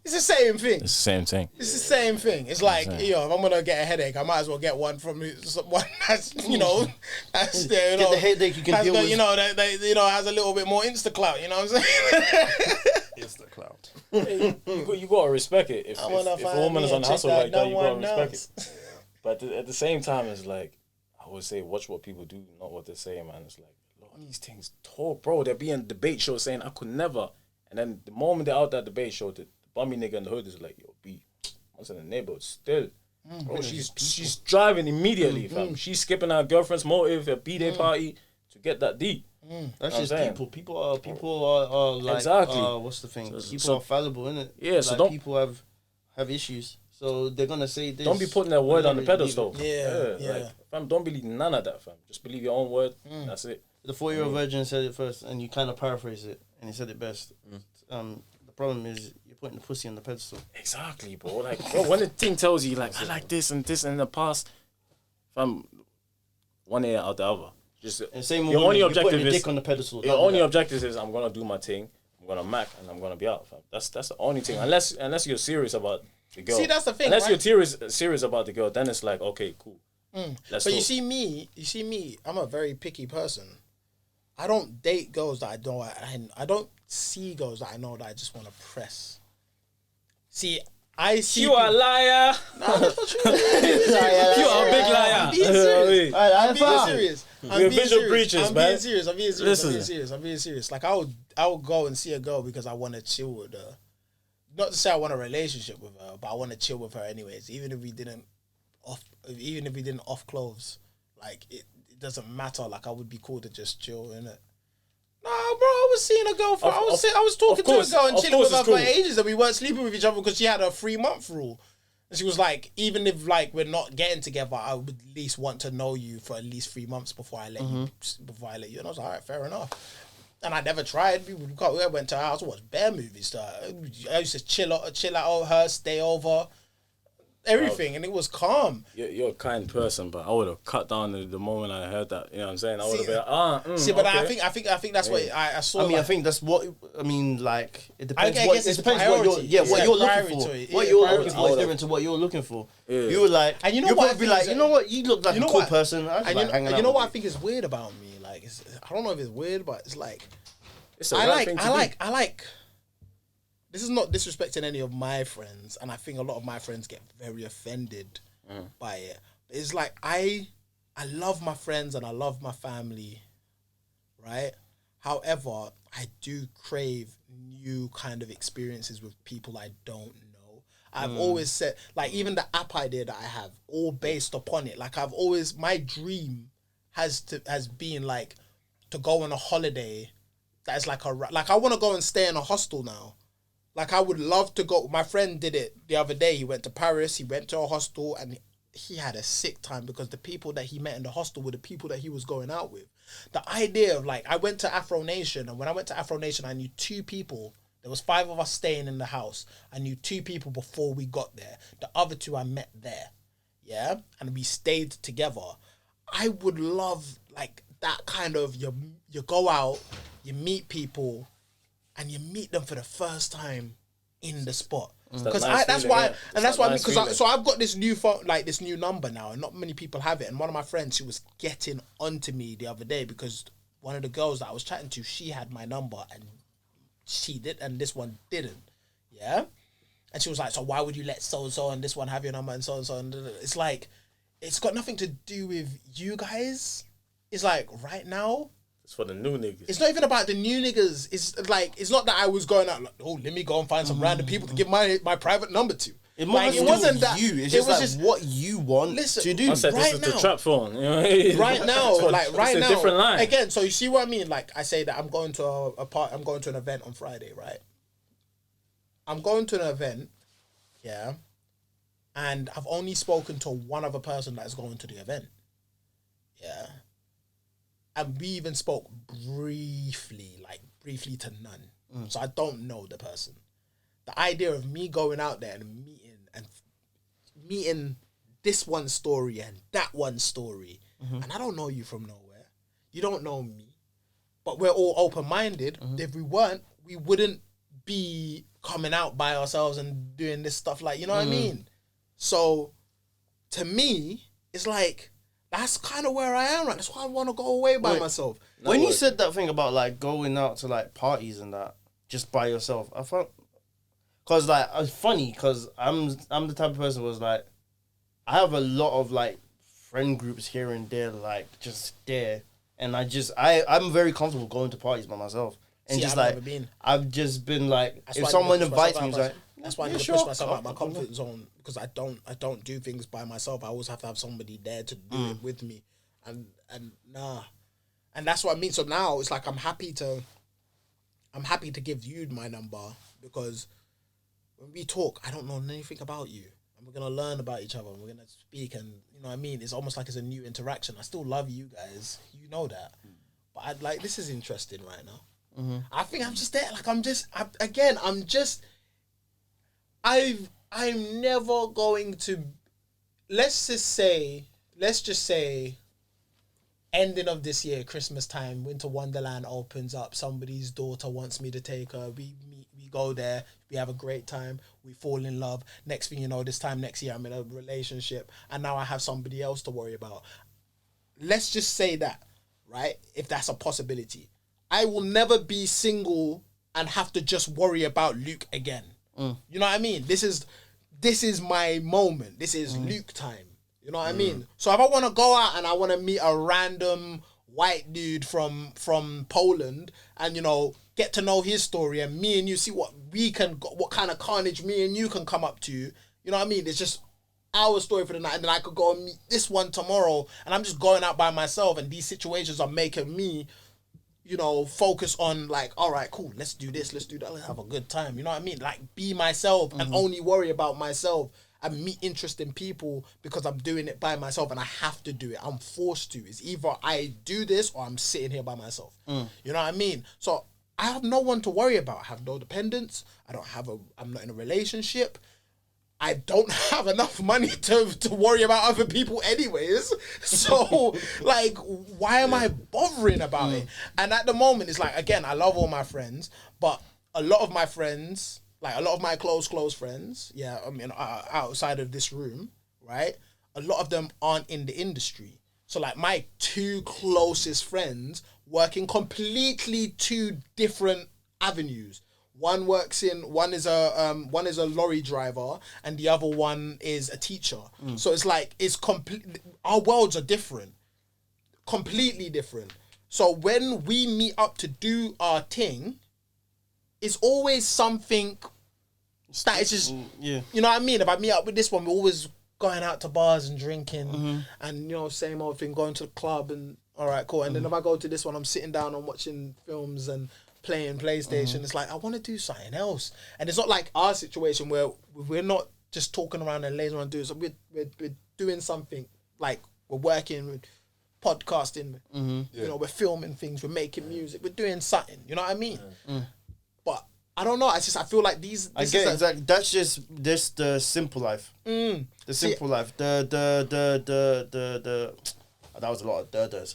It's the same thing. It's the same thing. It's the same thing. It's like, if I'm gonna get a headache, I might as well get one from someone that's, that's get the headache you can deal with. Has a little bit more Insta clout. You know what I'm saying? Insta clout. You gotta respect it. If a woman is on the hustle like that, you gotta respect it. But at the same time, it's like I would say, watch what people do, not what they say, man. It's like a lot of these things talk, bro. They're being debate shows saying I could never, and then the moment they're out that debate show, the bummy nigga in the hood is like, yo, B, once in the neighborhood still. Bro, she's driving immediately, fam. She's skipping her girlfriend's motive, a B-day party to get that D. That's just people. People are like, exactly. What's the thing? People are fallible, innit? Yeah, so people have issues, so they're gonna say this. Don't be putting their word on the pedestal. Yeah. Like, fam, don't believe none of that, fam. Just believe your own word. That's it. The 4-year-old virgin said it first, and you kind of paraphrase it, and he said it best. The problem is you're putting the pussy on the pedestal. Exactly, bro. Like, bro, when the thing tells you, like, I like this and this in the past, fam, one ear out the other. Just your only objective is dick on the pedestal. Your only objective is I'm gonna do my thing, I'm gonna mac, and I'm gonna be out, fam. That's the only thing. Unless you're serious about the girl. See, that's the thing. Unless you're serious about the girl, then it's like, okay, cool. But you see me, I'm a very picky person. I don't date girls that I don't see girls that I know that I just want to press. See, I see you are a liar. No, that's not true. You are a big liar. I'm being serious. I'm being serious. We're visual preachers, man. I'm being serious. Like I would go and see a girl because I want to chill with her. not to say I want a relationship with her, but I want to chill with her anyways. Even if we didn't off clothes, like it doesn't matter. Like I would be cool to just chill, innit? Nah, bro, I was seeing a girl for. I was talking to a girl and chilling with her for ages, and we weren't sleeping with each other because she had a 3-month rule. And she was like, even if like we're not getting together, I would at least want to know you for at least 3 months before I let you. And I was like, all right, fair enough. And I never tried. We went to her house, watched bear movies. I used to chill out at her, stay over. Everything, and it was calm. You're a kind person, but I would have cut down the moment I heard that. You know what I'm saying? I would have been like, but okay. I think that's what I saw. I mean, like, I think that's what I mean. Like it depends. I guess it depends what you're what you're looking for. What you're looking for is different to what you're looking for. Yeah. You were like, and you know you'll what? probably be like, you know what? You look like a cool person. And you know what I think is weird about me? Like, I don't know if it's weird, but it's like I like. This is not disrespecting any of my friends, and I think a lot of my friends get very offended by it. But it's like I love my friends and I love my family, right? However, I do crave new kind of experiences with people I don't know. I've always said, like, even the app idea that I have, all based upon it. Like, I've always, my dream has been like to go on a holiday that is like I want to go and stay in a hostel now. Like, I would love to go. My friend did it the other day. He went to Paris. He went to a hostel, and he had a sick time because the people that he met in the hostel were the people that he was going out with. The idea of, like, I went to Afro Nation, and when I went to Afro Nation, I knew 2 people. There was 5 of us staying in the house. I knew 2 people before we got there. The other 2 I met there, yeah? And we stayed together. I would love, like, that kind of, you go out, you meet people, and you meet them for the first time in the spot. Because that's why so I've got this new phone, like this new number now, and not many people have it. And one of my friends, she was getting onto me the other day because one of the girls that I was chatting to, she had my number and she did, and this one didn't. Yeah, and she was like, "So why would you let so and so and this one have your number and so and so?" And it's like, it's got nothing to do with you guys. It's like right now. It's for the new niggas. It's not even about the new niggas. It's like, it's not that I was going out like, oh, let me go and find some random people to give my private number to. It wasn't that. You. It's just what you want to do. I said, right this is now, the trap phone. You know? Right now, like right now. Different line. Again, so you see what I mean? Like I say that I'm going to I'm going to an event on Friday, right? I'm going to an event, yeah, and I've only spoken to one other person that is going to the event, yeah. And we even spoke briefly to none. So I don't know the person. The idea of me going out there and meeting this one story and that one story, and I don't know you from nowhere. You don't know me. But we're all open-minded. If we weren't, we wouldn't be coming out by ourselves and doing this stuff, like, you know what I mean? So, to me, it's like, that's kind of where I am, right? That's why I want to go away by myself. When you said that thing about, like, going out to, like, parties and that, just by yourself, I felt... Because, like, it's funny, because I'm the type of person who was, like... I have a lot of, like, friend groups here and there, like, just there. And I'm very comfortable going to parties by myself. And See, just, I've like, never been. I've just been, like... If someone invites me, it's like... That's why I need to push myself out of my comfort zone, because I don't do things by myself. I always have to have somebody there to do it with me, and nah, and that's what I mean. So now it's like I'm happy to give you my number, because when we talk, I don't know anything about you, and we're gonna learn about each other, and we're gonna speak, and you know what I mean. It's almost like it's a new interaction. I still love you guys, you know that, but I'd like, this is interesting right now. I think I'm just there, like I'm never going to, let's just say, ending of this year, Christmas time, Winter Wonderland opens up, somebody's daughter wants me to take her, we meet, we go there, we have a great time, we fall in love, next thing you know, this time next year I'm in a relationship, and now I have somebody else to worry about. Let's just say that, right? If that's a possibility. I will never be single and have to just worry about Luke again. You know what I mean? This is my moment. This is Luke time. You know what I mean? So if I want to go out and I want to meet a random white dude from Poland and, you know, get to know his story, and me and you see what kind of carnage me and you can come up to. You know what I mean? It's just our story for the night, and then I could go and meet this one tomorrow, and I'm just going out by myself, and these situations are making me, you know, focus on like, all right, cool, let's do this, let's do that, let's have a good time. You know what I mean? Like, be myself and only worry about myself and meet interesting people because I'm doing it by myself and I have to do it. I'm forced to. It's either I do this or I'm sitting here by myself. You know what I mean? So I have no one to worry about. I have no dependents. I'm not in a relationship. I don't have enough money to worry about other people anyways. So, like, why am I bothering about it? And at the moment, it's like, again, I love all my friends, but a lot of my friends, like a lot of my close friends, I mean, outside of this room, right? A lot of them aren't in the industry. So, like, my two closest friends work in completely two different avenues. One is a lorry driver, and the other one is a teacher. So it's like, our worlds are different. Completely different. So when we meet up to do our thing, it's always something that is just, you know what I mean? If I meet up with this one, we're always going out to bars and drinking and, you know, same old thing, going to the club and, all right, cool. And then if I go to this one, I'm sitting down and watching films and playing PlayStation. It's like, I want to do something else. And it's not like our situation where we're not just talking around and lazing around doing something. We're doing something, like we're working, we're podcasting, you know, we're filming things, we're making music, we're doing something, you know what I mean? But I don't know, I feel like I get exactly. That's just the simple life. The simple life. The that was a lot of durders.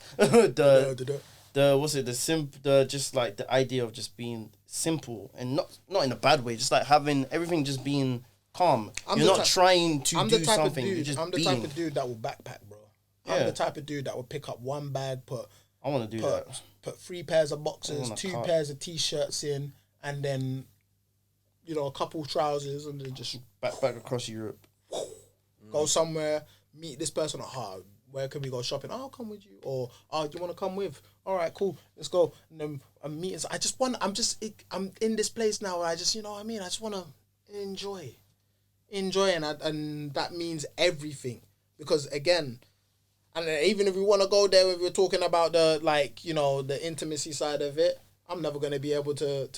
Just like the idea of just being simple and not in a bad way, just like having everything just being calm. You're not trying to do something. You're just I'm the type of dude that will backpack, bro. I'm the type of dude that will pick up one bag, I want to do that. Put 3 pairs of boxers, 2 pairs of t-shirts in, and then, you know, a couple trousers, and then just backpack across Europe. Go somewhere, meet this person. Where can we go shopping? I'll come with you. Or, do you want to come with? All right, cool. Let's go. And then I'm meeting. I'm in this place now where I just, you know what I mean? I just want to enjoy. And that means everything. Because again, and even if we want to go there, if we're talking about the, like, you know, the intimacy side of it, I'm never going to be able to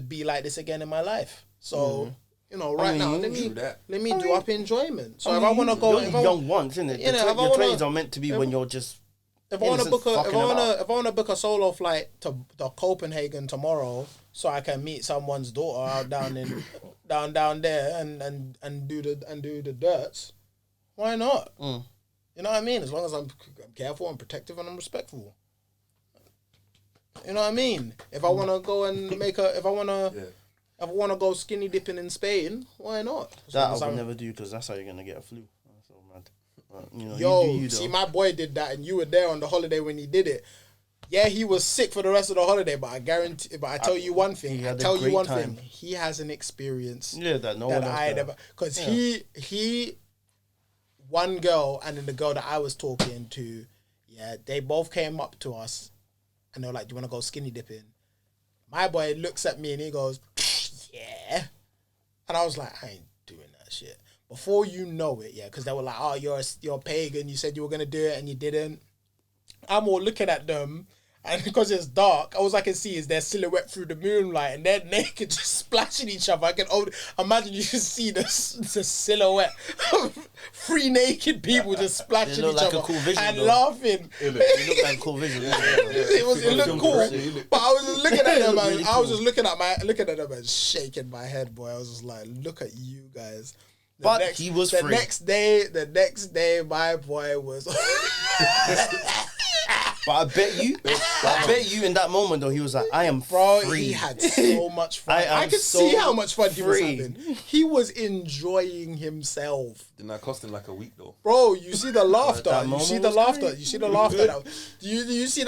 be like this again in my life. So, you know, let me do up enjoyment. So if I want to go, you're young once, isn't it? Your 20s are meant to be when you're just. If I want to book a solo flight to Copenhagen tomorrow, so I can meet someone's daughter out down there and do the dirts, why not? You know what I mean? As long as I'm careful and protective and I'm respectful. You know what I mean? If I want to go and if I want to go skinny dipping in Spain, why not? That I would never do, because that's how you're gonna get a flu. That's so mad. But, you know, see, my boy did that, and you were there on the holiday when he did it. Yeah, he was sick for the rest of the holiday, but I tell you one thing. He has an experience. Yeah, that no one else I never. Because he, one girl, and then the girl that I was talking to, they both came up to us, and they were like, "Do you want to go skinny dipping?" My boy looks at me and he goes, "Yeah," and I was like, "I ain't doing that shit." Before you know it, because they were like, "Oh, you're a pagan. You said you were gonna do it and you didn't." I'm all looking at them, and because it's dark, all I can see is their silhouette through the moonlight, and they're naked, just splashing each other. I can imagine you can see the silhouette of 3 naked people just splashing each other cool vision, and laughing. It looked like a cool vision. It looked cool, but I was just looking at them, and I was just looking at them and shaking my head, boy. I was just like, look at you guys. He was free. The next day, my boy was. But I bet you in that moment though, he was like, I am free. He had so much fun. I could see how much fun he was having. He was enjoying himself. Didn't that cost him like a week though? Bro, you see the laughter. You see the laughter. You see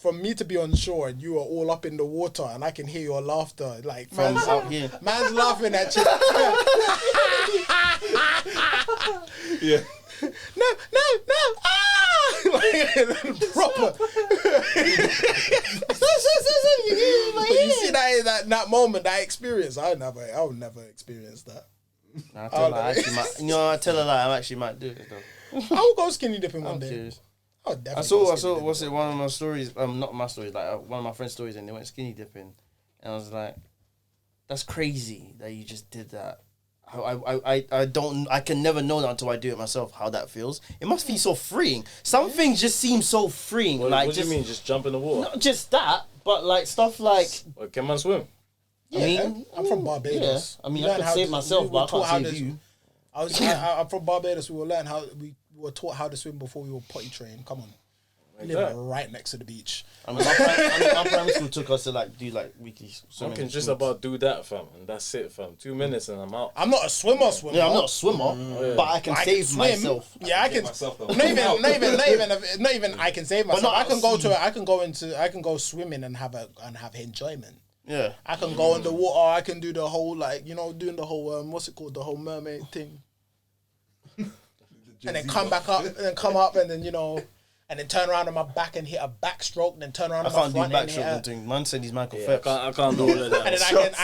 for me to be on shore and you are all up in the water and I can hear your laughter. Like, man's laughing at you. Yeah. No. Like, proper. you see that moment, that experience. I would never experience that. I tell her I actually might. You know, I tell her I actually might do it though. I will go skinny dipping one day. Curious. I would definitely. I saw. What's it? One of my stories. Not my stories. Like one of my friends' stories, and they went skinny dipping, and I was like, "That's crazy that you just did that." I can never know that until I do it myself. How that feels. It must feel so freeing. Some things just seem so freeing. What do you mean? Just jump in the water? Not just that, but like stuff like. Well, can man swim? Yeah, I mean, I'm from Barbados. Yeah. I mean, I can save myself, but I can't save you. I'm from Barbados. We were taught how to swim before we were potty trained. Come on. We live right next to the beach. I mean, my primary school took us to like do like weekly swimming. I can just about do that, fam, and that's it, fam. 2 minutes and I'm out. I'm not a swimmer. Yeah, I'm not a swimmer, but I can save myself. Yeah, I can. Not even. I can save myself. I can go swimming and have enjoyment. Yeah, I can go in the water. I can do the whole doing the whole what's it called, the whole mermaid thing, and then come back up and then come up and then and then turn around on my back and hit a backstroke, and then turn around on my front and hit a... Man said he's Michael Phelps. I can't do all of that. And then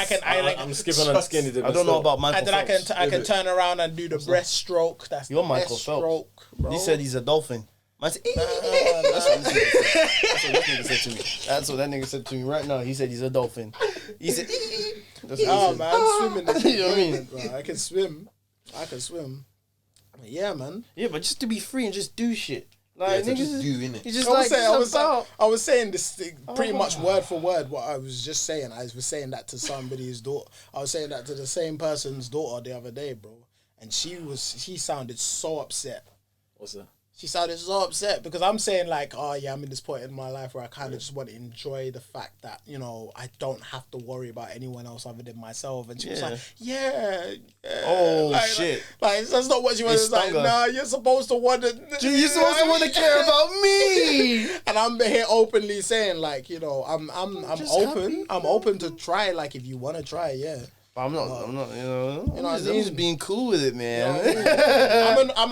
I'm skipping on skinny dipping. I don't know about Michael Phelps. And then I can turn around and do the breaststroke. That's You're Michael Phelps. Bro. He said he's a dolphin. Man said, that's what that nigga said to me. That's what that nigga said to me right now. He said he's a dolphin. He said, that's what man, swimming is you know what I mean? Bro. I can swim. Yeah, man. Yeah, but just to be free and just do shit. Like, niggas just do, innit? It's just I was saying this thing pretty much word for word what I was just saying. I was saying that to somebody's daughter. I was saying that to the same person's daughter the other day, bro. And she sounded so upset. What's that? She sounded so upset because I'm saying like, oh yeah, I'm in this point in my life where I kind of just want to enjoy the fact that, I don't have to worry about anyone else other than myself. And she was like, yeah. Oh, shit. Like, that's not what she was like, nah, you're supposed to want to... You're supposed to want to care about me. And I'm here openly saying like, I'm open. I'm open to try, like, if you want to try, yeah. I'm not, I'm just being cool with it, man.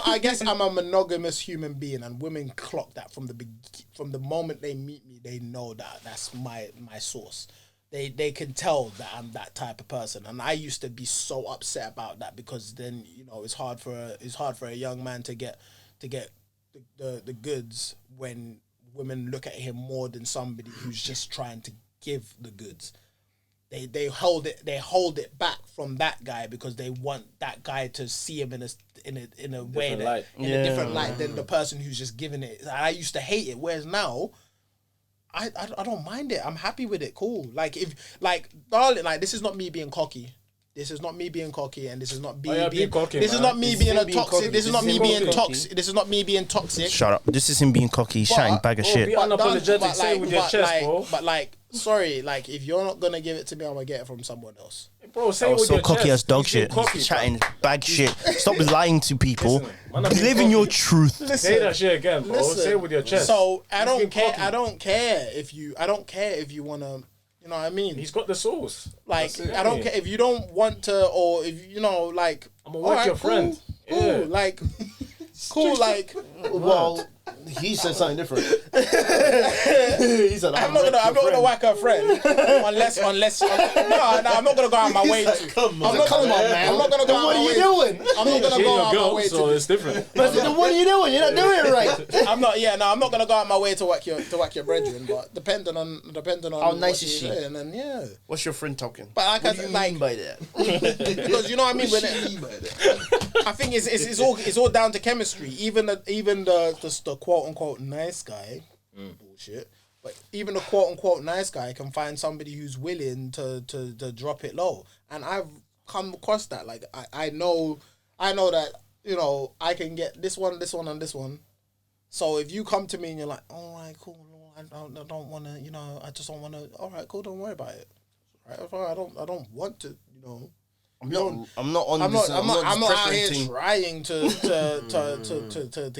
I guess I'm a monogamous human being, and women clock that from the moment they meet me. They know that that's my source. They can tell that I'm that type of person, and I used to be so upset about that because then it's hard for a young man to get the goods when women look at him more than somebody who's just trying to give the goods. They hold it back from that guy because they want that guy to see him in a way a different light than the person who's just giving it. I used to hate it, whereas now I don't mind it. I'm happy with it. Cool. Darling, this is not me being cocky. This is not me being cocky, and this is not being cocky. This is not me being a toxic. This is not me being toxic. This is not me being toxic. Shut up. This is him being cocky, shouting bag of shit. Be unapologetic. Say it with your chest, bro. But sorry, if you're not gonna give it to me, I'm gonna get it from someone else. Bro, say it with your chest. Cocky as dog shit. He's chatting bag shit. Stop lying to people. Live in your truth. Say that shit again, bro. Say it with your chest. So I don't care if you wanna. You know what I mean? He's got the sauce. I don't care if you don't want to, or if I'm gonna work your friend. Cool, Yeah. Cool, well, he said something different. He said, I'm not gonna whack her friend unless I'm not gonna go out my way to. Come on, man. I'm not gonna go out my way. What are you doing? I'm not gonna go out my way so to. it's different. But what are you doing? You're not doing it right. I'm not gonna go out my way to whack your brethren, but depending on how nice is she? And then What's your friend talking? But what do you mean by that? Because you know what I mean. I think it's all down to chemistry. Even the quote unquote nice guy, bullshit. But even the quote unquote nice guy can find somebody who's willing to drop it low, and I've come across that. I know that I can get this one, and this one. So if you come to me and you're like, all right, cool, I don't want to, I just don't want to. All right, cool, don't worry about it. All right, I don't want to, I'm not out here trying to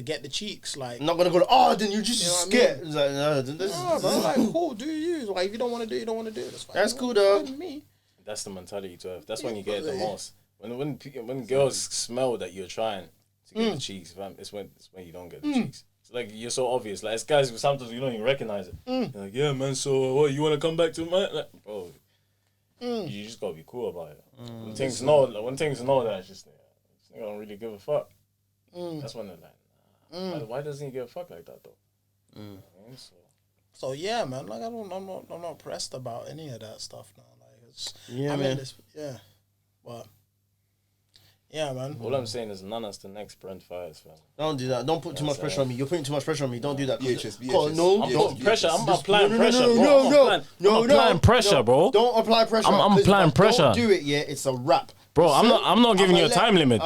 get the cheeks. I'm not gonna go. Then you're just scared. I mean? Bro, cool. Do you if you don't want to do it, you don't want to do it. That's fine. That's cool, though. Me. That's the mentality to have. That's when you get it the most. When girls smell that you're trying to get the cheeks, fam, it's when you don't get the cheeks. like you're so obvious. Like it's guys who sometimes you don't even recognize it. You're like, yeah, man. So what? You want to come back to my? Like, bro, you just gotta be cool about it. When things know that, it's just they don't really give a fuck. That's when they're like, why doesn't he give a fuck like that though? You know what I mean? So yeah, man. Like I'm not pressed about any of that stuff now. Like it's man. But yeah, man. All I'm saying is none us the next Brent fires, fam. Don't do that. Don't put too much pressure on me. You're putting too much pressure on me. Don't do that. No, I'm putting pressure. I'm applying pressure, No. I'm applying pressure, bro. Don't apply pressure. I'm applying pressure. Don't do it yet. It's a wrap. Bro, I'm not giving you a time limit.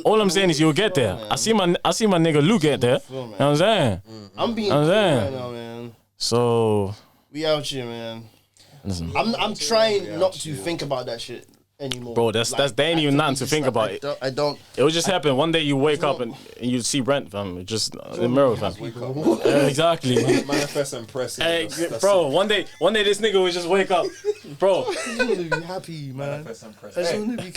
All I'm saying is you'll get there. I see my nigga Luke get there. You know what I'm saying? I'm being cool right now, man. So we out here, man. Listen. I'm trying not to think about that shit anymore. Bro, there ain't even nothing to think about. I don't. It will just happen. One day you wake up and you see Brent, fam. Just in the mirror, fam. Exactly. Manifest and press. Hey, bro, one day this nigga will just wake up. Bro. I just want to be happy, man. Manifest and press. I just want to be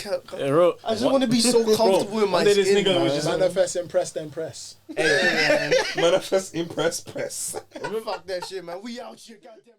I just want to be so comfortable in my day this skin, nigga man. was just Manifest, impress, then press. Hey, man. Manifest, impress, press. Fuck that shit, man. We out here, goddamn.